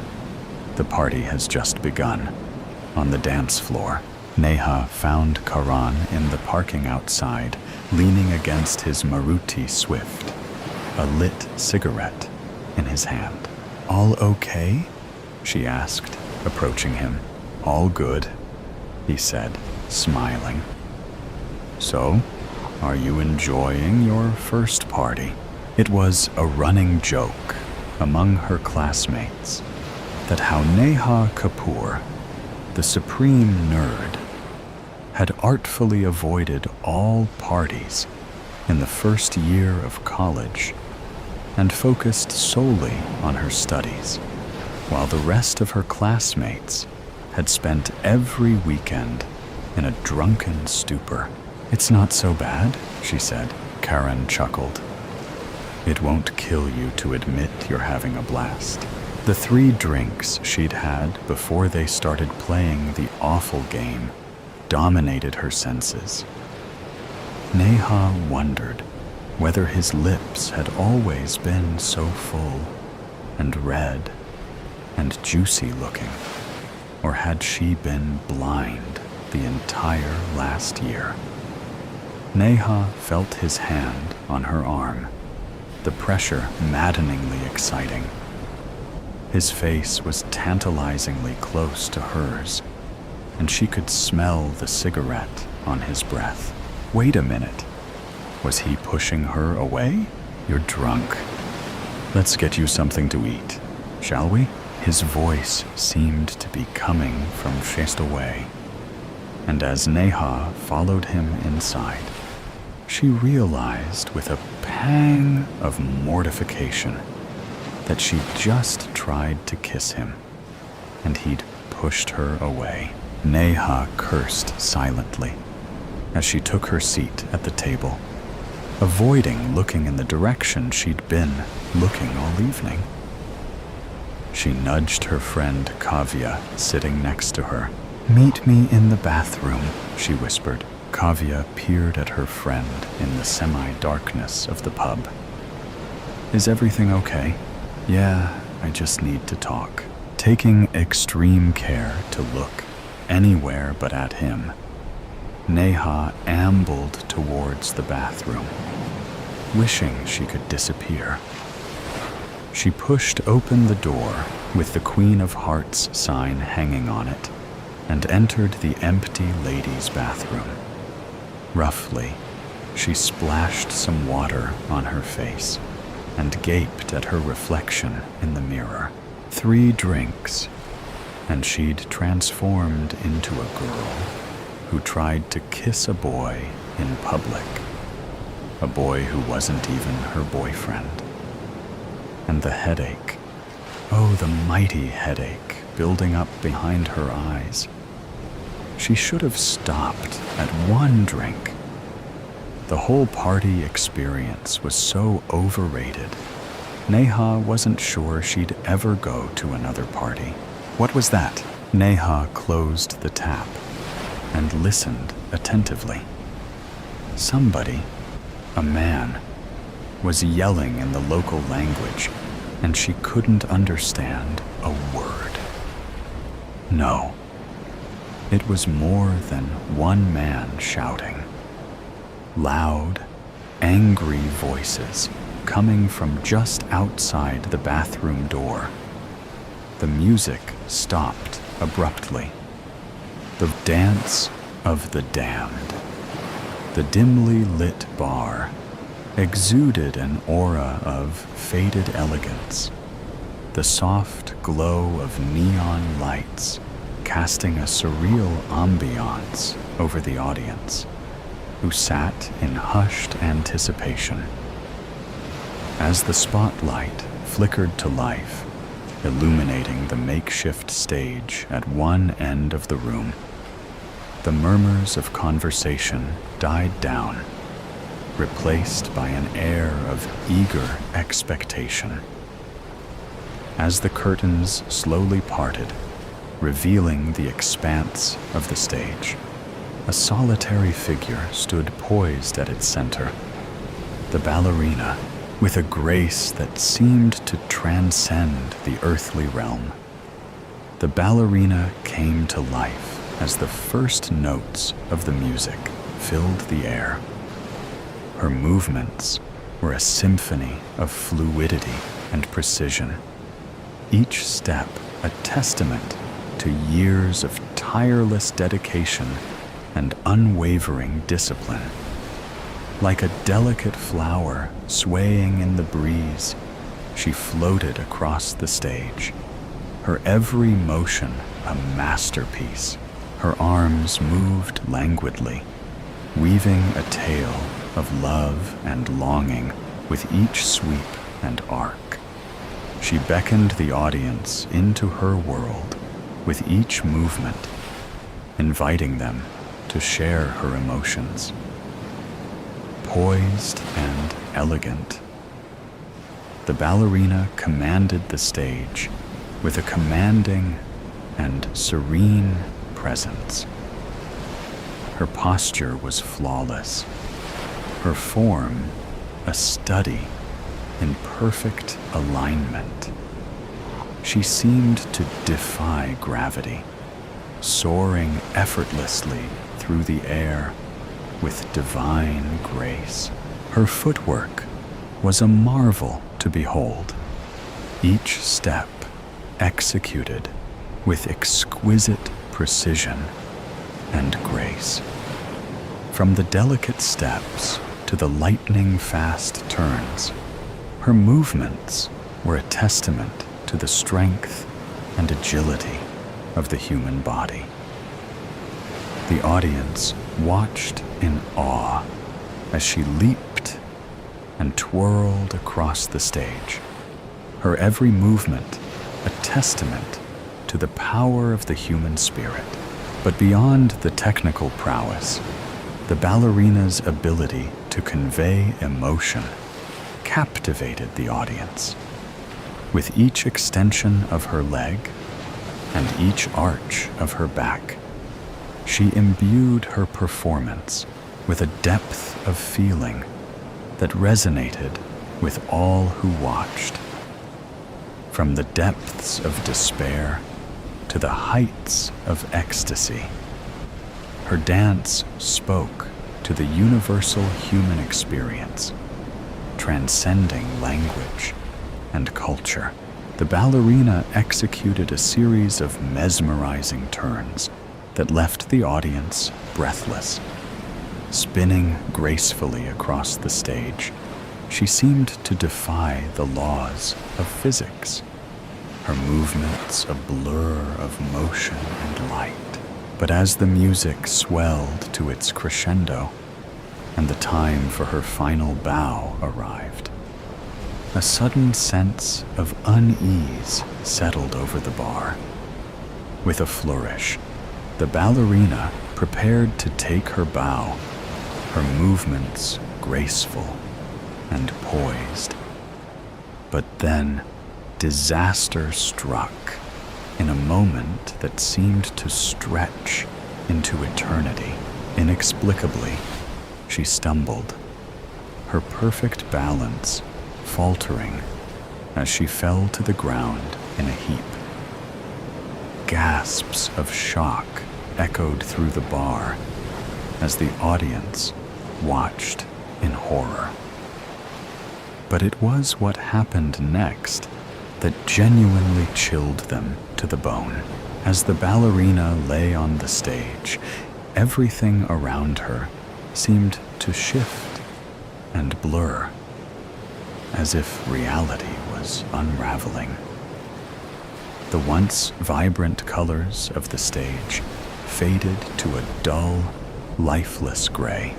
The party has just begun. On the dance floor, Neha found Karan in the parking outside, leaning against his Maruti Swift, a lit cigarette in his hand. "All okay?" she asked, approaching him. "All good," he said, smiling. "So, are you enjoying your first party?" It was a running joke among her classmates that how Neha Kapoor, the supreme nerd, had artfully avoided all parties in the first year of college and focused solely on her studies, while the rest of her classmates had spent every weekend in a drunken stupor. "It's not so bad," she said. Karan chuckled. "It won't kill you to admit you're having a blast." The 3 drinks she'd had before they started playing the awful game dominated her senses. Neha wondered whether his lips had always been so full and red and juicy looking, or had she been blind the entire last year. Neha felt his hand on her arm, the pressure maddeningly exciting. His face was tantalizingly close to hers, and she could smell the cigarette on his breath. Wait a minute. Was he pushing her away? "You're drunk. Let's get you something to eat, shall we?" His voice seemed to be coming from away, and as Neha followed him inside, she realized with a pang of mortification that she'd just tried to kiss him, and he'd pushed her away. Neha cursed silently as she took her seat at the table, avoiding looking in the direction she'd been looking all evening. She nudged her friend Kavya, sitting next to her. "Meet me in the bathroom," she whispered. Kavya peered at her friend in the semi-darkness of the pub. "Is everything okay?" "Yeah, I just need to talk." Taking extreme care to look anywhere but at him, Neha ambled towards the bathroom, wishing she could disappear. She pushed open the door with the Queen of Hearts sign hanging on it and entered the empty ladies' bathroom. Roughly, she splashed some water on her face and gaped at her reflection in the mirror. 3 drinks, and she'd transformed into a girl who tried to kiss a boy in public, a boy who wasn't even her boyfriend. And the headache, oh, the mighty headache building up behind her eyes. She should have stopped at 1 drink. The whole party experience was so overrated. Neha wasn't sure she'd ever go to another party. What was that? Neha closed the tap and listened attentively. Somebody, a man, was yelling in the local language, and she couldn't understand a word. No, it was more than one man shouting. Loud, angry voices coming from just outside the bathroom door. The music stopped abruptly. The dance of the damned. The dimly lit bar exuded an aura of faded elegance, the soft glow of neon lights casting a surreal ambiance over the audience, who sat in hushed anticipation. As the spotlight flickered to life, illuminating the makeshift stage at one end of the room. The murmurs of conversation died down, replaced by an air of eager expectation. As the curtains slowly parted, revealing the expanse of the stage, a solitary figure stood poised at its center. The ballerina, with a grace that seemed to transcend the earthly realm. The ballerina came to life as the first notes of the music filled the air. Her movements were a symphony of fluidity and precision, each step a testament to years of tireless dedication and unwavering discipline. Like a delicate flower swaying in the breeze, she floated across the stage, her every motion a masterpiece. Her arms moved languidly, weaving a tale of love and longing with each sweep and arc. She beckoned the audience into her world with each movement, inviting them to share her emotions. Poised and elegant, the ballerina commanded the stage with a commanding and serene presence. Her posture was flawless, her form a study in perfect alignment. She seemed to defy gravity, soaring effortlessly through the air with divine grace. Her footwork was a marvel to behold, each step executed with exquisite precision and grace. From the delicate steps to the lightning-fast turns, her movements were a testament to the strength and agility of the human body. The audience watched in awe as she leaped and twirled across the stage, her every movement a testament to the power of the human spirit. But beyond the technical prowess, the ballerina's ability to convey emotion captivated the audience. With each extension of her leg and each arch of her back, she imbued her performance with a depth of feeling that resonated with all who watched. From the depths of despair to the heights of ecstasy, her dance spoke to the universal human experience, transcending language and culture. The ballerina executed a series of mesmerizing turns that left the audience breathless. Spinning gracefully across the stage, she seemed to defy the laws of physics, her movements a blur of motion and light. But as the music swelled to its crescendo and the time for her final bow arrived, a sudden sense of unease settled over the bar. With a flourish, the ballerina prepared to take her bow, her movements graceful and poised. But then disaster struck in a moment that seemed to stretch into eternity. Inexplicably, she stumbled, her perfect balance faltering as she fell to the ground in a heap. Gasps of shock echoed through the bar as the audience watched in horror. But it was what happened next that genuinely chilled them to the bone. As the ballerina lay on the stage, everything around her seemed to shift and blur, as if reality was unraveling. The once vibrant colors of the stage faded to a dull, lifeless gray,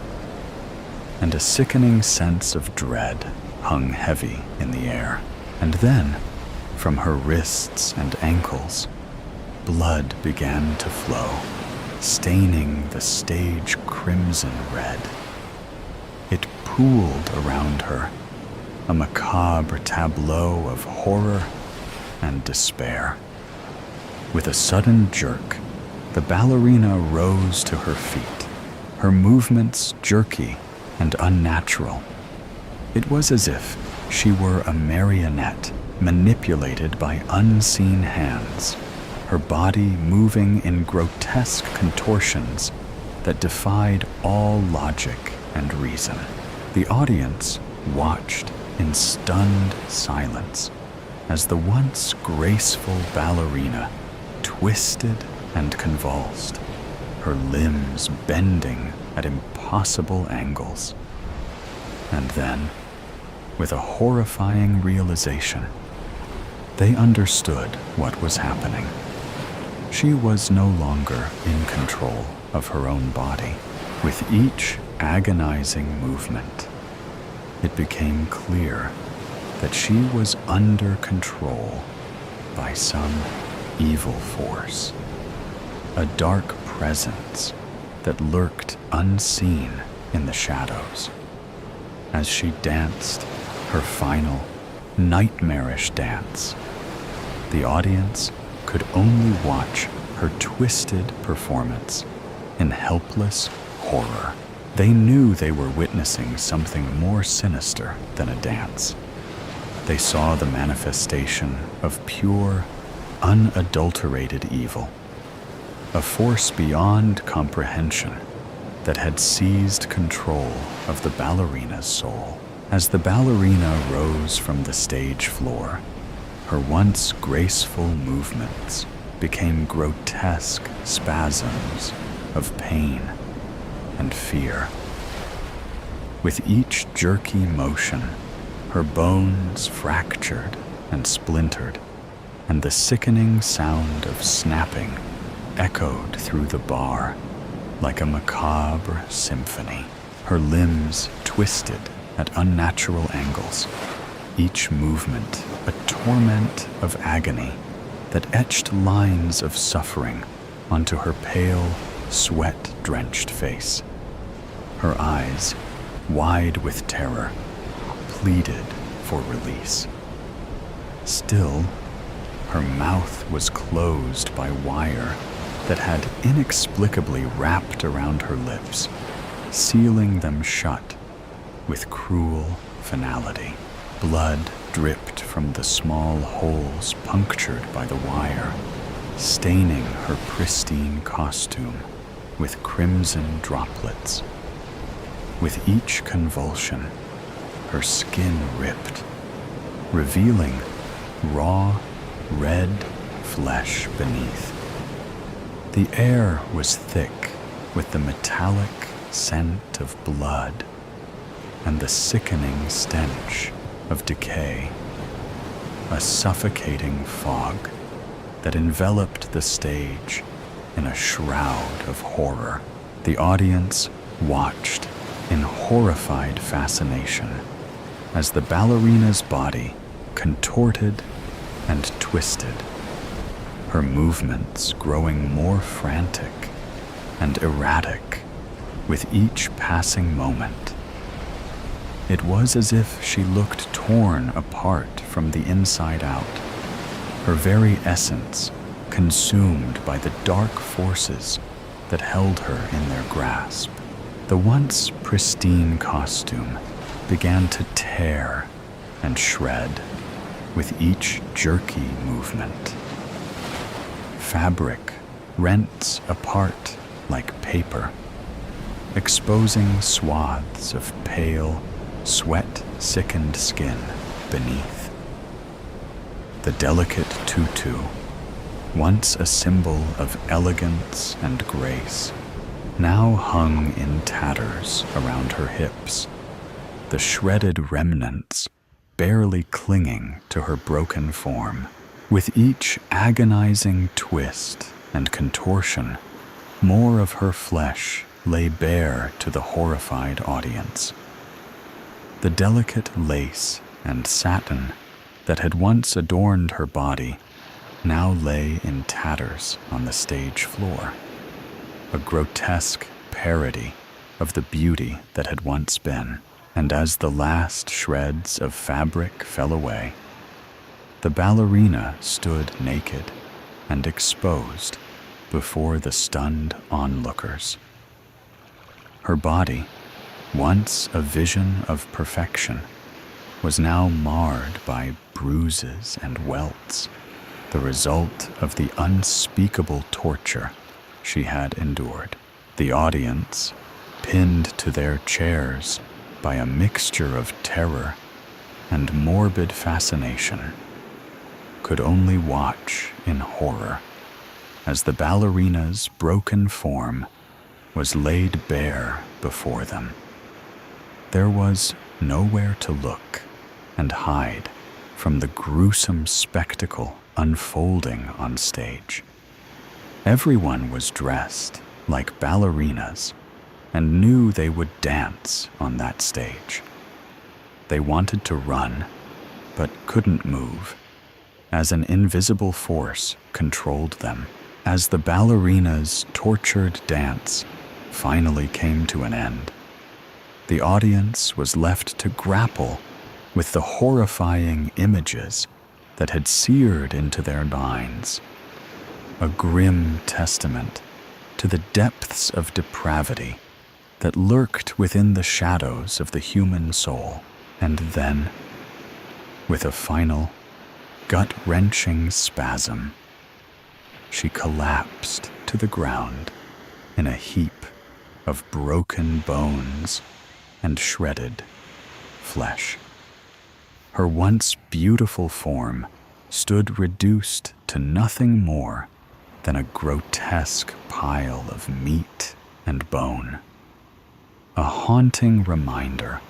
and a sickening sense of dread hung heavy in the air. And then, From her wrists and ankles, blood began to flow, staining the stage crimson red. It pooled around her, a macabre tableau of horror and despair. With a sudden jerk, the ballerina rose to her feet, her movements jerky and unnatural. It was as if she were a marionette manipulated by unseen hands, her body moving in grotesque contortions that defied all logic and reason. The audience watched in stunned silence as the once graceful ballerina twisted and convulsed, her limbs bending at impossible angles. And then, with a horrifying realization, they understood what was happening. She was no longer in control of her own body. With each agonizing movement, it became clear that she was under control by some evil force, a dark presence that lurked unseen in the shadows. As she danced her final, nightmarish dance, the audience could only watch her twisted performance in helpless horror. They knew they were witnessing something more sinister than a dance. They saw the manifestation of pure, unadulterated evil, a force beyond comprehension that had seized control of the ballerina's soul. As the ballerina rose from the stage floor, her once graceful movements became grotesque spasms of pain and fear. With each jerky motion, her bones fractured and splintered, and the sickening sound of snapping echoed through the bar like a macabre symphony. Her limbs twisted at unnatural angles, each movement a torment of agony that etched lines of suffering onto her pale, sweat-drenched face. Her eyes, wide with terror, pleaded for release. Still, her mouth was closed by wire that had inexplicably wrapped around her lips, sealing them shut with cruel finality. Blood dripped from the small holes punctured by the wire, staining her pristine costume with crimson droplets. With each convulsion, her skin ripped, revealing raw, red flesh beneath. The air was thick with the metallic scent of blood and the sickening stench of decay, a suffocating fog that enveloped the stage in a shroud of horror. The audience watched in horrified fascination as the ballerina's body contorted and twisted, her movements growing more frantic and erratic with each passing moment. It was as if she looked torn apart from the inside out, her very essence consumed by the dark forces that held her in their grasp. The once pristine costume began to tear and shred with each jerky movement. Fabric rents apart like paper, exposing swaths of pale, sweat-sickened skin beneath. The delicate tutu, once a symbol of elegance and grace, now hung in tatters around her hips, the shredded remnants barely clinging to her broken form. With each agonizing twist and contortion, more of her flesh lay bare to the horrified audience. The delicate lace and satin that had once adorned her body now lay in tatters on the stage floor, a grotesque parody of the beauty that had once been. And as the last shreds of fabric fell away, the ballerina stood naked and exposed before the stunned onlookers. Her body, once a vision of perfection, was now marred by bruises and welts, the result of the unspeakable torture she had endured. The audience, pinned to their chairs by a mixture of terror and morbid fascination, could only watch in horror as the ballerina's broken form was laid bare before them. There was nowhere to look and hide from the gruesome spectacle unfolding on stage. Everyone was dressed like ballerinas and knew they would dance on that stage. They wanted to run, but couldn't move, as an invisible force controlled them. As the ballerina's tortured dance finally came to an end, the audience was left to grapple with the horrifying images that had seared into their minds, a grim testament to the depths of depravity that lurked within the shadows of the human soul. And then, with a final, gut-wrenching spasm, she collapsed to the ground in a heap of broken bones and shredded flesh. Her once beautiful form stood reduced to nothing more than a grotesque pile of meat and bone, a haunting reminder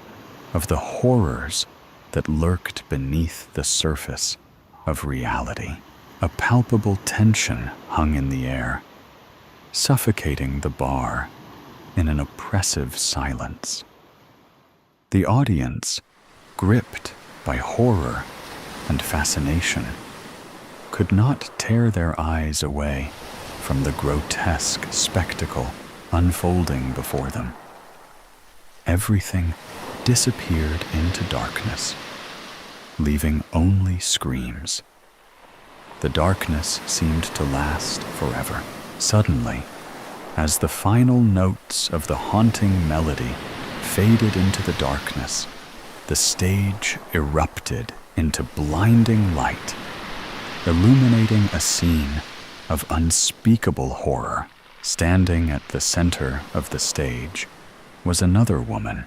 of the horrors that lurked beneath the surface of reality. A palpable tension hung in the air, suffocating the bar in an oppressive silence. The audience, gripped by horror and fascination, could not tear their eyes away from the grotesque spectacle unfolding before them. Everything disappeared into darkness, leaving only screams. The darkness seemed to last forever. Suddenly, as the final notes of the haunting melody faded into the darkness, the stage erupted into blinding light, illuminating a scene of unspeakable horror. Standing at the center of the stage was another woman,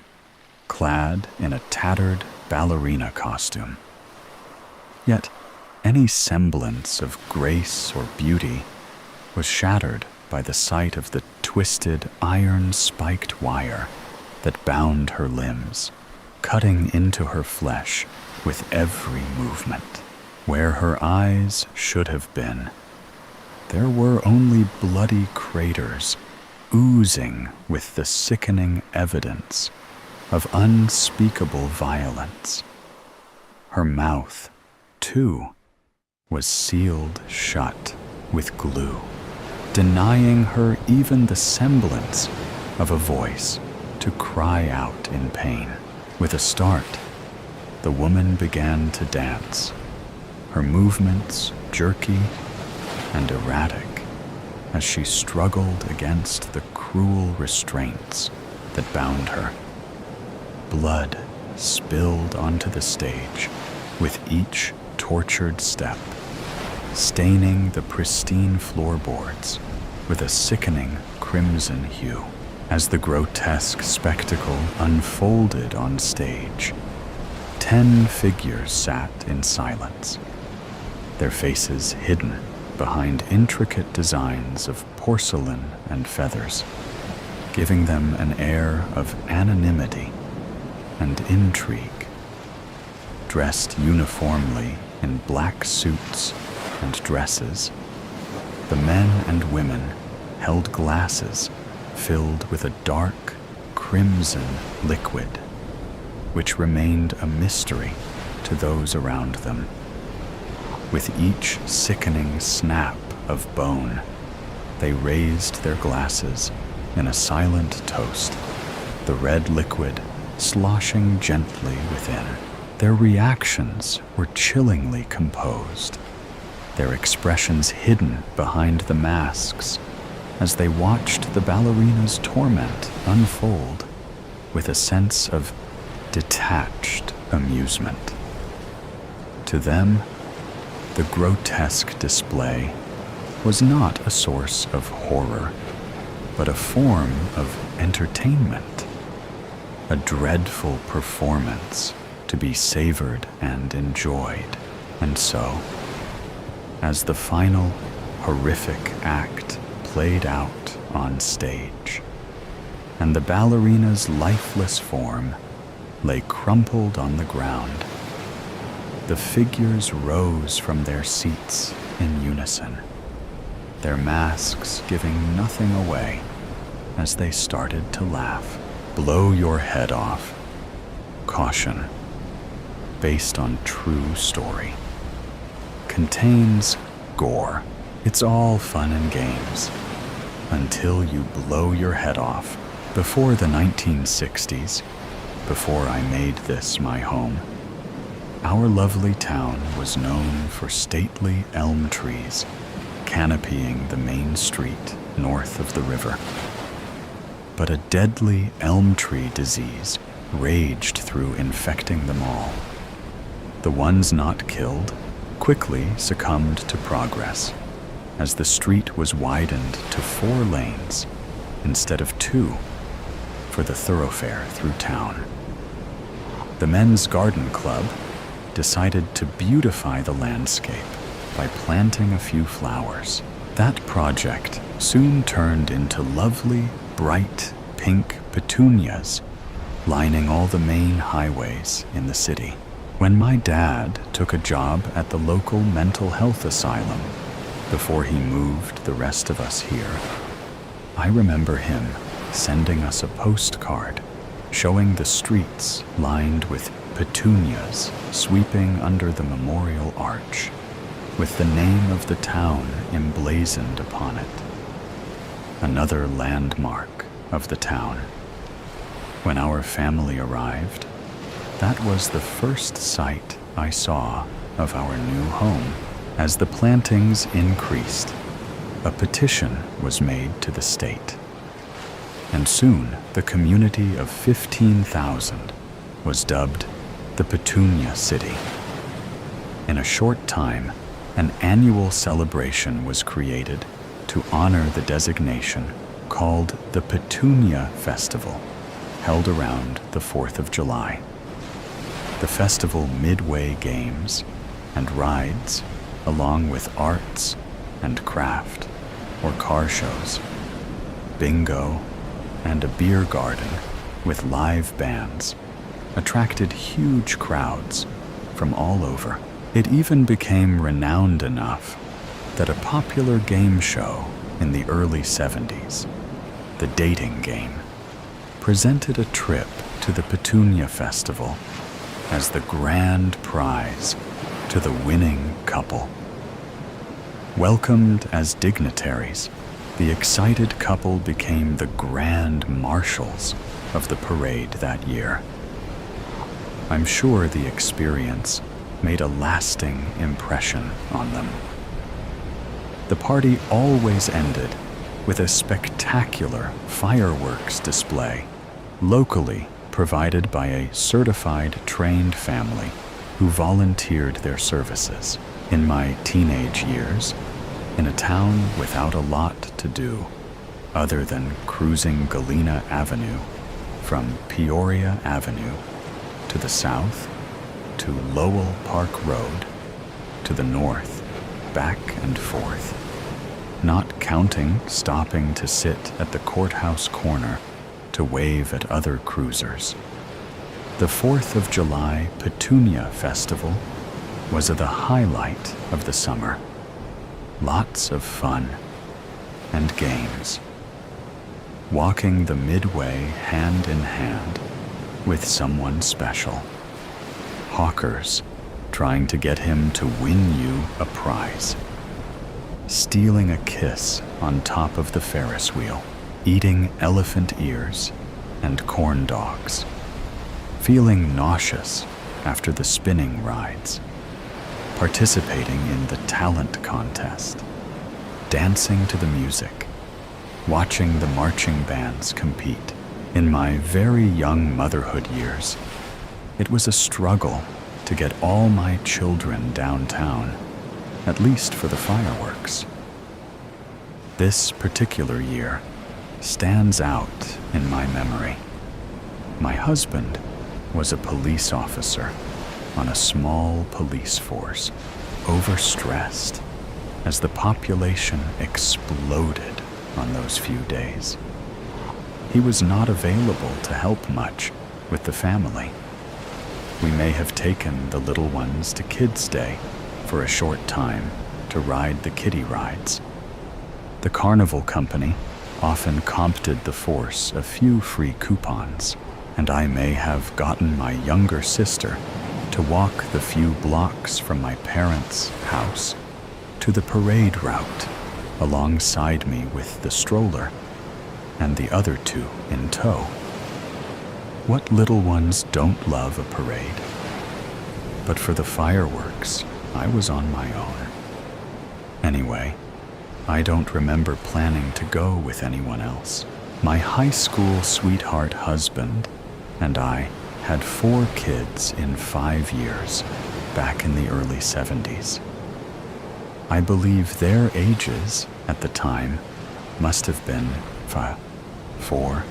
clad in a tattered ballerina costume. Yet, any semblance of grace or beauty was shattered by the sight of the twisted iron-spiked wire that bound her limbs, cutting into her flesh with every movement. Where her eyes should have been, there were only bloody craters oozing with the sickening evidence of unspeakable violence. Her mouth, too, was sealed shut with glue, denying her even the semblance of a voice to cry out in pain. With a start, the woman began to dance, her movements jerky and erratic as she struggled against the cruel restraints that bound her. Blood spilled onto the stage with each tortured step, staining the pristine floorboards with a sickening crimson hue. As the grotesque spectacle unfolded on stage, 10 figures sat in silence, their faces hidden behind intricate designs of porcelain and feathers, giving them an air of anonymity and intrigue. Dressed uniformly in black suits and dresses, the men and women held glasses filled with a dark crimson liquid, which remained a mystery to those around them. With each sickening snap of bone, they raised their glasses in a silent toast, the red liquid sloshing gently within. Their reactions were chillingly composed, their expressions hidden behind the masks as they watched the ballerina's torment unfold with a sense of detached amusement. To them, the grotesque display was not a source of horror, but a form of entertainment, a dreadful performance to be savored and enjoyed. And so, as the final horrific act played out on stage, and the ballerina's lifeless form lay crumpled on the ground, the figures rose from their seats in unison, their masks giving nothing away as they started to laugh. Blow Your Head Off. Caution. Based on true story. Contains gore. It's all fun and games until you blow your head off. Before the 1960s, before I made this my home, our lovely town was known for stately elm trees canopying the main street north of the river. But a deadly elm tree disease raged through, infecting them all. The ones not killed quickly succumbed to progress as the street was widened to 4 lanes instead of 2 for the thoroughfare through town. The Men's Garden Club decided to beautify the landscape by planting a few flowers. That project soon turned into lovely, bright pink petunias lining all the main highways in the city. When my dad took a job at the local mental health asylum before he moved the rest of us here, I remember him sending us a postcard showing the streets lined with petunias sweeping under the memorial arch, with the name of the town emblazoned upon it, another landmark of the town. When our family arrived, that was the first sight I saw of our new home. As the plantings increased, a petition was made to the state, and soon the community of 15,000 was dubbed the Petunia City. In a short time, an annual celebration was created to honor the designation, called the Petunia Festival, held around the 4th of July. The festival midway games and rides, along with arts and craft or car shows, bingo, and a beer garden with live bands, attracted huge crowds from all over. It even became renowned enough that a popular game show in the early 70s, The Dating Game, presented a trip to the Petunia Festival as the grand prize to the winning couple. Welcomed as dignitaries, the excited couple became the grand marshals of the parade that year. I'm sure the experience made a lasting impression on them. The party always ended with a spectacular fireworks display, locally provided by a certified trained family who volunteered their services. In my teenage years, in a town without a lot to do other than cruising Galena Avenue from Peoria Avenue to the south, to Lowell Park Road, to the north, back and forth, not counting stopping to sit at the courthouse corner to wave at other cruisers. The 4th of July Petunia Festival was the highlight of the summer. Lots of fun and games. Walking the midway hand in hand with someone special. Hawkers trying to get him to win you a prize. Stealing a kiss on top of the Ferris wheel, eating elephant ears and corn dogs, feeling nauseous after the spinning rides, participating in the talent contest, dancing to the music, watching the marching bands compete. In my very young motherhood years, it was a struggle to get all my children downtown, at least for the fireworks. This particular year stands out in my memory. My husband was a police officer on a small police force, overstressed as the population exploded on those few days. He was not available to help much with the family. We may have taken the little ones to Kids' Day for a short time to ride the kiddie rides. The carnival company often comped the force a few free coupons, and I may have gotten my younger sister to walk the few blocks from my parents' house to the parade route alongside me with the stroller and the other two in tow. What little ones don't love a parade? But for the fireworks, I was on my own. Anyway, I don't remember planning to go with anyone else. My high school sweetheart husband and I had 4 kids in 5 years back in the early 70s. I believe their ages at the time must have been 5, 4,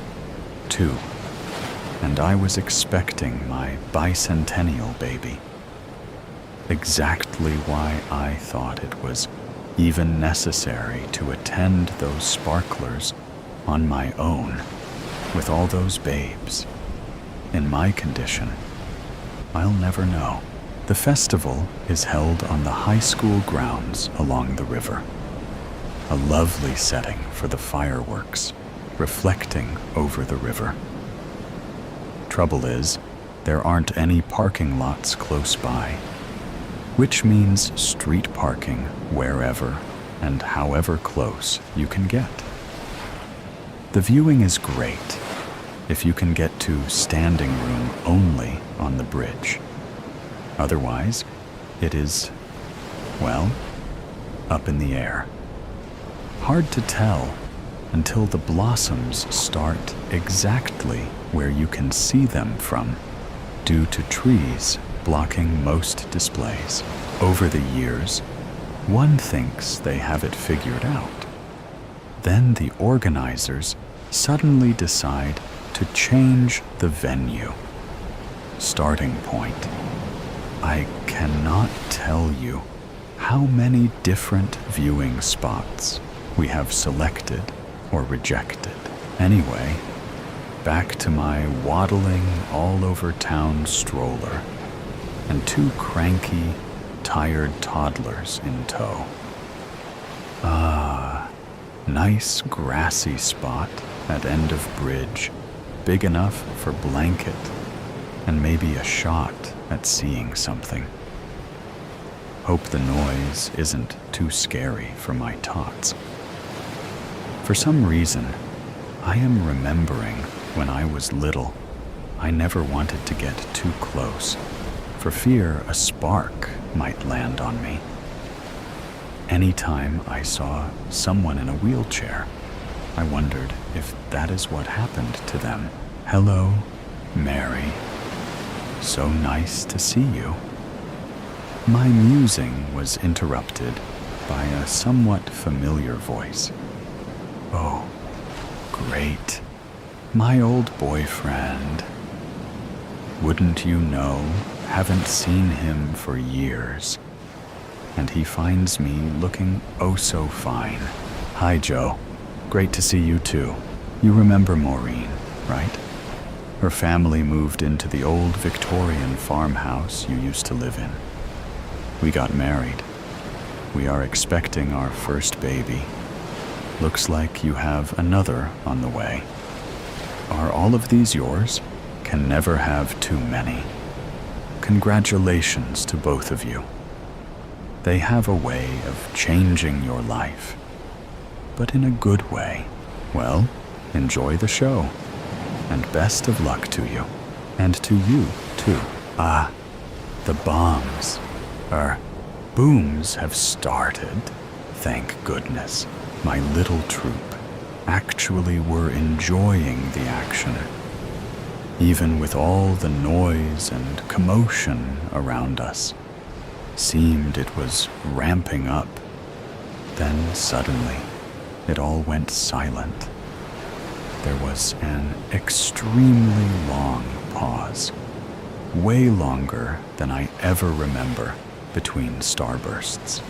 2, and I was expecting my bicentennial baby. Exactly why I thought it was even necessary to attend those sparklers on my own with all those babes. In my condition, I'll never know. The festival is held on the high school grounds along the river. A lovely setting for the fireworks, reflecting over the river. Trouble is, there aren't any parking lots close by, which means street parking wherever and however close you can get. The viewing is great if you can get to standing room only on the bridge. Otherwise, it is, well, up in the air. Hard to tell until the blossoms start exactly where you can see them from, due to trees blocking most displays. Over the years, one thinks they have it figured out. Then the organizers suddenly decide to change the venue. Starting point. I cannot tell you how many different viewing spots we have selected or rejected. Anyway, back to my waddling all over town stroller and 2 cranky, tired toddlers in tow. Nice grassy spot at end of bridge, big enough for blanket and maybe a shot at seeing something. Hope the noise isn't too scary for my tots. For some reason, I am remembering when I was little, I never wanted to get too close, for fear a spark might land on me. Anytime I saw someone in a wheelchair, I wondered if that is what happened to them. Hello, Mary. So nice to see you. My musing was interrupted by a somewhat familiar voice. Oh, great. My old boyfriend. Wouldn't you know, haven't seen him for years. And he finds me looking oh so fine. Hi, Joe. Great to see you too. You remember Maureen, right? Her family moved into the old Victorian farmhouse you used to live in. We got married. We are expecting our first baby. Looks like you have another on the way. Are all of these yours? Can never have too many. congratulations to both of you. They have a way of changing your life, but in a good way. Well, enjoy the show, and best of luck to you. And to you, too. The booms have started. Thank goodness. My little troop actually were enjoying the action. Even with all the noise and commotion around us, seemed it was ramping up. Then suddenly, it all went silent. There was an extremely long pause, way longer than I ever remember between starbursts.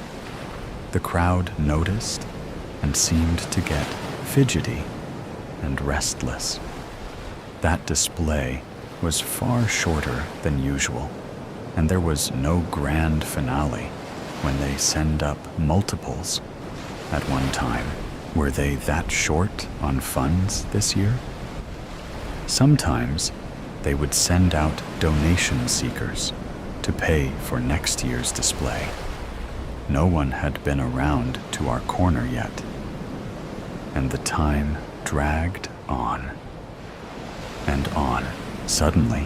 The crowd noticed and seemed to get fidgety and restless. That display was far shorter than usual, and there was no grand finale when they send up multiples at one time. Were they that short on funds this year? Sometimes they would send out donation seekers to pay for next year's display. No one had been around to our corner yet, and the time dragged on and on. Suddenly,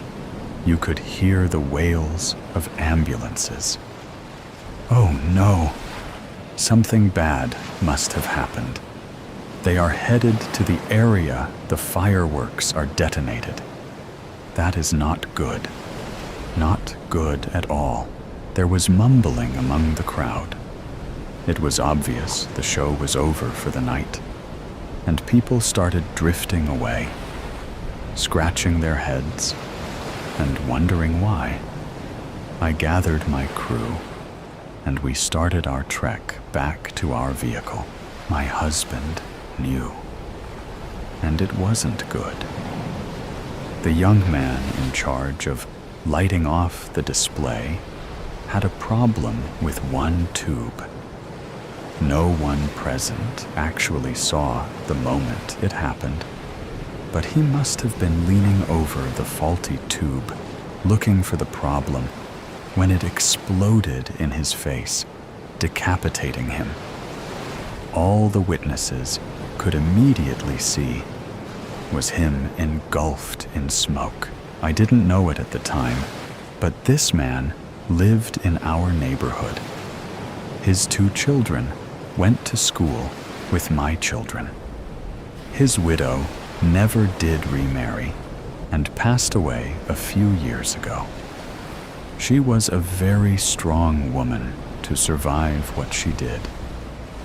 you could hear the wails of ambulances. Oh no! Something bad must have happened. They are headed to the area the fireworks are detonated. That is not good. Not good at all. There was mumbling among the crowd. It was obvious the show was over for the night, and people started drifting away, scratching their heads and wondering why. I gathered my crew, and we started our trek back to our vehicle. My husband knew, and it wasn't good. The young man in charge of lighting off the display had a problem with one tube. No one present actually saw the moment it happened, but he must have been leaning over the faulty tube, looking for the problem, when it exploded in his face, decapitating him. All the witnesses could immediately see was him engulfed in smoke. I didn't know it at the time, but this man lived in our neighborhood. His 2 children went to school with my children. His widow never did remarry and passed away a few years ago. She was a very strong woman to survive what she did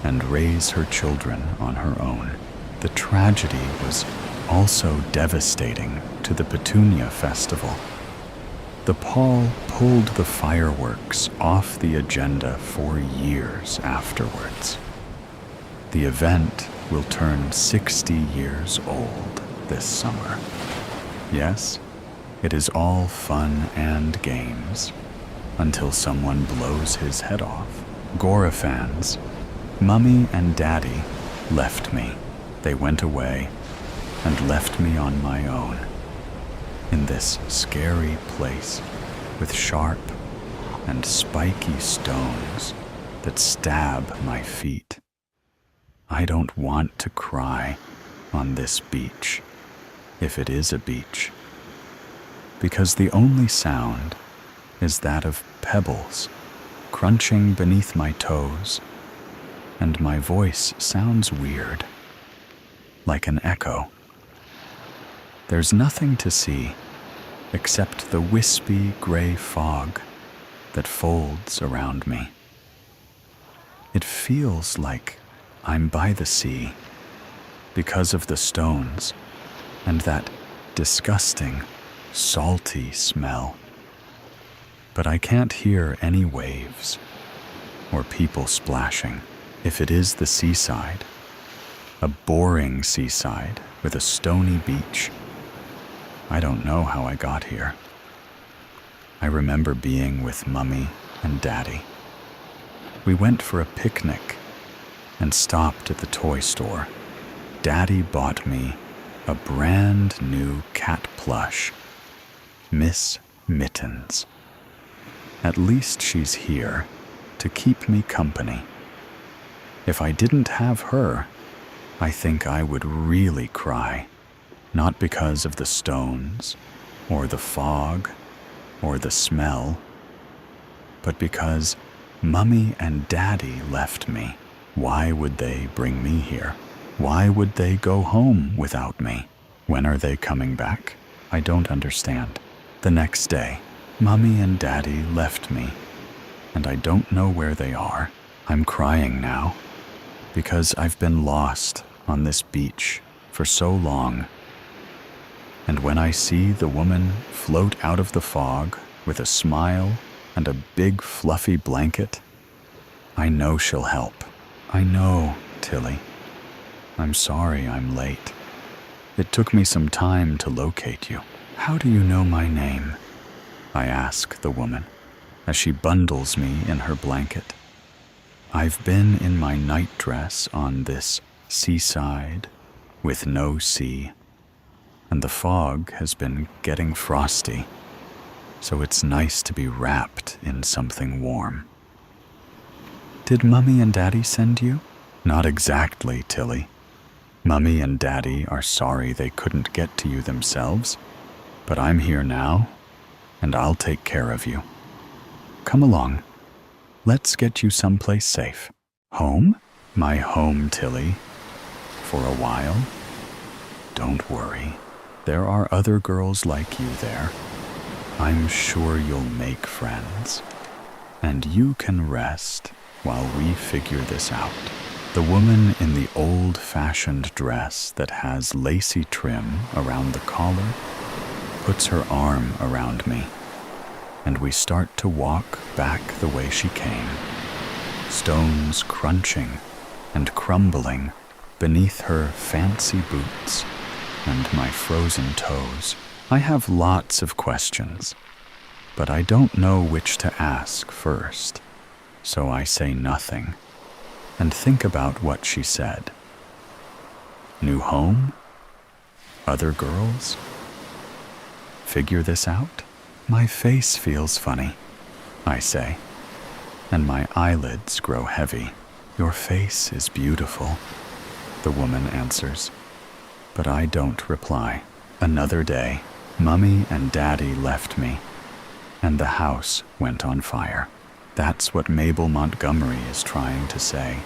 and raise her children on her own. The tragedy was also devastating to the Petunia Festival. The Paul pulled the fireworks off the agenda for years afterwards. The event will turn 60 years old this summer. Yes, it is all fun and games until someone blows his head off. Gora fans, Mummy and Daddy left me. They went away and left me on my own in this scary place with sharp and spiky stones that stab my feet. I don't want to cry on this beach, if it is a beach, because the only sound is that of pebbles crunching beneath my toes, and my voice sounds weird, like an echo. There's nothing to see except the wispy gray fog that folds around me. It feels like I'm by the sea because of the stones and that disgusting, salty smell. But I can't hear any waves or people splashing. If it is the seaside, a boring seaside with a stony beach, I don't know how I got here. I remember being with Mummy and Daddy. We went for a picnic and stopped at the toy store. Daddy bought me a brand new cat plush, Miss Mittens. At least she's here to keep me company. If I didn't have her, I think I would really cry, not because of the stones, or the fog, or the smell, but because Mummy and Daddy left me. Why would they bring me here? Why would they go home without me? When are they coming back? I don't understand. The next day, Mummy and Daddy left me, and I don't know where they are. I'm crying now, because I've been lost on this beach for so long. And when I see the woman float out of the fog with a smile and a big fluffy blanket, I know she'll help. I know, Tilly. I'm sorry I'm late. It took me some time to locate you. How do you know my name? I ask the woman as she bundles me in her blanket. I've been in my nightdress on this seaside with no sea, and the fog has been getting frosty, so it's nice to be wrapped in something warm. Did Mummy and Daddy send you? Not exactly, Tilly. Mummy and Daddy are sorry they couldn't get to you themselves, but I'm here now, and I'll take care of you. Come along. Let's get you someplace safe. Home? My home, Tilly. For a while. Don't worry. There are other girls like you there. I'm sure you'll make friends. And you can rest while we figure this out. The woman in the old-fashioned dress that has lacy trim around the collar puts her arm around me, and we start to walk back the way she came, stones crunching and crumbling beneath her fancy boots and my frozen toes. I have lots of questions, but I don't know which to ask first, so I say nothing and think about what she said. New home? Other girls? Figure this out? My face feels funny, I say, and my eyelids grow heavy. Your face is beautiful, the woman answers, but I don't reply. Another day, Mummy and Daddy left me, and the house went on fire. That's what Mabel Montgomery is trying to say,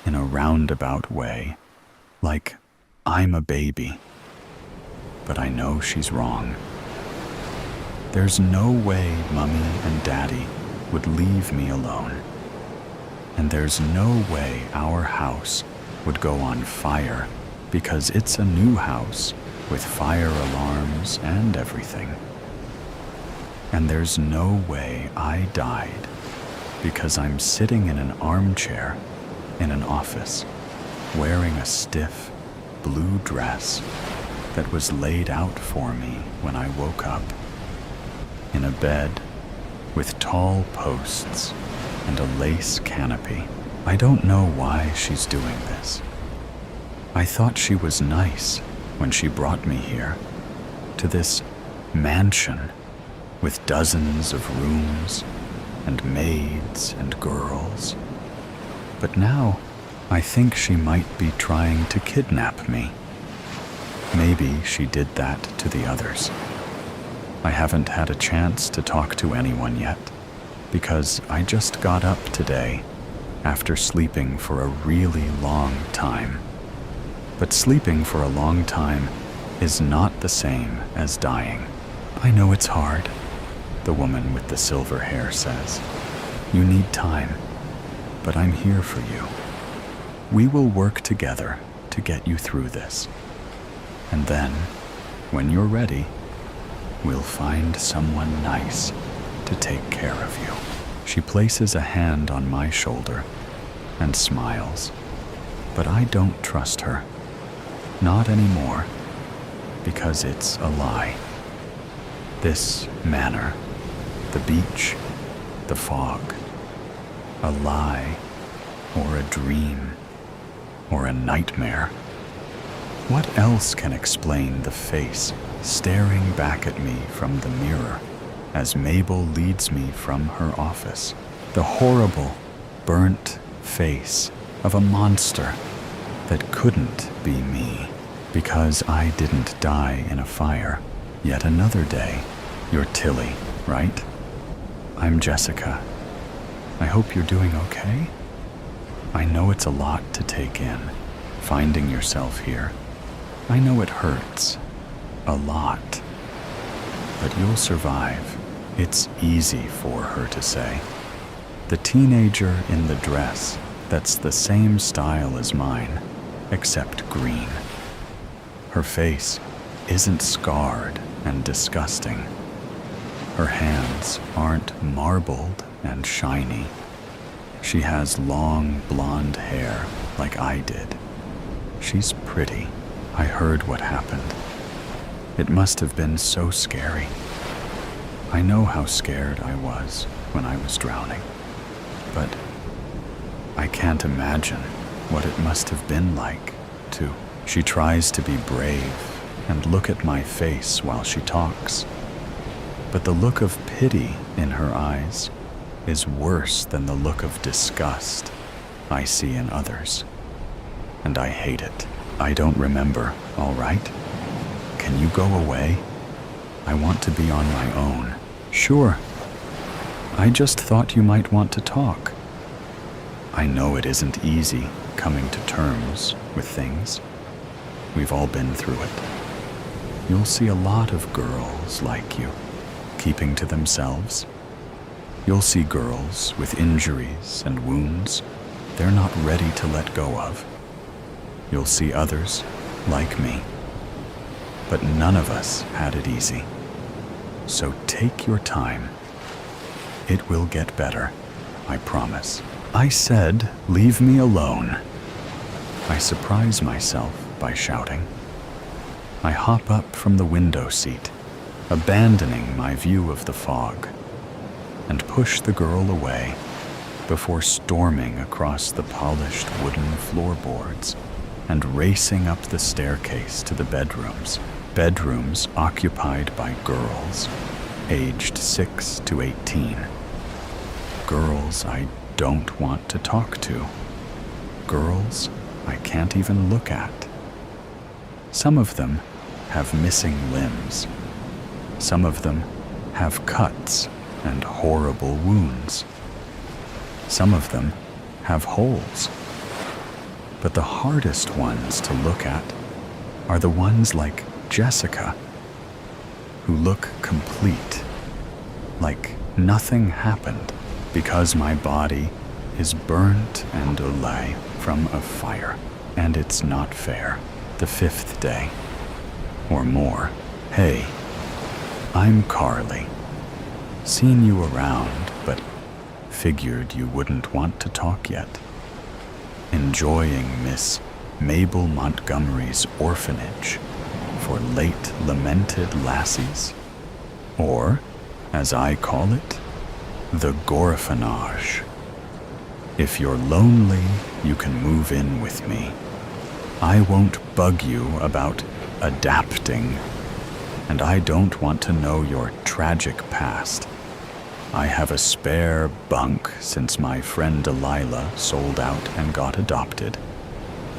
in a roundabout way, like I'm a baby. But I know she's wrong. There's no way Mummy and Daddy would leave me alone. And there's no way our house would go on fire because it's a new house with fire alarms and everything. And there's no way I died because I'm sitting in an armchair in an office wearing a stiff blue dress that was laid out for me when I woke up, in a bed with tall posts and a lace canopy. I don't know why she's doing this. I thought she was nice when she brought me here, to this mansion with dozens of rooms and maids and girls. But now I think she might be trying to kidnap me. Maybe she did that to the others. I haven't had a chance to talk to anyone yet, because I just got up today after sleeping for a really long time. But sleeping for a long time is not the same as dying. I know it's hard, the woman with the silver hair says. You need time, but I'm here for you. We will work together to get you through this. And then, when you're ready, we'll find someone nice to take care of you. She places a hand on my shoulder and smiles, but I don't trust her. Not anymore, because it's a lie. This manor, the beach, the fog, a lie, or a dream, or a nightmare. What else can explain the face staring back at me from the mirror as Mabel leads me from her office. The horrible, burnt face of a monster that couldn't be me because I didn't die in a fire. Yet another day. You're Tilly, right? I'm Jessica. I hope you're doing okay. I know it's a lot to take in, finding yourself here. I know it hurts. A lot. But you'll survive. It's easy for her to say. The teenager in the dress that's the same style as mine, except green. Her face isn't scarred and disgusting. Her hands aren't marbled and shiny. She has long blonde hair like I did. She's pretty. I heard what happened. It must have been so scary. I know how scared I was when I was drowning, but I can't imagine what it must have been like, too. She tries to be brave and look at my face while she talks, but the look of pity in her eyes is worse than the look of disgust I see in others, and I hate it. I don't remember, all right? Can you go away? I want to be on my own. Sure. I just thought you might want to talk. I know it isn't easy coming to terms with things. We've all been through it. You'll see a lot of girls like you, keeping to themselves. You'll see girls with injuries and wounds they're not ready to let go of. You'll see others like me. But none of us had it easy. So take your time. It will get better, I promise. I said, leave me alone. I surprise myself by shouting. I hop up from the window seat, abandoning my view of the fog, and push the girl away before storming across the polished wooden floorboards and racing up the staircase to the bedrooms. Bedrooms occupied by girls, aged 6 to 18. Girls I don't want to talk to. Girls I can't even look at. Some of them have missing limbs. Some of them have cuts and horrible wounds. Some of them have holes. But the hardest ones to look at are the ones like Jessica, who look complete, like nothing happened, because my body is burnt and alive from a fire, and it's not fair. The 5th day, or more. Hey, I'm Carly. Seen you around, but figured you wouldn't want to talk yet. Enjoying Miss Mabel Montgomery's orphanage for late lamented lassies, or, as I call it, the gorphanage. If you're lonely, you can move in with me. I won't bug you about adapting, and I don't want to know your tragic past. I have a spare bunk since my friend Delilah sold out and got adopted.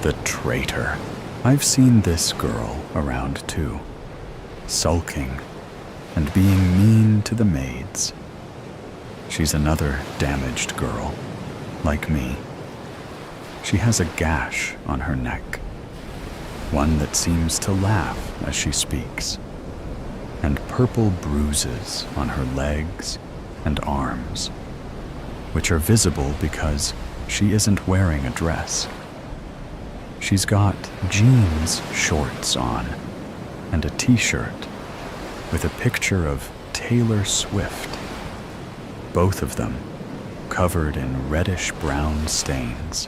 The traitor. I've seen this girl around too, sulking and being mean to the maids. She's another damaged girl, like me. She has a gash on her neck, one that seems to laugh as she speaks, and purple bruises on her legs and arms, which are visible because she isn't wearing a dress. She's got jeans shorts on and a t-shirt with a picture of Taylor Swift, both of them covered in reddish-brown stains.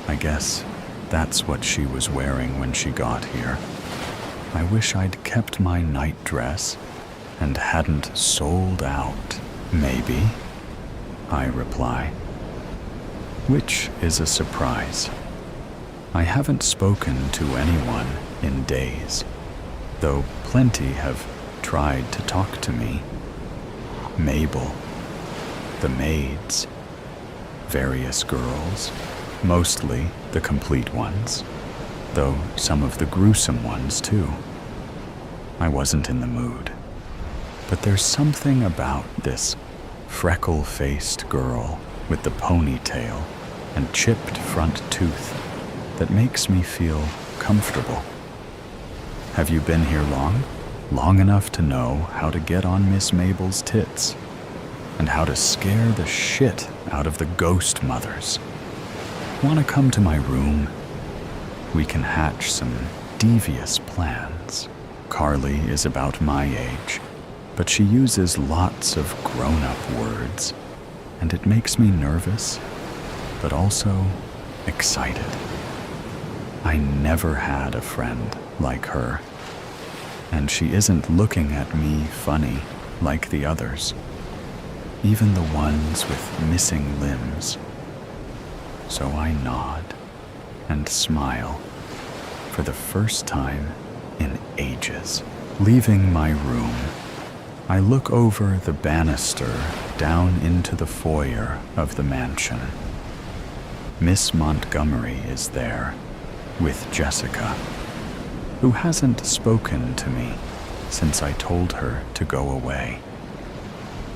I guess that's what she was wearing when she got here. I wish I'd kept my night dress and hadn't sold out. Maybe, I reply, which is a surprise. I haven't spoken to anyone in days, though plenty have tried to talk to me Mabel, the maids, various girls, mostly the complete ones, though some of the gruesome ones too. I wasn't in the mood, but there's something about this freckle-faced girl with the ponytail and chipped front tooth that makes me feel comfortable. Have you been here long? Long enough to know how to get on Miss Mabel's tits and how to scare the shit out of the ghost mothers. Want to come to my room? We can hatch some devious plans. Carly is about my age, but she uses lots of grown-up words, and it makes me nervous, but also excited. I never had a friend like her, and she isn't looking at me funny like the others, even the ones with missing limbs. So I nod and smile for the first time in ages. Leaving my room, I look over the banister down into the foyer of the mansion. Miss Montgomery is there with Jessica, who hasn't spoken to me since I told her to go away.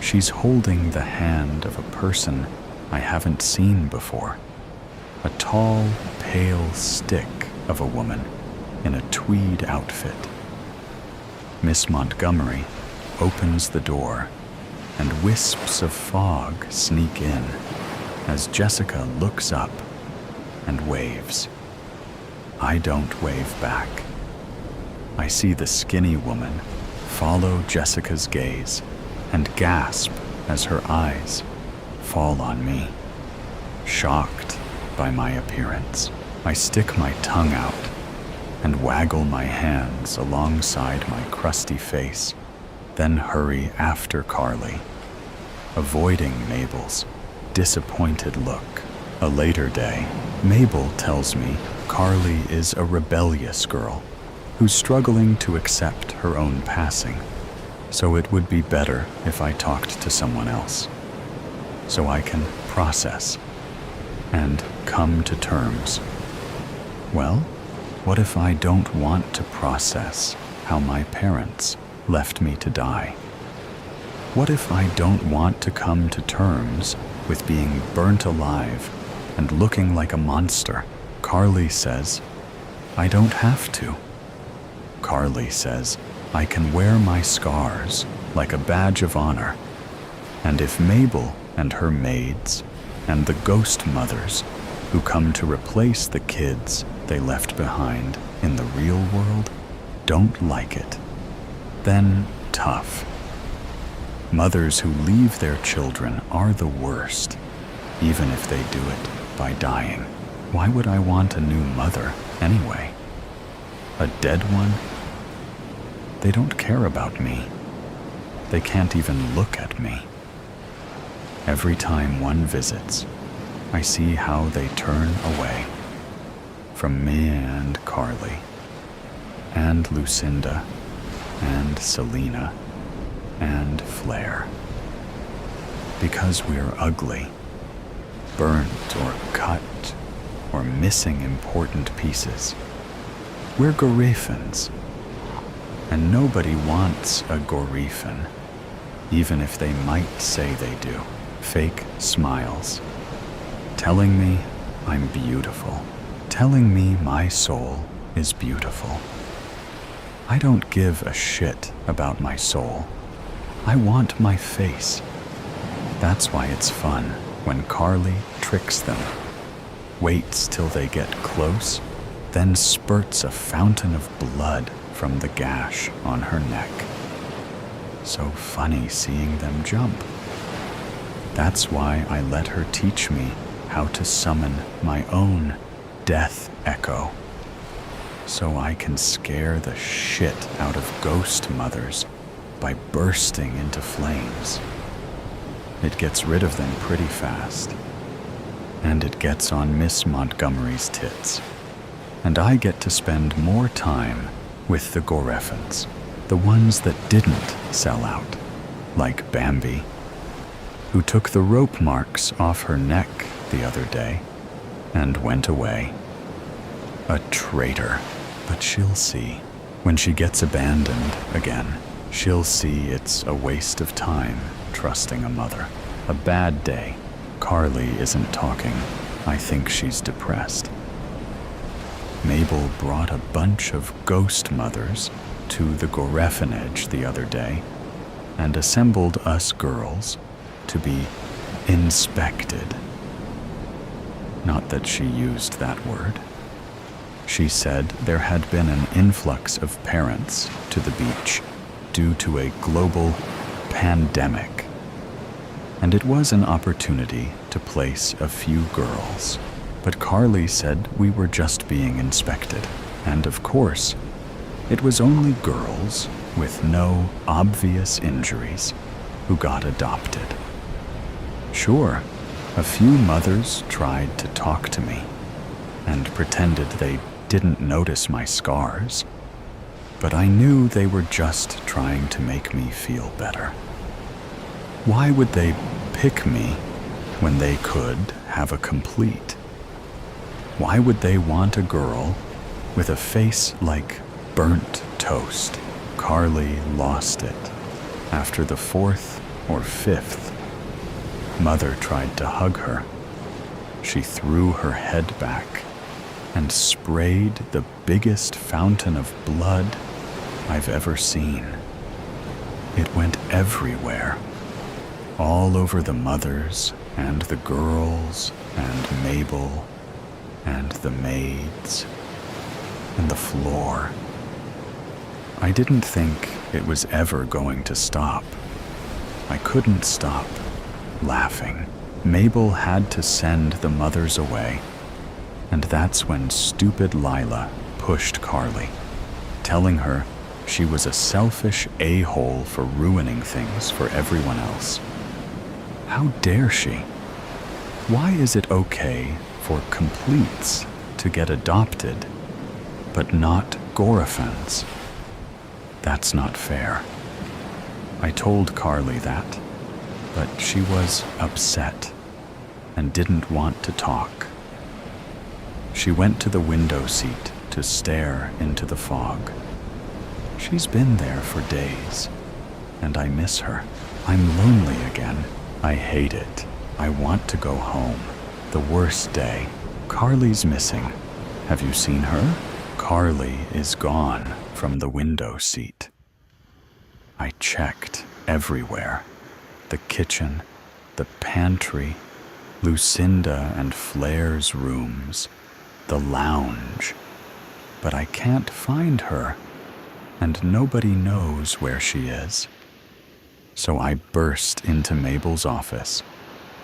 She's holding the hand of a person I haven't seen before, a tall, pale stick of a woman in a tweed outfit. Miss Montgomery opens the door, and wisps of fog sneak in as Jessica looks up and waves. I don't wave back. I see the skinny woman follow Jessica's gaze and gasp as her eyes fall on me. Shocked by my appearance, I stick my tongue out and waggle my hands alongside my crusty face, then hurry after Carly, avoiding Mabel's disappointed look. A later day, Mabel tells me Carly is a rebellious girl who's struggling to accept her own passing, so it would be better if I talked to someone else, so I can process and come to terms. Well, what if I don't want to process how my parents left me to die? What if I don't want to come to terms with being burnt alive and looking like a monster? Carly says, I don't have to. Carly says, I can wear my scars like a badge of honor. And if Mabel and her maids and the ghost mothers who come to replace the kids they left behind in the real world don't like it, then tough. Mothers who leave their children are the worst, even if they do it by dying. Why would I want a new mother anyway? A dead one? They don't care about me. They can't even look at me. Every time one visits, I see how they turn away from me and Carly, and Lucinda, and Selena, and Flair. Because we're ugly, burnt or cut, or missing important pieces. We're Gorefins, and nobody wants a Gorefin, even if they might say they do. Fake smiles, telling me I'm beautiful, telling me my soul is beautiful. I don't give a shit about my soul. I want my face. That's why it's fun when Carly tricks them, waits till they get close, then spurts a fountain of blood from the gash on her neck. So funny seeing them jump. That's why I let her teach me how to summon my own death echo, so I can scare the shit out of ghost mothers by bursting into flames. It gets rid of them pretty fast, and it gets on Miss Montgomery's tits, and I get to spend more time with the Gorefins, the ones that didn't sell out, like Bambi, who took the rope marks off her neck the other day and went away. A traitor, but she'll see. When she gets abandoned again, she'll see it's a waste of time trusting a mother. A bad day. Carly isn't talking. I think she's depressed. Mabel brought a bunch of ghost mothers to the Goreffinage the other day and assembled us girls to be inspected. Not that she used that word. She said there had been an influx of parents to the beach due to a global pandemic, and it was an opportunity to place a few girls. But Carly said we were just being inspected, and of course, it was only girls with no obvious injuries who got adopted. Sure, a few mothers tried to talk to me and pretended they didn't notice my scars, but I knew they were just trying to make me feel better. Why would they pick me when they could have a complete? Why would they want a girl with a face like burnt toast? Carly lost it. After the 4th or 5th mother tried to hug her, she threw her head back and sprayed the biggest fountain of blood I've ever seen. It went everywhere, all over the mothers and the girls and Mabel and the maids and the floor. I didn't think it was ever going to stop. I couldn't stop laughing. Mabel had to send the mothers away, and that's when stupid Lila pushed Carly, telling her she was a selfish a-hole for ruining things for everyone else. How dare she? Why is it okay for completes to get adopted, but not Gorefins? That's not fair. I told Carly that, but she was upset and didn't want to talk. She went to the window seat to stare into the fog. She's been there for days, and I miss her. I'm lonely again. I hate it. I want to go home. The worst day. Carly's missing. Have you seen her? Carly is gone from the window seat. I checked everywhere. The kitchen, the pantry, Lucinda and Flair's rooms, the lounge. But I can't find her, and nobody knows where she is. So I burst into Mabel's office,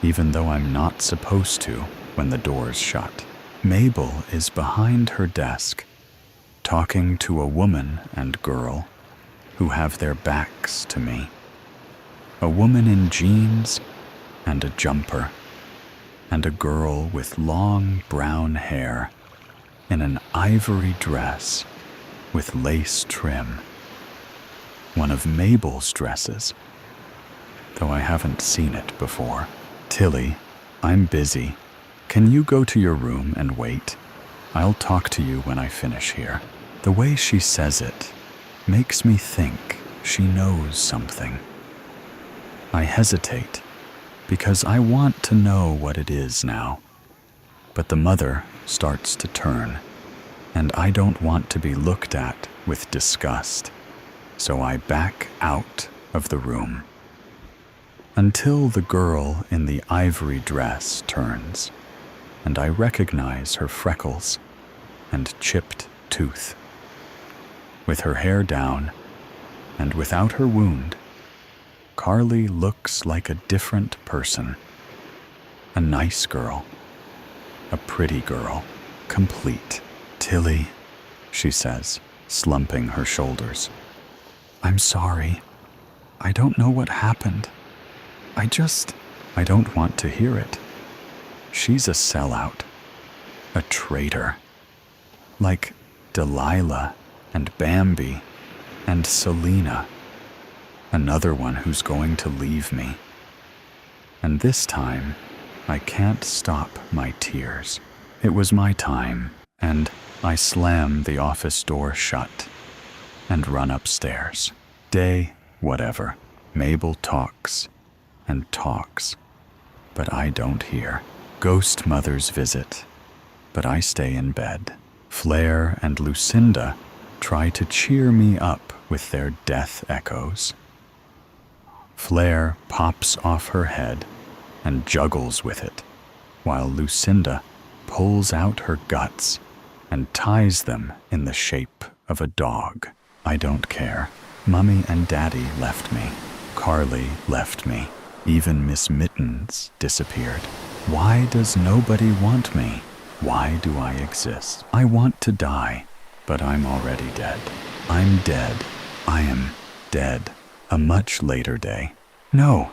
even though I'm not supposed to when the door's shut. Mabel is behind her desk, talking to a woman and girl who have their backs to me. A woman in jeans and a jumper, and a girl with long brown hair in an ivory dress with lace trim. One of Mabel's dresses, though I haven't seen it before. Tilly, I'm busy. Can you go to your room and wait? I'll talk to you when I finish here. The way she says it makes me think she knows something. I hesitate because I want to know what it is now. But the mother starts to turn, and I don't want to be looked at with disgust, so I back out of the room. Until the girl in the ivory dress turns, and I recognize her freckles and chipped tooth. With her hair down, and without her wound, Carly looks like a different person. A nice girl. A pretty girl. Complete. Tilly, she says, slumping her shoulders. I'm sorry. I don't know what happened. I don't want to hear it. She's a sellout. A traitor. Like Delilah and Bambi and Selena. Another one who's going to leave me. And this time, I can't stop my tears. It was my time, and I slam the office door shut and run upstairs. Day, whatever. Mabel talks and talks, but I don't hear. Ghost mothers visit, but I stay in bed. Flair and Lucinda try to cheer me up with their death echoes. Flair pops off her head and juggles with it, while Lucinda pulls out her guts and ties them in the shape of a dog. I don't care. Mummy and Daddy left me. Carly left me. Even Miss Mittens disappeared. Why does nobody want me? Why do I exist? I want to die, but I'm already dead. I'm dead. I am dead. A much later day. No,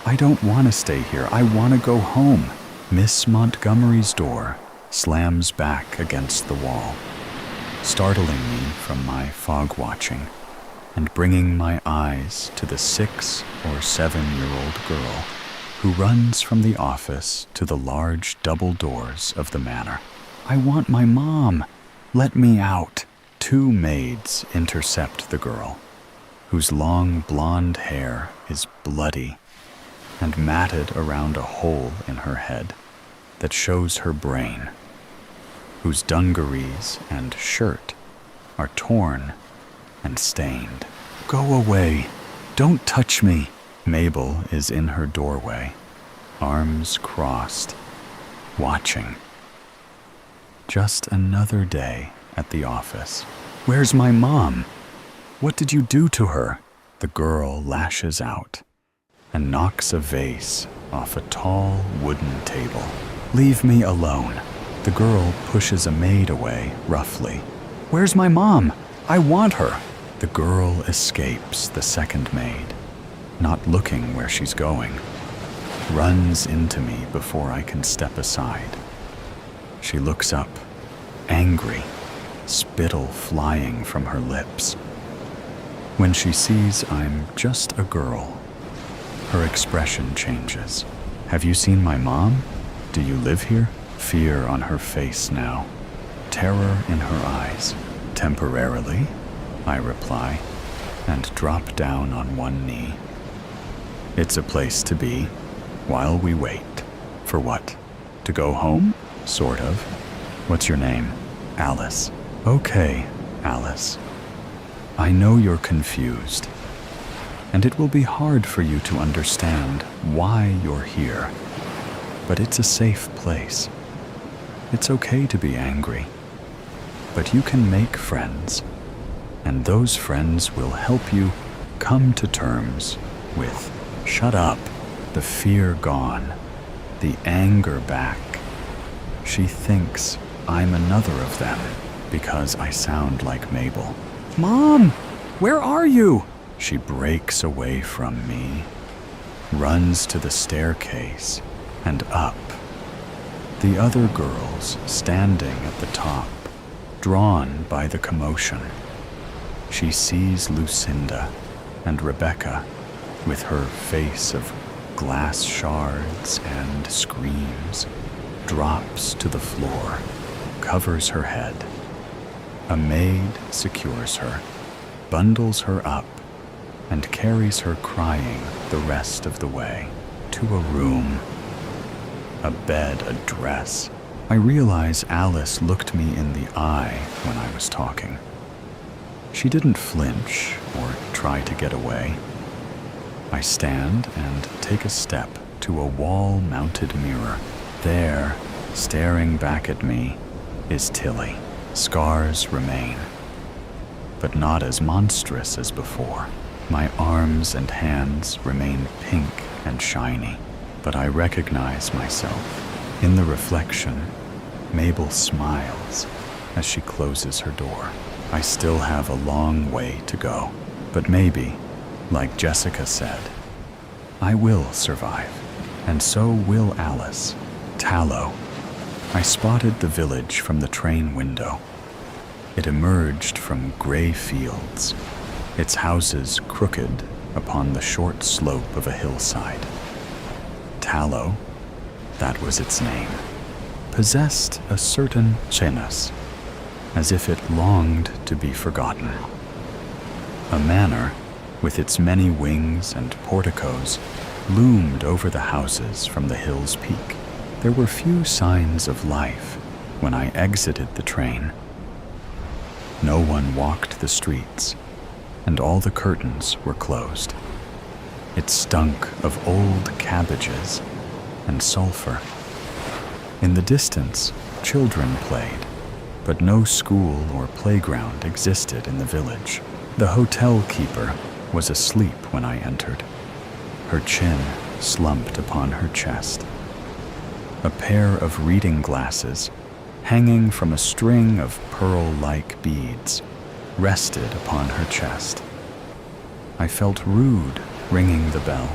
I don't want to stay here. I want to go home. Miss Montgomery's door slams back against the wall, startling me from my fog watching and bringing my eyes to the 6 or 7-year-old girl who runs from the office to the large double doors of the manor. I want my mom. Let me out. 2 maids intercept the girl, whose long blonde hair is bloody and matted around a hole in her head that shows her brain, whose dungarees and shirt are torn and stained. Go away. Don't touch me. Mabel is in her doorway, arms crossed, watching. Just another day at the office. Where's my mom? What did you do to her? The girl lashes out and knocks a vase off a tall wooden table. Leave me alone. The girl pushes a maid away roughly. Where's my mom? I want her. The girl escapes the second maid, not looking where she's going, runs into me before I can step aside. She looks up, angry, spittle flying from her lips. When she sees I'm just a girl, her expression changes. Have you seen my mom? Do you live here? Fear on her face now, terror in her eyes. Temporarily, I reply, and drop down on one knee. It's a place to be, while we wait. For what? To go home? Sort of. What's your name? Alice. Okay, Alice. I know you're confused, and it will be hard for you to understand why you're here, but it's a safe place. It's okay to be angry, but you can make friends, and those friends will help you come to terms with shut up, the fear gone, the anger back. She thinks I'm another of them because I sound like Mabel. Mom, where are you? She breaks away from me, runs to the staircase and up. The other girls standing at the top, drawn by the commotion. She sees Lucinda and Rebecca with her face of glass shards and screams, drops to the floor, covers her head. A maid secures her, bundles her up, and carries her crying the rest of the way to a room. A bed, a dress. I realize Alice looked me in the eye when I was talking. She didn't flinch or try to get away. I stand and take a step to a wall-mounted mirror. There, staring back at me, is Tilly. Scars remain, but not as monstrous as before. My arms and hands remain pink and shiny, but I recognize myself. In the reflection, Mabel smiles as she closes her door. I still have a long way to go, but maybe, like Jessica said, I will survive, and so will Alice. Tallow. I spotted the village from the train window. It emerged from gray fields, its houses crooked upon the short slope of a hillside. Tallow, that was its name, possessed a certain genius, as if it longed to be forgotten. A manor, with its many wings and porticos, loomed over the houses from the hill's peak. There were few signs of life when I exited the train. No one walked the streets, and all the curtains were closed. It stunk of old cabbages and sulfur. In the distance, children played, but no school or playground existed in the village. The hotel keeper was asleep when I entered, her chin slumped upon her chest. A pair of reading glasses, hanging from a string of pearl-like beads, rested upon her chest. I felt rude ringing the bell,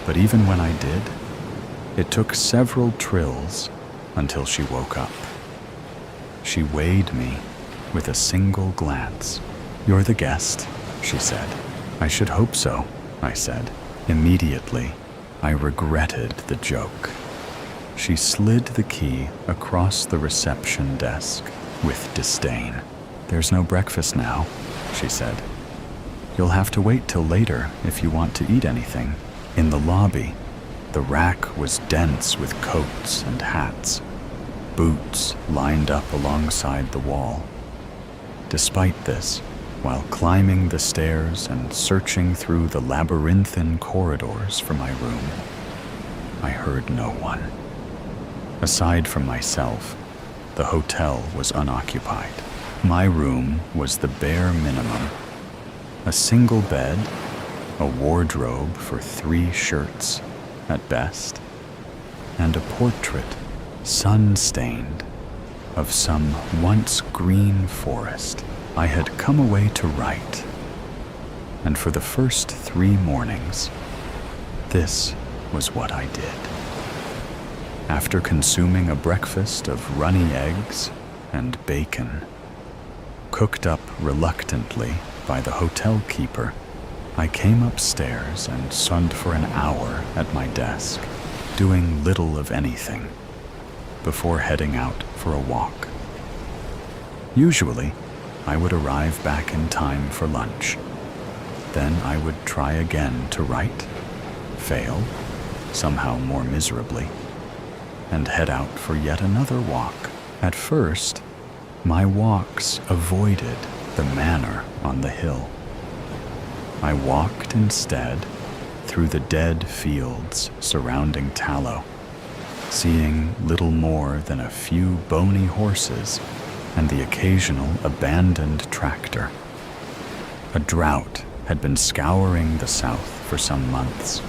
but even when I did, it took several trills until she woke up. She weighed me with a single glance. "You're the guest," she said. "I should hope so," I said. Immediately, I regretted the joke. She slid the key across the reception desk with disdain. "There's no breakfast now," she said. "You'll have to wait till later if you want to eat anything." In the lobby, the rack was dense with coats and hats, boots lined up alongside the wall. Despite this, while climbing the stairs and searching through the labyrinthine corridors for my room, I heard no one. Aside from myself, the hotel was unoccupied. My room was the bare minimum: a single bed, a wardrobe for 3 shirts at best, and a portrait, sun-stained, of some once green forest. I had come away to write, and for the first 3 mornings, this was what I did. After consuming a breakfast of runny eggs and bacon, cooked up reluctantly by the hotel keeper, I came upstairs and sat for an hour at my desk, doing little of anything, before heading out for a walk. Usually, I would arrive back in time for lunch. Then I would try again to write, fail, somehow more miserably, and head out for yet another walk. At first, my walks avoided the manor on the hill. I walked instead through the dead fields surrounding Tallow, seeing little more than a few bony horses and the occasional abandoned tractor. A drought had been scouring the south for some months.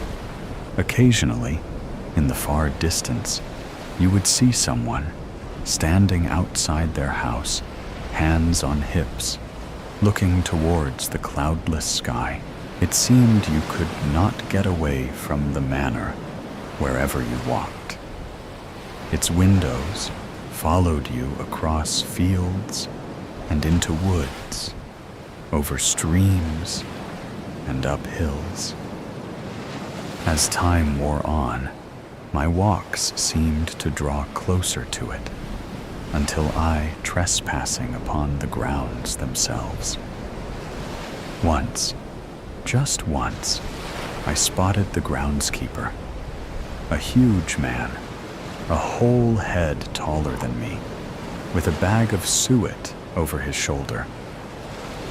Occasionally, in the far distance, you would see someone standing outside their house, hands on hips, looking towards the cloudless sky. It seemed you could not get away from the manor wherever you walked. Its windows followed you across fields and into woods, over streams and up hills. As time wore on, my walks seemed to draw closer to it, until I trespassing upon the grounds themselves. Once, just once, I spotted the groundskeeper, a huge man, a whole head taller than me, with a bag of suet over his shoulder.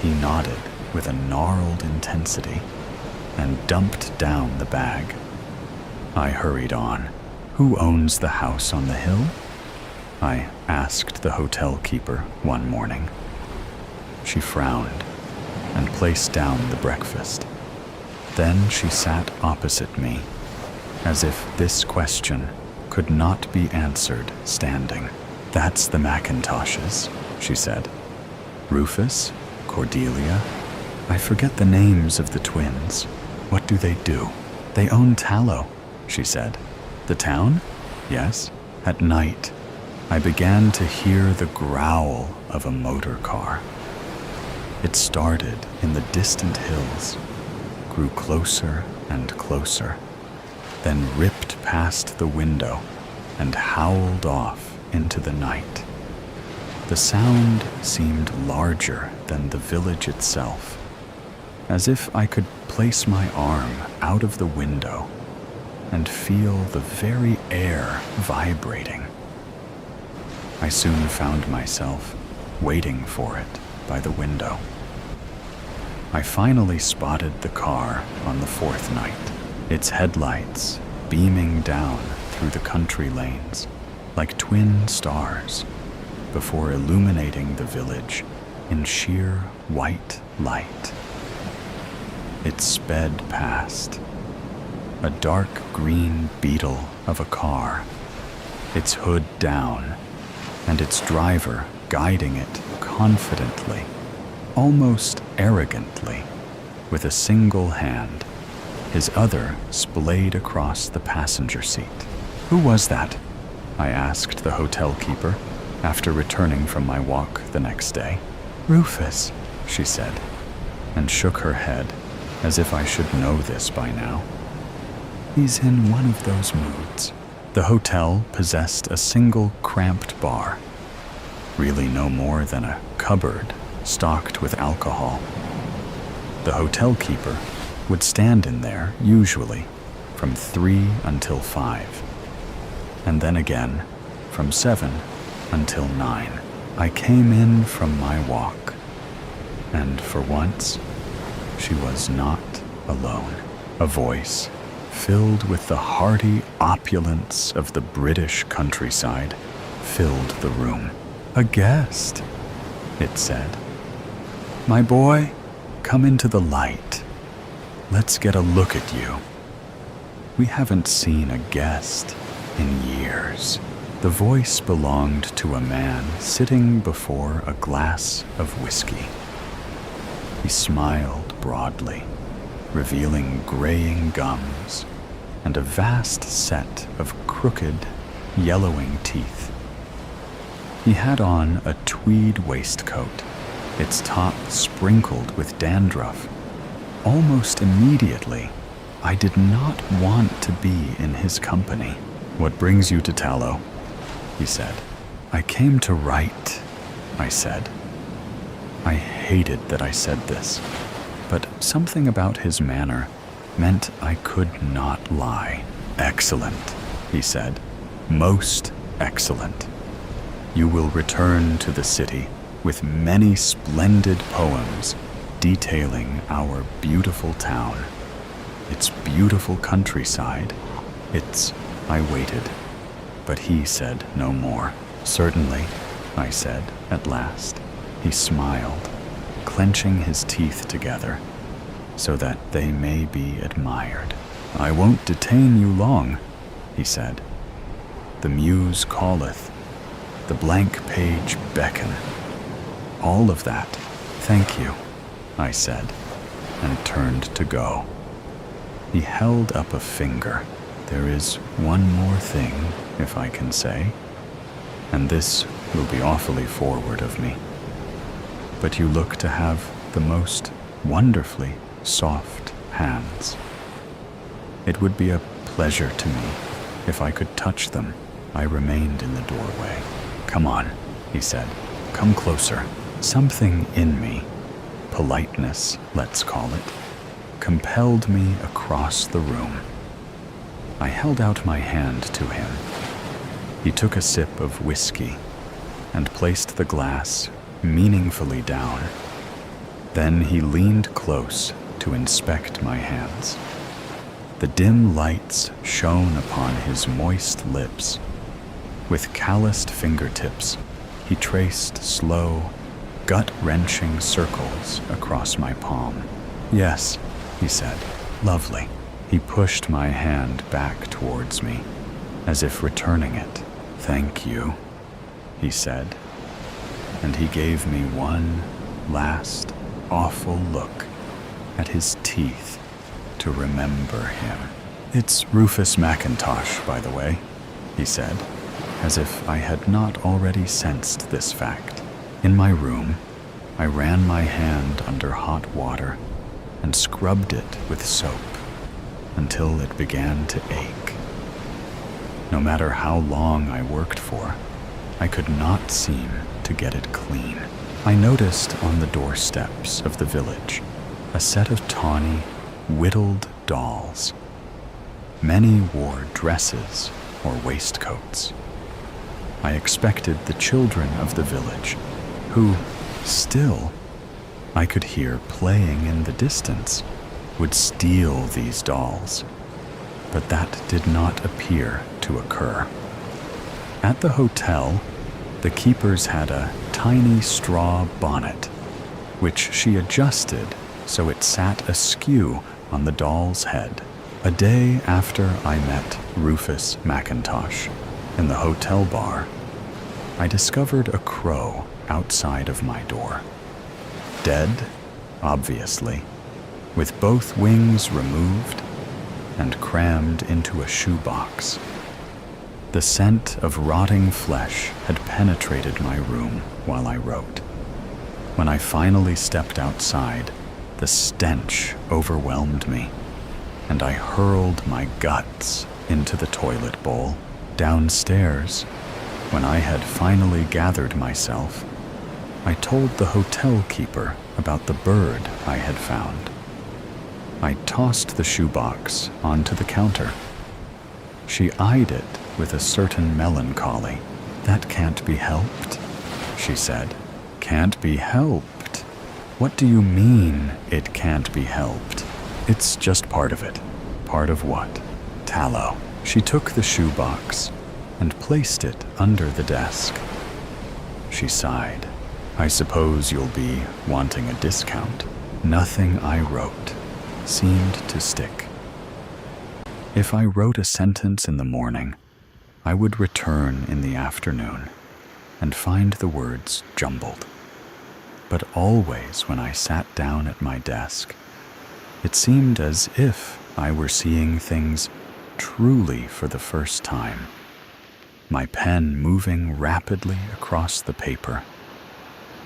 He nodded with a gnarled intensity and dumped down the bag. I hurried on. "Who owns the house on the hill?" I asked the hotel keeper one morning. She frowned and placed down the breakfast. Then she sat opposite me, as if this question could not be answered standing. "That's the Macintoshes," she said. "Rufus, Cordelia, I forget the names of the twins. What do they do?" "They own Tallow," she said. "The town?" "Yes." At night, I began to hear the growl of a motor car. It started in the distant hills, grew closer and closer, then ripped past the window and howled off into the night. The sound seemed larger than the village itself, as if I could place my arm out of the window and feel the very air vibrating. I soon found myself waiting for it by the window. I finally spotted the car on the fourth night, its headlights beaming down through the country lanes like twin stars before illuminating the village in sheer white light. It sped past, a dark green beetle of a car, its hood down, and its driver guiding it confidently, almost arrogantly, with a single hand, his other splayed across the passenger seat. "Who was that?" I asked the hotel keeper after returning from my walk the next day. "Rufus," she said, and shook her head as if I should know this by now. "He's in one of those moods." The hotel possessed a single cramped bar, really no more than a cupboard stocked with alcohol. The hotel keeper would stand in there, usually, from 3 until 5, and then again from 7 until 9. I came in from my walk, and for once, she was not alone. A voice, filled with the hearty opulence of the British countryside, filled the room. "A guest," it said. "My boy, come into the light. Let's get a look at you. We haven't seen a guest in years." The voice belonged to a man sitting before a glass of whiskey. He smiled broadly, revealing graying gums and a vast set of crooked, yellowing teeth. He had on a tweed waistcoat, its top sprinkled with dandruff. Almost immediately, I did not want to be in his company. "What brings you to Tallow?" he said. "I came to write," I said. I hated that I said this, but something about his manner meant I could not lie. "Excellent," he said. "Most excellent. You will return to the city with many splendid poems detailing our beautiful town, its beautiful countryside, its..." I waited, but he said no more. "Certainly," I said at last. He smiled, clenching his teeth together so that they may be admired. "I won't detain you long," he said. "The muse calleth, the blank page beckon. All of that. Thank you," I said, and turned to go. He held up a finger. "There is one more thing, if I can say, and this will be awfully forward of me. But you look to have the most wonderfully soft hands. It would be a pleasure to me if I could touch them." I remained in the doorway. "Come on," he said. "Come closer." Something in me, politeness, let's call it, compelled me across the room. I held out my hand to him. He took a sip of whiskey and placed the glass meaningfully down. Then he leaned close to inspect my hands. The dim lights shone upon his moist lips. With calloused fingertips, he traced slow, gut-wrenching circles across my palm. "Yes," he said. "Lovely." He pushed my hand back towards me, as if returning it. "Thank you," he said, and he gave me one last awful look at his teeth to remember him. "It's Rufus McIntosh, by the way," he said, as if I had not already sensed this fact. In my room, I ran my hand under hot water and scrubbed it with soap until it began to ache. No matter how long I worked for, I could not seem to get it clean. I noticed on the doorsteps of the village a set of tawny, whittled dolls. Many wore dresses or waistcoats. I expected the children of the village, who, still, I could hear playing in the distance, would steal these dolls. But that did not appear to occur. At the hotel, the keepers had a tiny straw bonnet, which she adjusted so it sat askew on the doll's head. A day after I met Rufus McIntosh in the hotel bar, I discovered a crow outside of my door. Dead, obviously, with both wings removed and crammed into a shoebox. The scent of rotting flesh had penetrated my room while I wrote. When I finally stepped outside, the stench overwhelmed me, and I hurled my guts into the toilet bowl. Downstairs, when I had finally gathered myself, I told the hotel keeper about the bird I had found. I tossed the shoebox onto the counter. She eyed it with a certain melancholy. "That can't be helped," she said. "Can't be helped? What do you mean, it can't be helped?" "It's just part of it." "Part of what?" "Tallow." She took the shoebox and placed it under the desk. She sighed. "I suppose you'll be wanting a discount." Nothing I wrote seemed to stick. If I wrote a sentence in the morning, I would return in the afternoon and find the words jumbled. But always when I sat down at my desk, it seemed as if I were seeing things truly for the first time, my pen moving rapidly across the paper,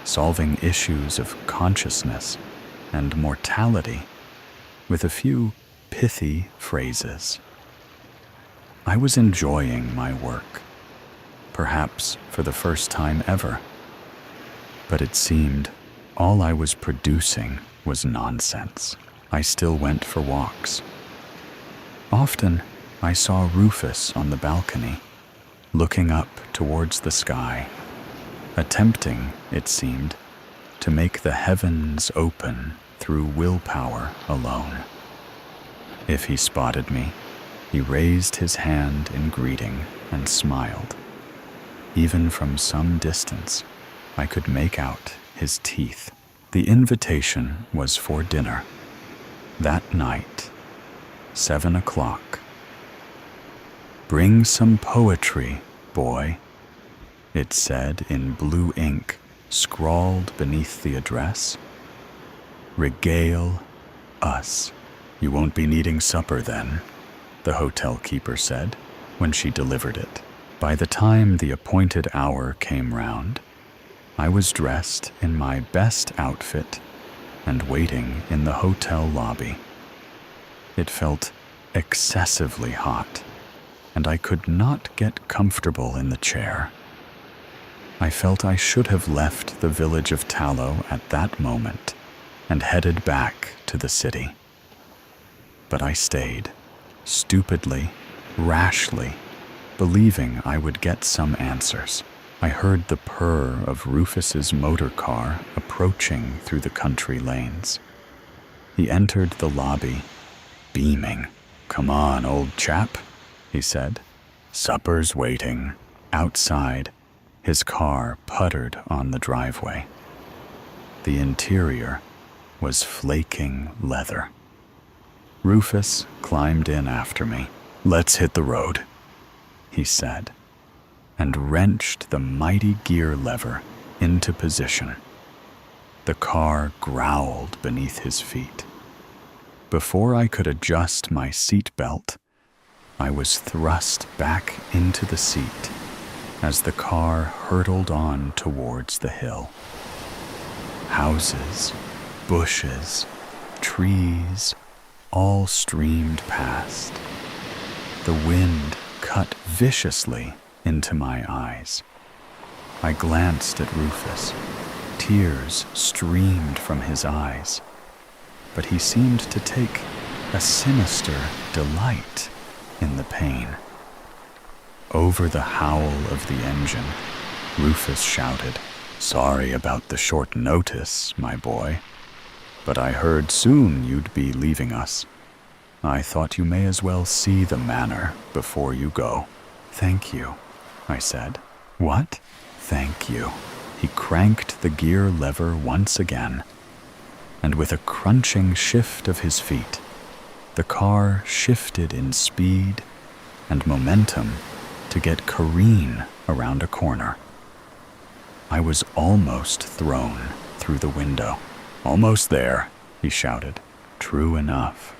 solving issues of consciousness and mortality with a few pithy phrases. I was enjoying my work, perhaps for the first time ever, but it seemed all I was producing was nonsense. I still went for walks. Often I saw Rufus on the balcony, looking up towards the sky, attempting, it seemed, to make the heavens open through willpower alone. If he spotted me, he raised his hand in greeting and smiled. Even from some distance, I could make out his teeth. The invitation was for dinner. That night, 7 o'clock. "Bring some poetry, boy," it said in blue ink scrawled beneath the address. "Regale us." "You won't be needing supper then," the hotel keeper said when she delivered it. By the time the appointed hour came round, I was dressed in my best outfit and waiting in the hotel lobby. It felt excessively hot, and I could not get comfortable in the chair. I felt I should have left the village of Tallow at that moment and headed back to the city. But I stayed, stupidly, rashly, believing I would get some answers. I heard the purr of Rufus's motor car approaching through the country lanes. He entered the lobby, beaming. "Come on, old chap," he said. "Supper's waiting." Outside, his car puttered on the driveway. The interior was flaking leather. Rufus climbed in after me. "Let's hit the road," he said, and wrenched the mighty gear lever into position. The car growled beneath his feet. Before I could adjust my seat belt, I was thrust back into the seat as the car hurtled on towards the hill. Houses, bushes, trees all streamed past. The wind cut viciously into my eyes. I glanced at Rufus. Tears streamed from his eyes, but he seemed to take a sinister delight in the pain. Over the howl of the engine, Rufus shouted, "Sorry about the short notice, my boy, but I heard soon you'd be leaving us. I thought you may as well see the manor before you go." "Thank you," I said. "What?" "Thank you." He cranked the gear lever once again, and with a crunching shift of his feet, the car shifted in speed and momentum to get careen around a corner. I was almost thrown through the window. "Almost there," he shouted. True enough.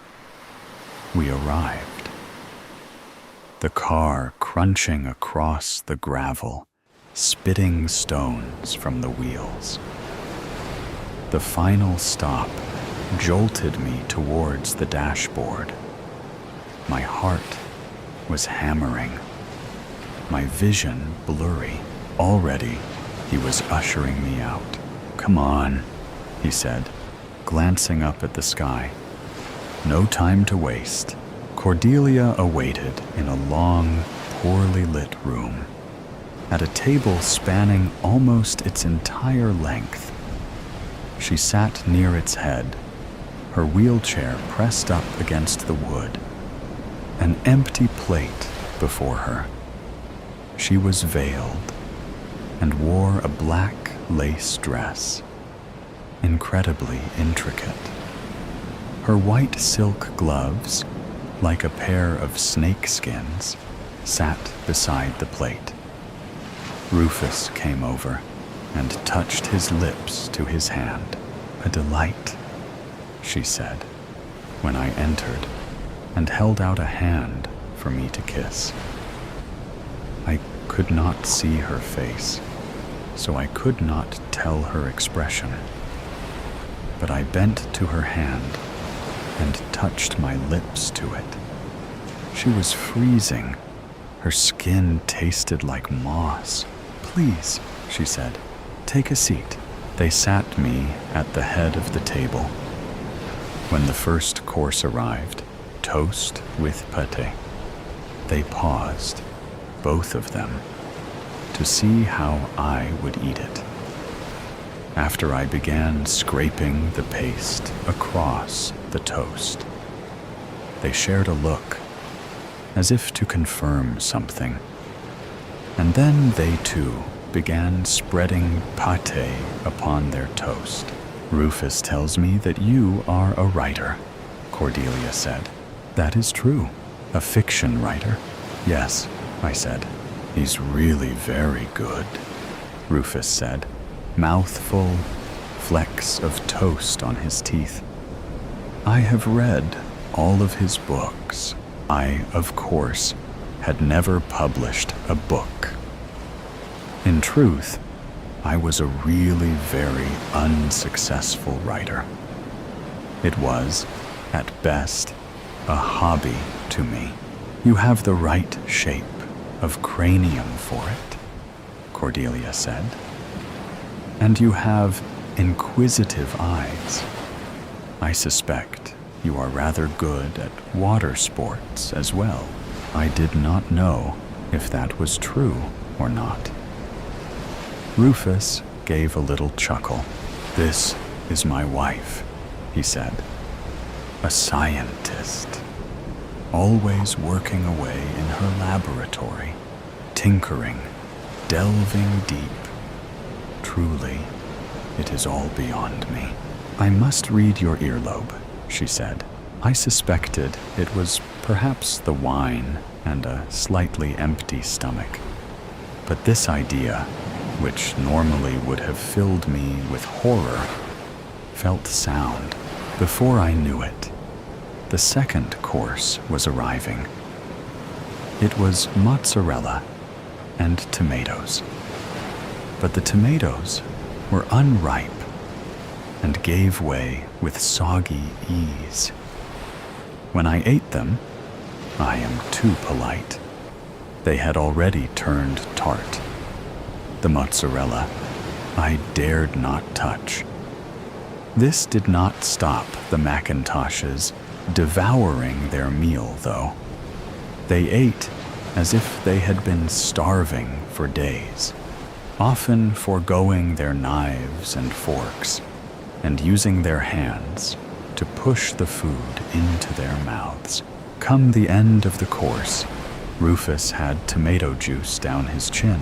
We arrived. The car crunching across the gravel, spitting stones from the wheels. The final stop jolted me towards the dashboard. My heart was hammering, my vision blurry. Already, he was ushering me out. "Come on," he said, glancing up at the sky. No time to waste. Cordelia awaited in a long, poorly lit room. At a table spanning almost its entire length. She sat near its head, her wheelchair pressed up against the wood, an empty plate before her. She was veiled and wore a black lace dress, incredibly intricate. Her white silk gloves, like a pair of snakeskins, sat beside the plate. Rufus came over and touched his lips to his hand. "A delight," she said, when I entered, and held out a hand for me to kiss. I could not see her face, so I could not tell her expression. But I bent to her hand and touched my lips to it. She was freezing. Her skin tasted like moss. "Please," she said, "take a seat." They sat me at the head of the table. When the first course arrived, toast with pâté, they paused, both of them, to see how I would eat it. After I began scraping the paste across the toast, they shared a look, as if to confirm something. And then they too began spreading pâté upon their toast. "Rufus tells me that you are a writer," Cordelia said. "That is true. A fiction writer?" "Yes," I said. "He's really very good," Rufus said, mouthful, flecks of toast on his teeth. "I have read all of his books. I, of course, had never published a book. In truth, I was a really very unsuccessful writer. It was, at best, a hobby to me." "You have the right shape of cranium for it," Cordelia said. "And you have inquisitive eyes. I suspect you are rather good at water sports as well." I did not know if that was true or not. Rufus gave a little chuckle. "This is my wife," he said. "A scientist, always working away in her laboratory, tinkering, delving deep. Truly, it is all beyond me." "I must read your earlobe," she said. I suspected it was perhaps the wine and a slightly empty stomach. But this idea, which normally would have filled me with horror, felt sound. Before I knew it, the second course was arriving. It was mozzarella and tomatoes. But the tomatoes were unripe. and gave way with soggy ease. When I ate them, I am too polite. They had already turned tart. The mozzarella I dared not touch. This did not stop the Macintoshes devouring their meal, though. They ate as if they had been starving for days, often foregoing their knives and forks and using their hands to push the food into their mouths. Come the end of the course, Rufus had tomato juice down his chin,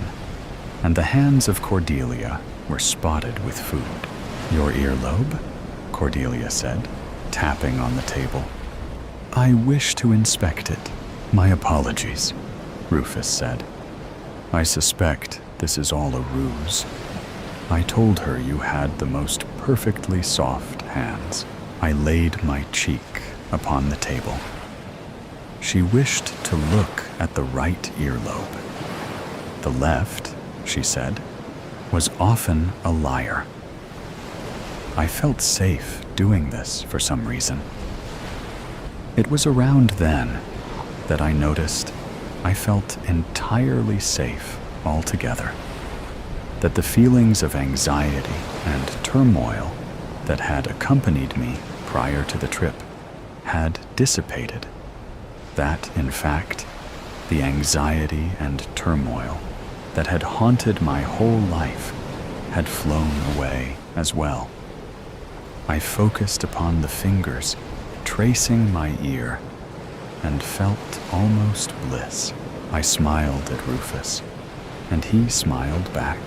and the hands of Cordelia were spotted with food. "Your earlobe?" Cordelia said, tapping on the table. "I wish to inspect it. My apologies," Rufus said. "I suspect this is all a ruse. I told her you had the most perfectly soft hands." I laid my cheek upon the table. She wished to look at the right earlobe. The left, she said, was often a liar. I felt safe doing this for some reason. It was around then that I noticed I felt entirely safe altogether, that the feelings of anxiety and turmoil that had accompanied me prior to the trip had dissipated, that, in fact, the anxiety and turmoil that had haunted my whole life had flown away as well. I focused upon the fingers tracing my ear and felt almost bliss. I smiled at Rufus, and he smiled back,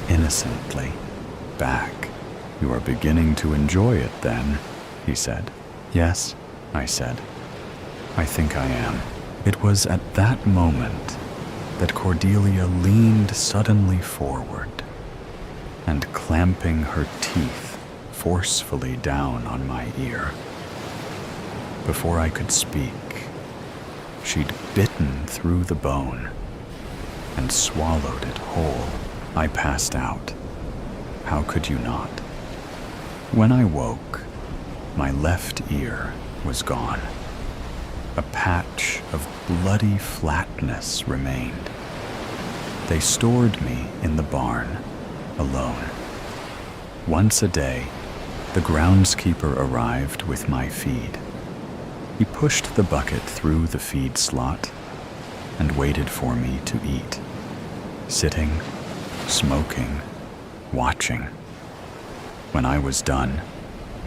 innocently back. "You are beginning to enjoy it, then," he said. "Yes," I said. "I think I am." It was at that moment that Cordelia leaned suddenly forward and, clamping her teeth forcefully down on my ear. Before I could speak, she'd bitten through the bone and swallowed it whole. I passed out. How could you not? When I woke, my left ear was gone. A patch of bloody flatness remained. They stored me in the barn, alone. Once a day, the groundskeeper arrived with my feed. He pushed the bucket through the feed slot and waited for me to eat, sitting, smoking, watching. When I was done,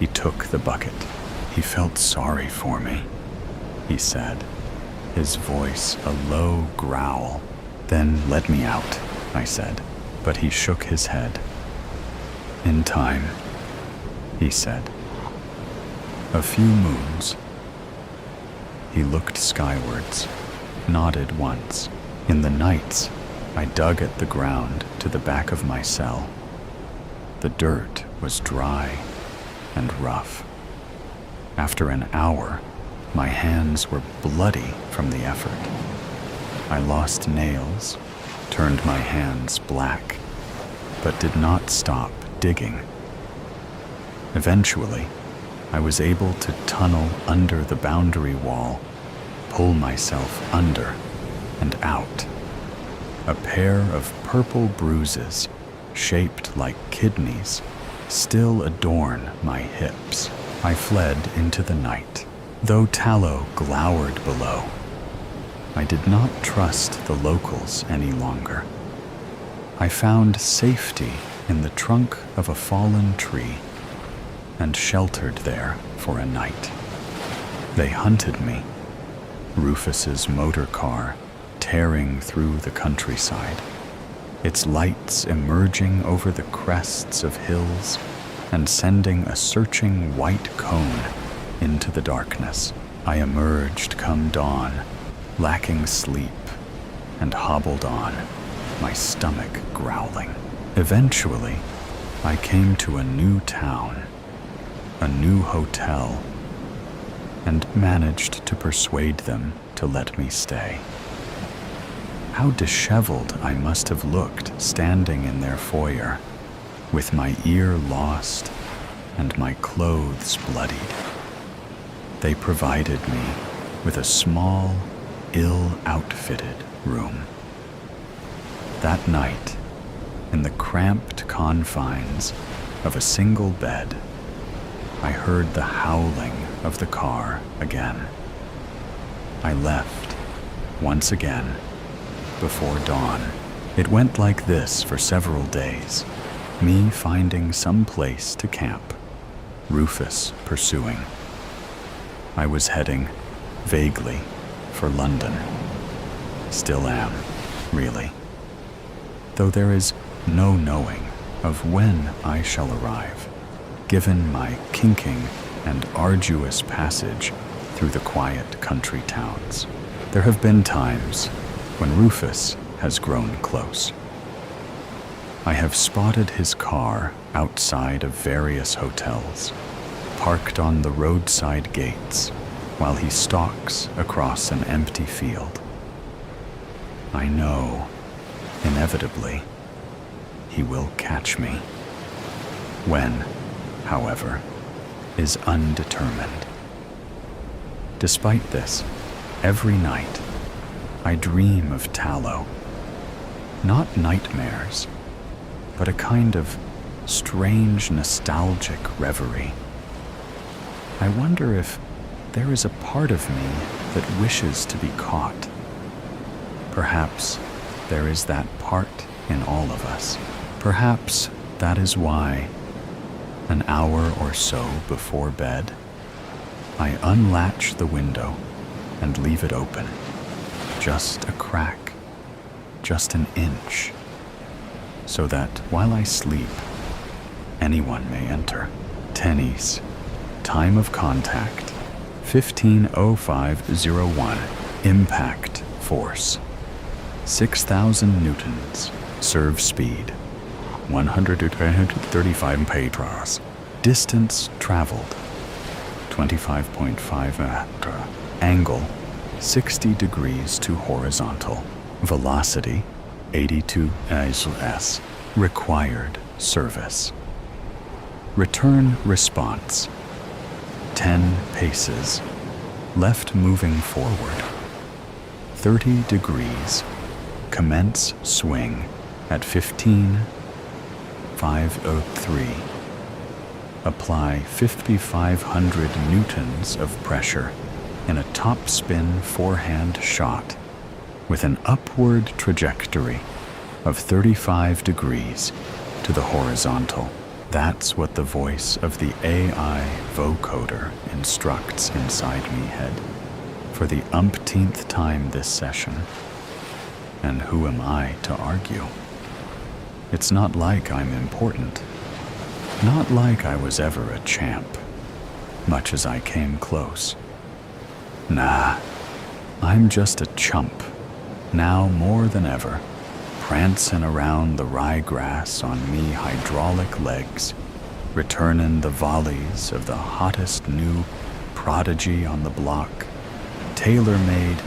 he took the bucket. He felt sorry for me, he said, his voice a low growl. "Then let me out," I said, but he shook his head. "In time," he said. "A few moons." He looked skywards, nodded once. In the nights, I dug at the ground to the back of my cell. The dirt was dry and rough. After an hour, my hands were bloody from the effort. I lost nails, turned my hands black, but did not stop digging. Eventually, I was able to tunnel under the boundary wall, pull myself under and out. A pair of purple bruises, shaped like kidneys, still adorn my hips. I fled into the night. Though tallow glowered below, I did not trust the locals any longer. I found safety in the trunk of a fallen tree and sheltered there for a night. They hunted me, Rufus's motor car tearing through the countryside, its lights emerging over the crests of hills and sending a searching white cone into the darkness. I emerged come dawn, lacking sleep, and hobbled on, my stomach growling. Eventually, I came to a new town, a new hotel, and managed to persuade them to let me stay. How disheveled I must have looked standing in their foyer, with my ear lost and my clothes bloodied. They provided me with a small, ill-outfitted room. That night, in the cramped confines of a single bed, I heard the howling of the car again. I left, once again, before dawn. It went like this for several days, me finding some place to camp, Rufus pursuing. I was heading, vaguely, for London. Still am, really. Though there is no knowing of when I shall arrive, given my kinking and arduous passage through the quiet country towns. There have been times when Rufus has grown close. I have spotted his car outside of various hotels, parked on the roadside gates while he stalks across an empty field. I know, inevitably, he will catch me. When, however, is undetermined. Despite this, every night, I dream of tallow. Not nightmares, but a kind of strange nostalgic reverie. I wonder if there is a part of me that wishes to be caught. Perhaps there is that part in all of us. Perhaps that is why, an hour or so before bed, I unlatch the window and leave it open. Just a crack, just an inch, so that while I sleep, anyone may enter. Tennies, time of contact, 15:05:01, impact force, 6,000 newtons, serve speed, 135 petras, distance traveled, 25.5 meter, angle, 60 degrees to horizontal, velocity, 82 s, required service. Return response, 10 paces, left moving forward, 30 degrees, commence swing at 15,503. Apply 5,500 newtons of pressure in a topspin forehand shot with an upward trajectory of 35 degrees to the horizontal. That's what the voice of the AI vocoder instructs inside me head for the umpteenth time this session. And who am I to argue? It's not like I'm important. Not like I was ever a champ, much as I came close. Nah, I'm just a chump, now more than ever, prancing around the ryegrass on me hydraulic legs, returning the volleys of the hottest new prodigy on the block, tailor-made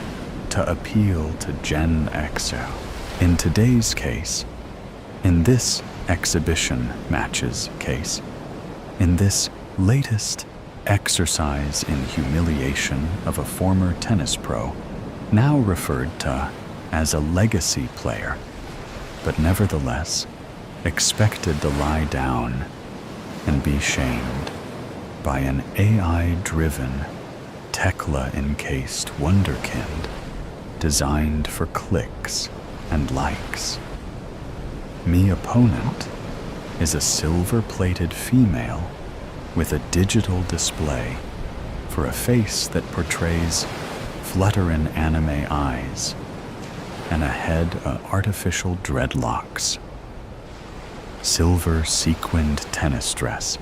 to appeal to Gen Xer. In today's case, in this exhibition matches case, in this latest exercise in humiliation of a former tennis pro, now referred to as a legacy player, but nevertheless expected to lie down and be shamed by an AI-driven, Tekla-encased wunderkind designed for clicks and likes. Me opponent is a silver-plated female with a digital display for a face that portrays fluttering anime eyes and a head of artificial dreadlocks. Silver sequined tennis dress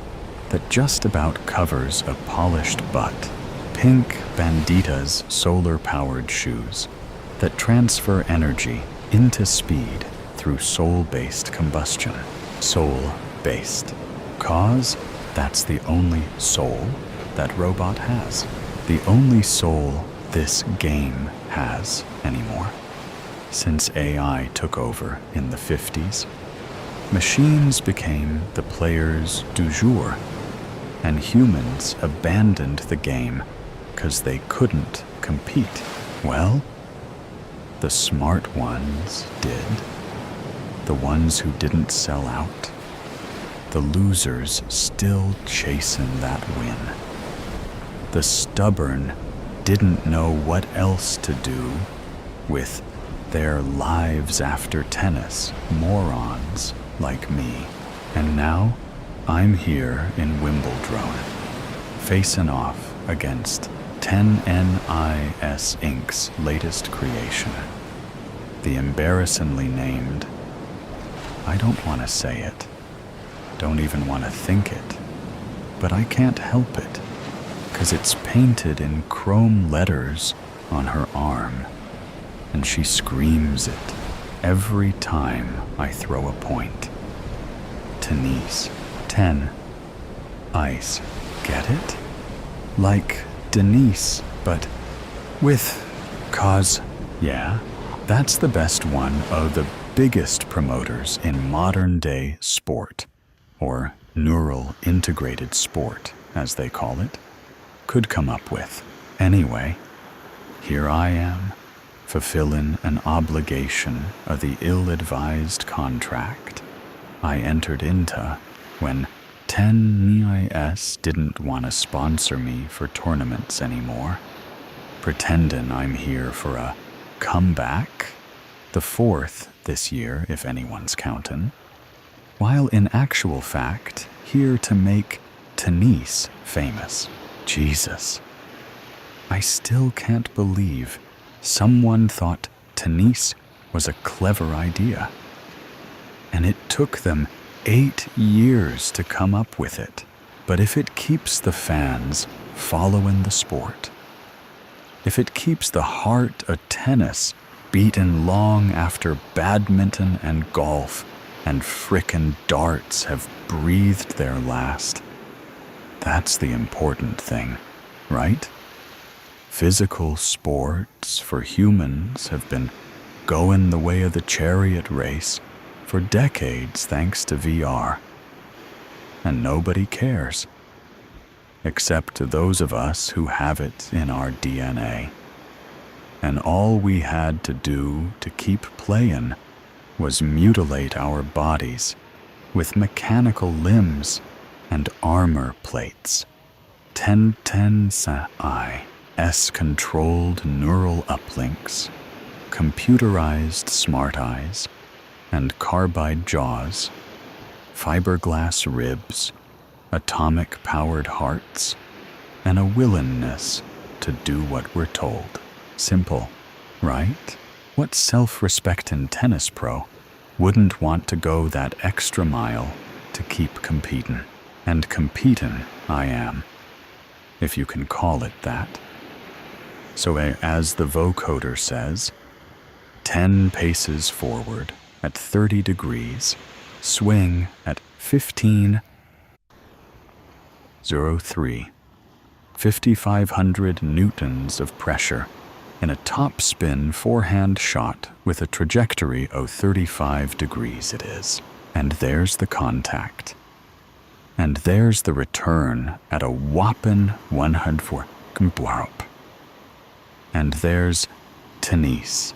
that just about covers a polished butt. Pink Bandita's solar-powered shoes that transfer energy into speed through soul-based combustion. Soul-based. Cause that's the only soul that robot has. The only soul this game has anymore. Since AI took over in the 50s, machines became the players du jour, and humans abandoned the game 'cause they couldn't compete. Well, the smart ones did. The ones who didn't sell out. The losers still chasing that win. The stubborn didn't know what else to do with their lives after tennis, morons like me. And now I'm here in Wimbledon, facing off against 10NIS Inc.'s latest creation. The embarrassingly named, I don't want to say it, don't even want to think it, but I can't help it, 'cause it's painted in chrome letters on her arm, and she screams it every time I throw a point. Tennis, 10, ice, get it? Like Denise, but with cause. Yeah, that's the best one of the biggest promoters in modern day sport, or neural integrated sport, as they call it, could come up with. Anyway, here I am, fulfilling an obligation of the ill-advised contract I entered into when 10NIS didn't want to sponsor me for tournaments anymore, pretending I'm here for a comeback, the fourth this year if anyone's counting, while in actual fact here to make tennis famous. Jesus. I still can't believe someone thought tennis was a clever idea. And it took them 8 years to come up with it. But if it keeps the fans following the sport, if it keeps the heart of tennis beating long after badminton and golf and frickin' darts have breathed their last, that's the important thing, right? Physical sports for humans have been going the way of the chariot race for decades thanks to VR. And nobody cares, except to those of us who have it in our DNA. And all we had to do to keep playing was mutilate our bodies with mechanical limbs and armor plates. 1010 controlled neural uplinks, computerized smart eyes, and carbide jaws, fiberglass ribs, atomic-powered hearts, and a willingness to do what we're told. Simple, right? What self-respecting tennis pro wouldn't want to go that extra mile to keep competing? And competing I am, if you can call it that. So as the vocoder says, 10 paces forward at 30 degrees, swing at 1503, 5,500 newtons of pressure in a topspin forehand shot with a trajectory of 35 degrees it is. And there's the contact. And there's the return at a whopping 104. And there's Tenise,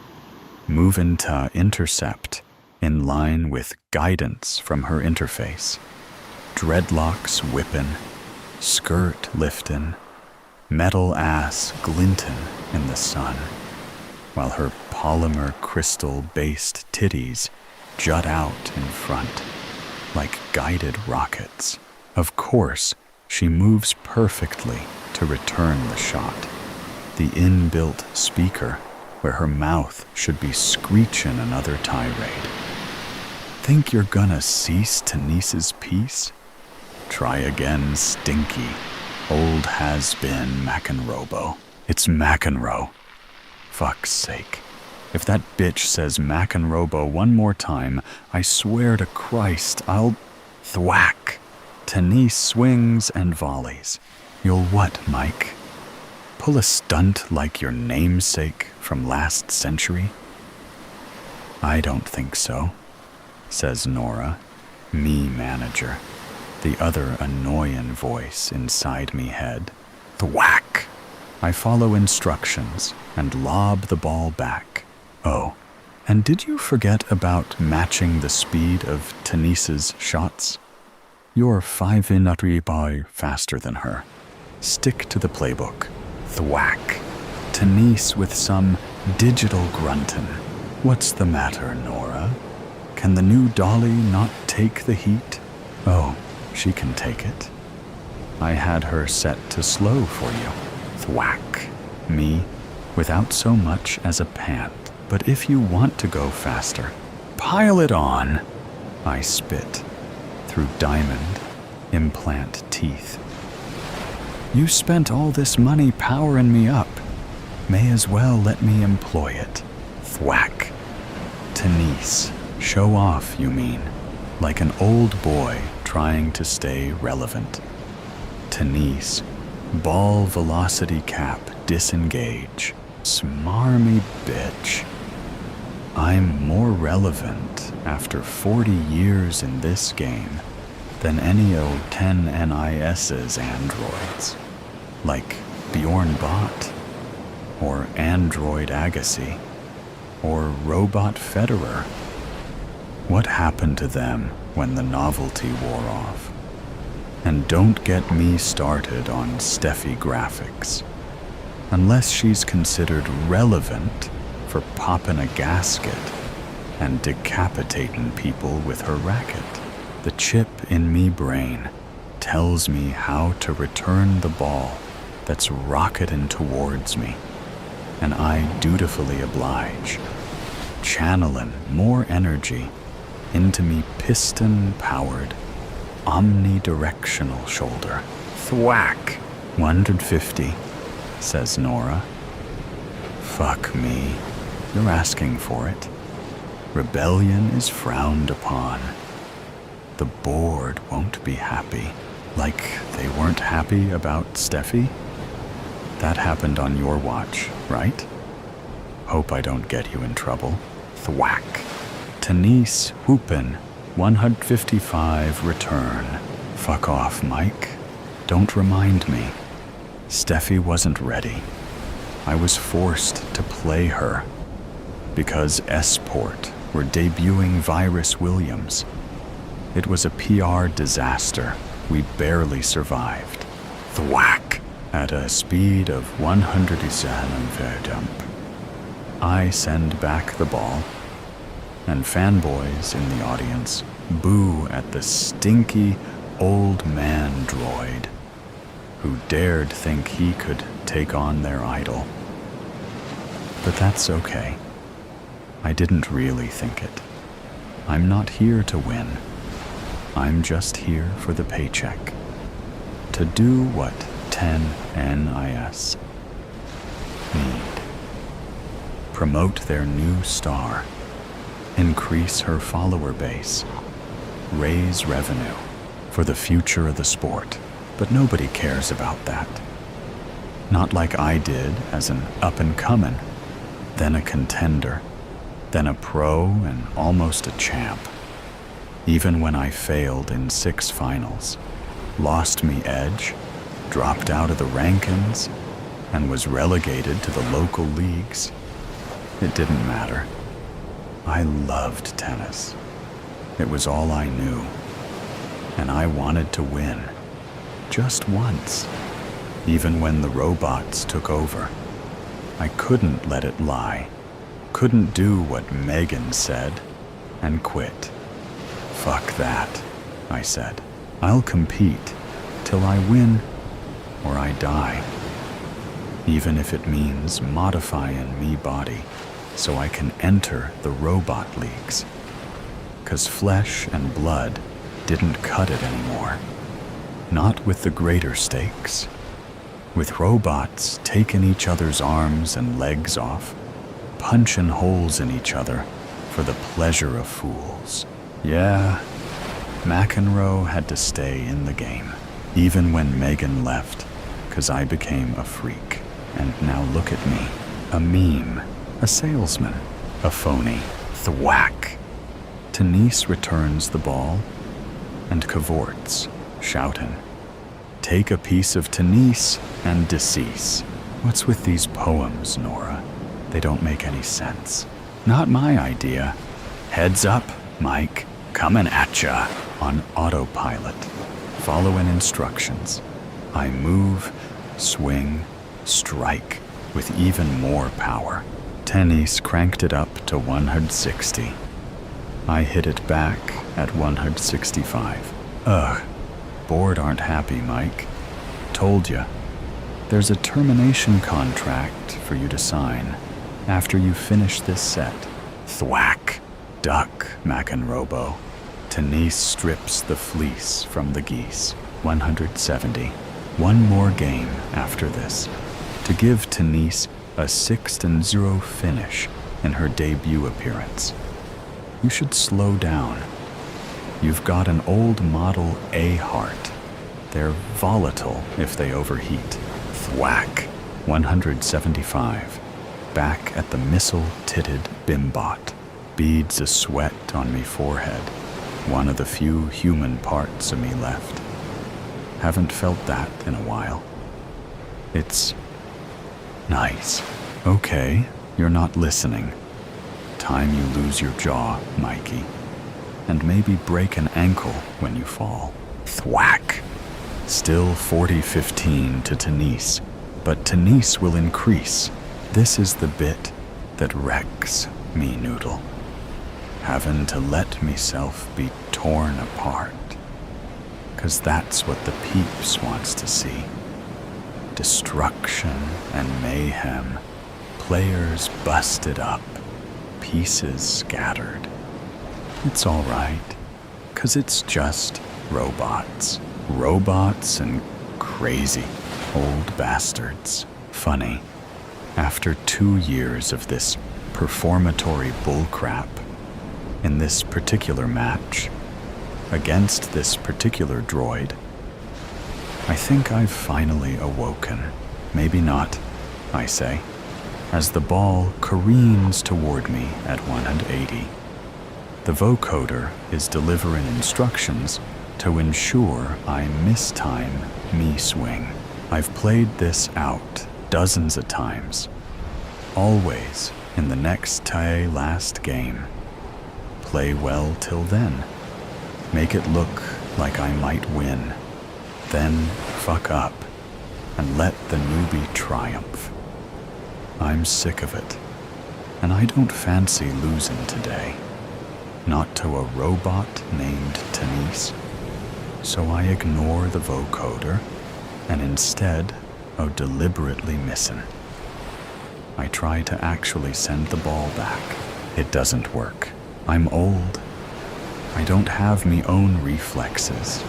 moving to intercept in line with guidance from her interface. Dreadlocks whipping, skirt lifting, metal ass glinting in the sun, while her polymer crystal-based titties jut out in front like guided rockets. Of course, she moves perfectly to return the shot. The inbuilt speaker where her mouth should be screeching another tirade. Think you're gonna cease Tenise's piece? Try again, stinky. Old has-been McEnroe. It's McEnroe. Fuck's sake. If that bitch says McEnroe one more time, I swear to Christ, I'll thwack. Tenise swings and volleys. You'll what, Mike? Pull a stunt like your namesake from last century? I don't think so, says Nora, me manager. The other annoying voice inside me head. Thwack! I follow instructions and lob the ball back. Oh, and did you forget about matching the speed of Tenise's shots? You're 5 in a 3 by faster than her. Stick to the playbook. Thwack! Tenise with some digital gruntin'. What's the matter, Nora? Can the new dolly not take the heat? Oh, she can take it. I had her set to slow for you. Thwack. Me, without so much as a pant. But if you want to go faster, pile it on. I spit through diamond implant teeth. You spent all this money powering me up. May as well let me employ it. Thwack. Tenise. Show off, you mean. Like an old boy trying to stay relevant. Tenise. Ball velocity cap disengage. Smarmy bitch. I'm more relevant after 40 years in this game than any O10 NIS's androids. Like Bjorn Bot, or Android Agassi, or Robot Federer. What happened to them when the novelty wore off? And don't get me started on Steffi graphics. Unless she's considered relevant for popping a gasket and decapitating people with her racket. The chip in me brain tells me how to return the ball that's rocketing towards me, and I dutifully oblige, channeling more energy into me piston-powered, omnidirectional shoulder. Thwack! 150, says Nora. Fuck me. You're asking for it. Rebellion is frowned upon. The board won't be happy. Like they weren't happy about Steffi? That happened on your watch, right? Hope I don't get you in trouble. Thwack. Tenise whoopin'. 155 return. Fuck off, Mike. Don't remind me. Steffi wasn't ready. I was forced to play her. Because S-Port were debuting Virus Williams. It was a PR disaster. We barely survived. Thwack! At a speed of 107 verdump. I send back the ball, and fanboys in the audience boo at the stinky old man droid who dared think he could take on their idol. But that's okay. I didn't really think it. I'm not here to win. I'm just here for the paycheck. To do what 10 NIS need. Promote their new star. Increase her follower base. Raise revenue for the future of the sport. But nobody cares about that. Not like I did as an up-and-comin', then a contender, then a pro and almost a champ. Even when I failed in 6 finals, lost me edge, dropped out of the rankings, and was relegated to the local leagues, it didn't matter. I loved tennis. It was all I knew. And I wanted to win. Just once. Even when the robots took over. I couldn't let it lie. Couldn't do what Megan said and quit. Fuck that, I said. I'll compete till I win or I die. Even if it means modifying me body so I can enter the robot leagues. 'Cause flesh and blood didn't cut it anymore. Not with the greater stakes. With robots taking each other's arms and legs off, punching holes in each other for the pleasure of fools. Yeah, McEnroe had to stay in the game, even when Megan left, 'cause I became a freak. And now look at me, a meme, a salesman, a phony. Thwack! Tenise returns the ball and cavorts, shouting. Take a piece of Tenise and decease. What's with these poems, Nora? They don't make any sense. Not my idea. Heads up, Mike. Coming at ya. On autopilot. Following instructions. I move, swing, strike with even more power. Tenise cranked it up to 160. I hit it back at 165. Ugh. Board aren't happy, Mike. Told ya. There's a termination contract for you to sign after you finish this set. Thwack. Duck, Macanrobo. Tenise strips the fleece from the geese. 170. One more game after this to give Tenise a 6-0 finish in her debut appearance. You should slow down. You've got an old Model A heart. They're volatile if they overheat. Thwack. 175. Back at the missile-titted bimbot. Beads of sweat on me forehead. One of the few human parts of me left. Haven't felt that in a while. It's nice. Okay, you're not listening. Time you lose your jaw, Mikey. And maybe break an ankle when you fall. Thwack. Still 40-15 to Tenise, but Tenise will increase. This is the bit that wrecks me, Noodle. Having to let meself be torn apart. 'Cause that's what the peeps wants to see. Destruction and mayhem. Players busted up. Pieces scattered. It's all right, 'cause it's just robots. Robots and crazy old bastards. Funny, after 2 years of this performatory bullcrap, in this particular match, against this particular droid, I think I've finally awoken. Maybe not, I say, as the ball careens toward me at 180. The vocoder is delivering instructions to ensure I mistime me swing. I've played this out dozens of times, always in the next tie last game. Play well till then. Make it look like I might win. Then fuck up and let the newbie triumph. I'm sick of it, and I don't fancy losing today. Not to a robot named Tenise. So I ignore the vocoder and instead of deliberately missing. I try to actually send the ball back. It doesn't work. I'm old. I don't have me own reflexes.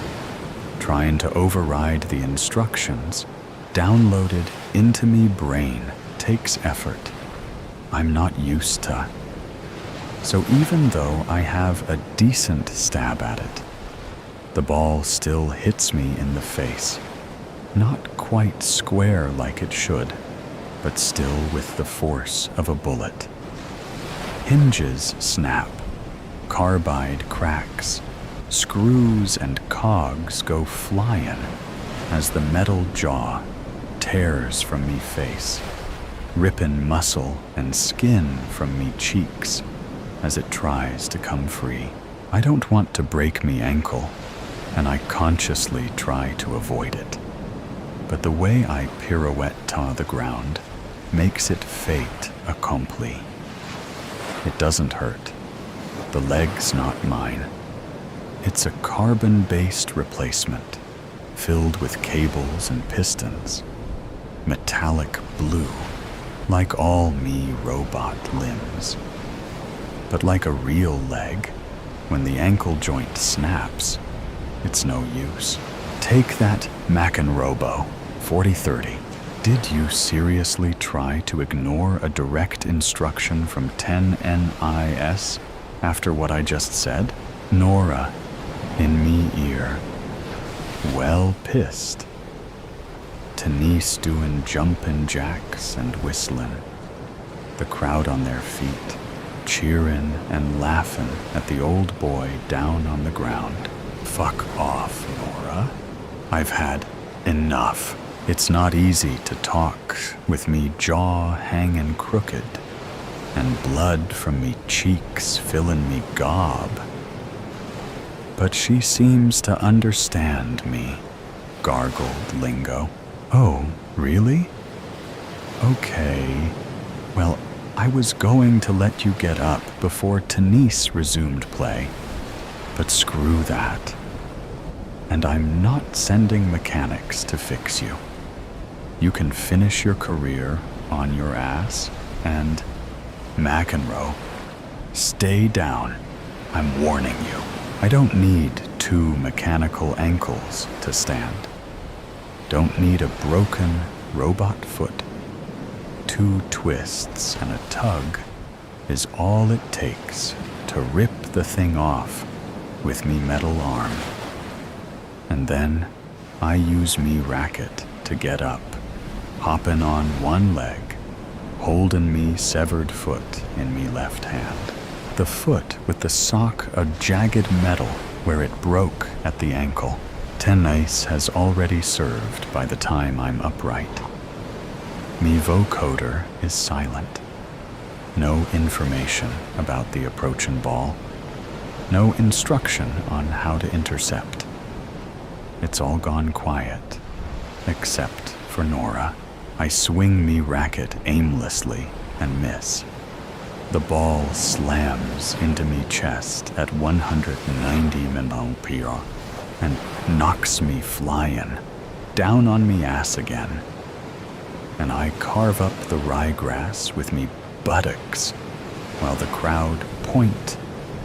Trying to override the instructions downloaded into me brain takes effort. I'm not used to. So even though I have a decent stab at it, the ball still hits me in the face. Not quite square like it should, but still with the force of a bullet. Hinges snap. Carbide cracks. Screws and cogs go flying as the metal jaw tears from me face, ripping muscle and skin from me cheeks as it tries to come free. I don't want to break me ankle, and I consciously try to avoid it. But the way I pirouette to the ground makes it fait accompli. It doesn't hurt. The leg's not mine. It's a carbon-based replacement, filled with cables and pistons. Metallic blue, like all me robot limbs. But like a real leg, when the ankle joint snaps, it's no use. Take that Macanrobo, 40-30. Did you seriously try to ignore a direct instruction from 10NIS after what I just said? Nora, in me ear. Well pissed. Tenise doing jumpin' jacks and whistling. The crowd on their feet, cheering and laughing at the old boy down on the ground. Fuck off, Nora. I've had enough. It's not easy to talk with me jaw hangin' crooked and blood from me cheeks fillin' me gob. But she seems to understand me, gargled Lingo. Oh, really? Okay. Well, I was going to let you get up before Denise resumed play, but screw that. And I'm not sending mechanics to fix you. You can finish your career on your ass, and McEnroe, stay down. I'm warning you. I don't need 2 mechanical ankles to stand. Don't need a broken robot foot. 2 twists and a tug is all it takes to rip the thing off with me metal arm. And then I use me racket to get up, hoppin' on one leg, holdin' me severed foot in me left hand. The foot with the sock of jagged metal where it broke at the ankle. Tennice has already served by the time I'm upright. Me vocoder is silent. No information about the approachin' ball. No instruction on how to intercept. It's all gone quiet, except for Nora. I swing me racket aimlessly and miss. The ball slams into me chest at 190 mph and knocks me flyin', down on me ass again. And I carve up the ryegrass with me buttocks while the crowd point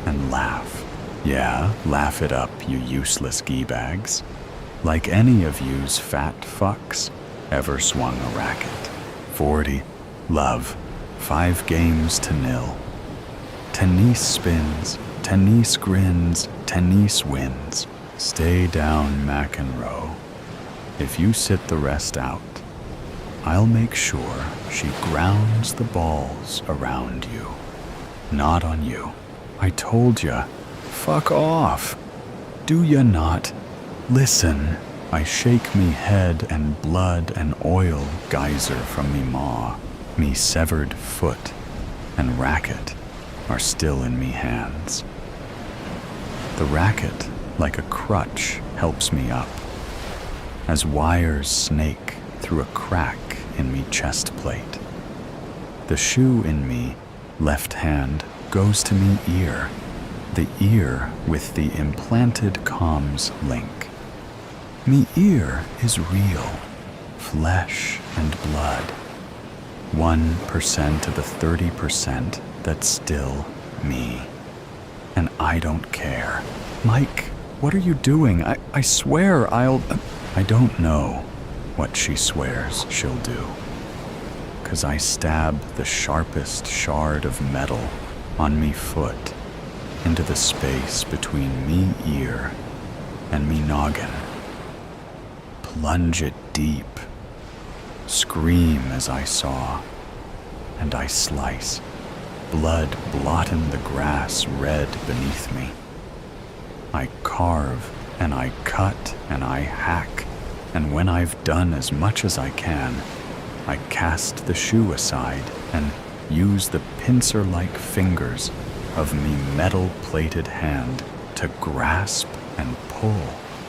and laugh. Yeah, laugh it up, you useless gee-bags. Like any of you's fat fucks ever swung a racket. 40, love, 5 games to 0. Tennis spins, tennis grins, tennis wins. Stay down, McEnroe. If you sit the rest out, I'll make sure she grounds the balls around you. Not on you. I told ya. Fuck off. Do ya not? Listen. I shake me head and blood and oil geyser from me maw. Me severed foot and racket are still in me hands. The racket, like a crutch, helps me up, as wires snake through a crack in me chest plate. The shoe in me, left hand, goes to me ear, the ear with the implanted comms link. Me ear is real, flesh and blood. 1% of the 30% that's still me. And I don't care. Mike, what are you doing? I swear I'll... I don't know what she swears she'll do. 'Cause I stab the sharpest shard of metal on me foot into the space between me ear and me noggin. Plunge it deep. Scream as I saw, and I slice, blood blotting the grass red beneath me. I carve, and I cut, and I hack, and when I've done as much as I can, I cast the shoe aside and use the pincer-like fingers of me metal-plated hand to grasp and pull.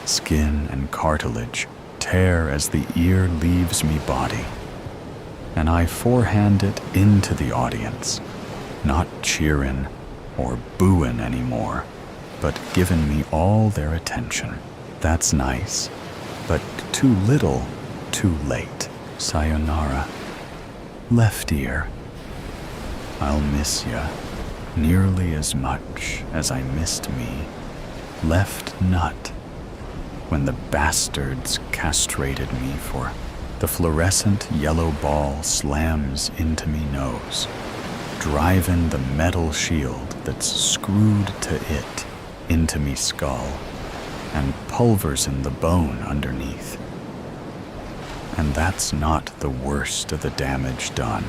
Skin and cartilage tear as the ear leaves me body, and I forehand it into the audience, not cheerin' or booin' anymore, but givin' me all their attention. That's nice, but too little, too late. Sayonara. Left ear. I'll miss ya nearly as much as I missed me. Left nut. When the bastards castrated me for the fluorescent yellow ball slams into me nose, driving the metal shield that's screwed to it into me skull and pulversing the bone underneath. And that's not the worst of the damage done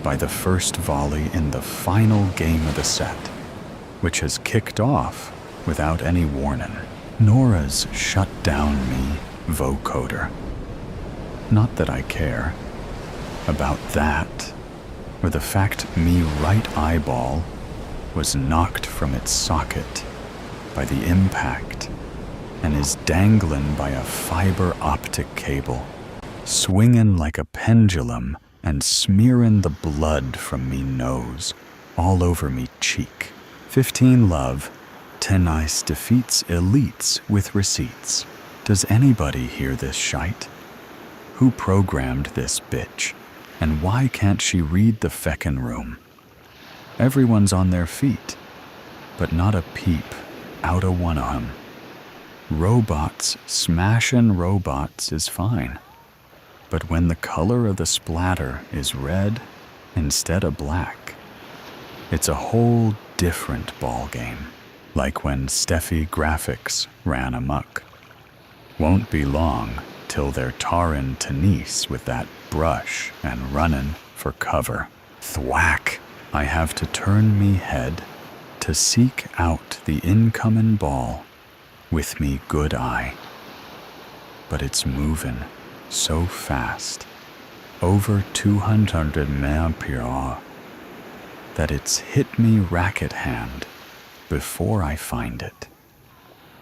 by the first volley in the final game of the set, which has kicked off without any warning. Nora's shut down me vocoder. Not that I care about that, or the fact me right eyeball was knocked from its socket by the impact and is dangling by a fiber optic cable, swinging like a pendulum and smearing the blood from me nose all over me cheek. 15 love, tennis defeats elites with receipts. Does anybody hear this shite? Who programmed this bitch? And why can't she read the feckin' room? Everyone's on their feet, but not a peep out of one of 'em. Robots smashing robots is fine. But when the color of the splatter is red instead of black, it's a whole different ballgame. Like when Steffi Graphics ran amok. Won't be long till they're tarring Denise with that brush and running for cover. Thwack! I have to turn me head to seek out the incoming ball with me good eye. But it's moving so fast, over 200 mph, that it's hit me racket hand before I find it.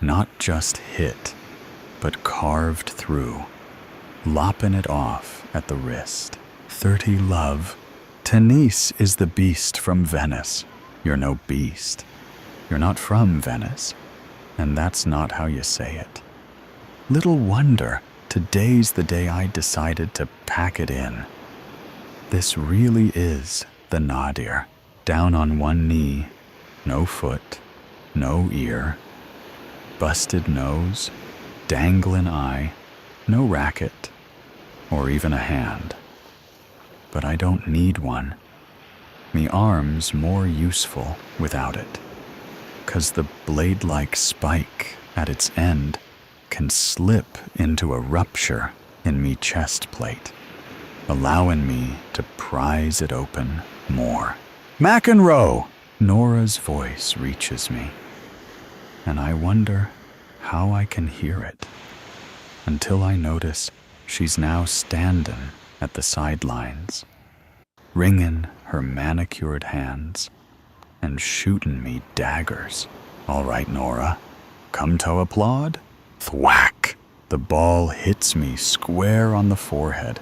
Not just hit, but carved through, lopping it off at the wrist. 30 love. Denise is the beast from Venice. You're no beast. You're not from Venice, and that's not how you say it. Little wonder today's the day I decided to pack it in. This really is the nadir. Down on one knee, no foot, no ear, busted nose, dangling eye, no racket, or even a hand. But I don't need one. Me arm's more useful without it, 'cause the blade-like spike at its end can slip into a rupture in me chest plate, allowing me to prise it open more. McEnroe! Nora's voice reaches me, and I wonder how I can hear it, until I notice she's now standing at the sidelines, wringing her manicured hands and shooting me daggers. All right, Nora, come to applaud? Thwack! The ball hits me square on the forehead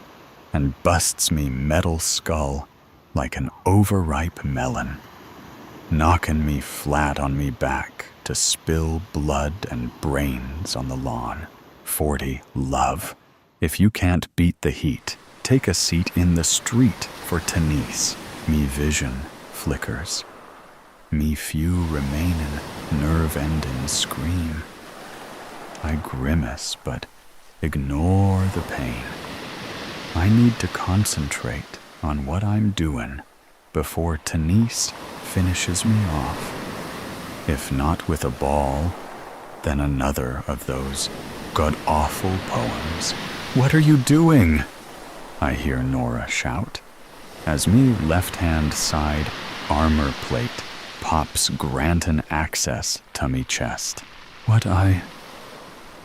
and busts me metal skull like an overripe melon, knocking me flat on me back to spill blood and brains on the lawn. 40 love. If you can't beat the heat, take a seat in the street for Denise. Me vision flickers. Me few remaining nerve-ending scream. I grimace, but ignore the pain. I need to concentrate on what I'm doing before Denise finishes me off. If not with a ball, then another of those god-awful poems. What are you doing? I hear Nora shout, as me left-hand side armor plate pops granting access to me chest. What I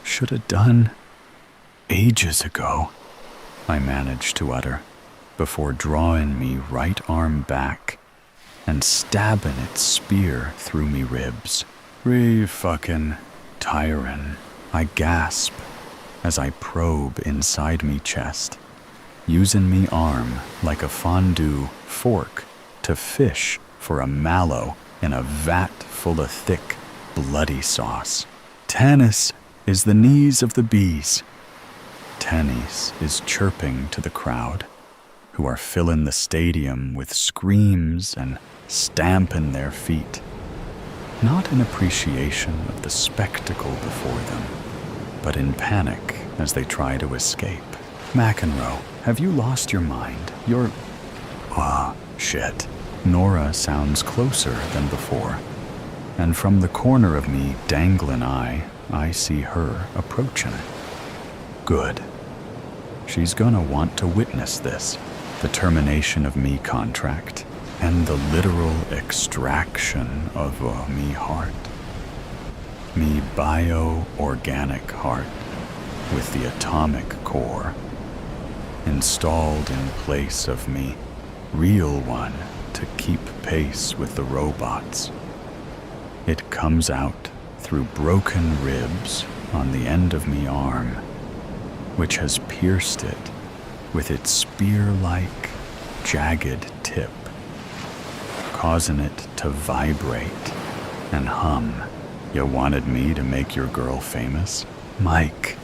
should have done ages ago, I managed to utter, before drawing me right arm back and stabbing its spear through me ribs. Fucking tiring, I gasp as I probe inside me chest, using me arm like a fondue fork to fish for a mallow in a vat full of thick, bloody sauce. Tennis is the knees of the bees. Tennis is chirping to the crowd, who are filling the stadium with screams and stamping their feet, not in appreciation of the spectacle before them, but in panic as they try to escape. McEnroe, have you lost your mind? You're... shit. Nora sounds closer than before, and from the corner of me dangling eye, I see her approaching. Good. She's gonna want to witness this, the termination of me contract, and the literal extraction of me heart. Me bio-organic heart. with the atomic core. Installed in place of me, real one to keep pace with the robots. It comes out through broken ribs on the end of me arm, which has pierced it with its spear-like, jagged tip, causing it to vibrate and hum. You wanted me to make your girl famous? Mike,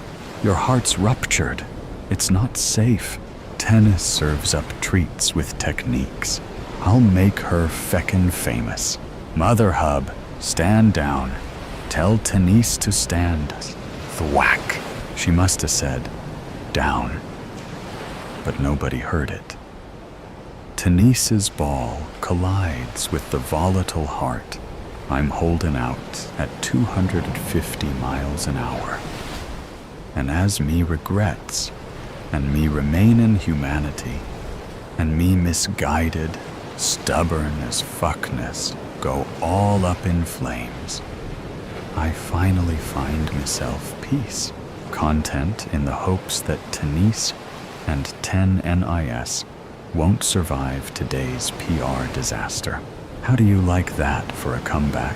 your heart's ruptured. It's not safe. Tennis serves up treats with techniques. I'll make her feckin' famous. Mother Hub, stand down. Tell Tenise to stand. Thwack. She must have said, down. But nobody heard it. Tenise's ball collides with the volatile heart I'm holding out at 250 miles an hour. And as me regrets, and me remain in humanity, and me misguided, stubborn as fuckness go all up in flames, I finally find myself peace, content in the hopes that Tenise and 10NIS won't survive today's PR disaster. How do you like that for a comeback?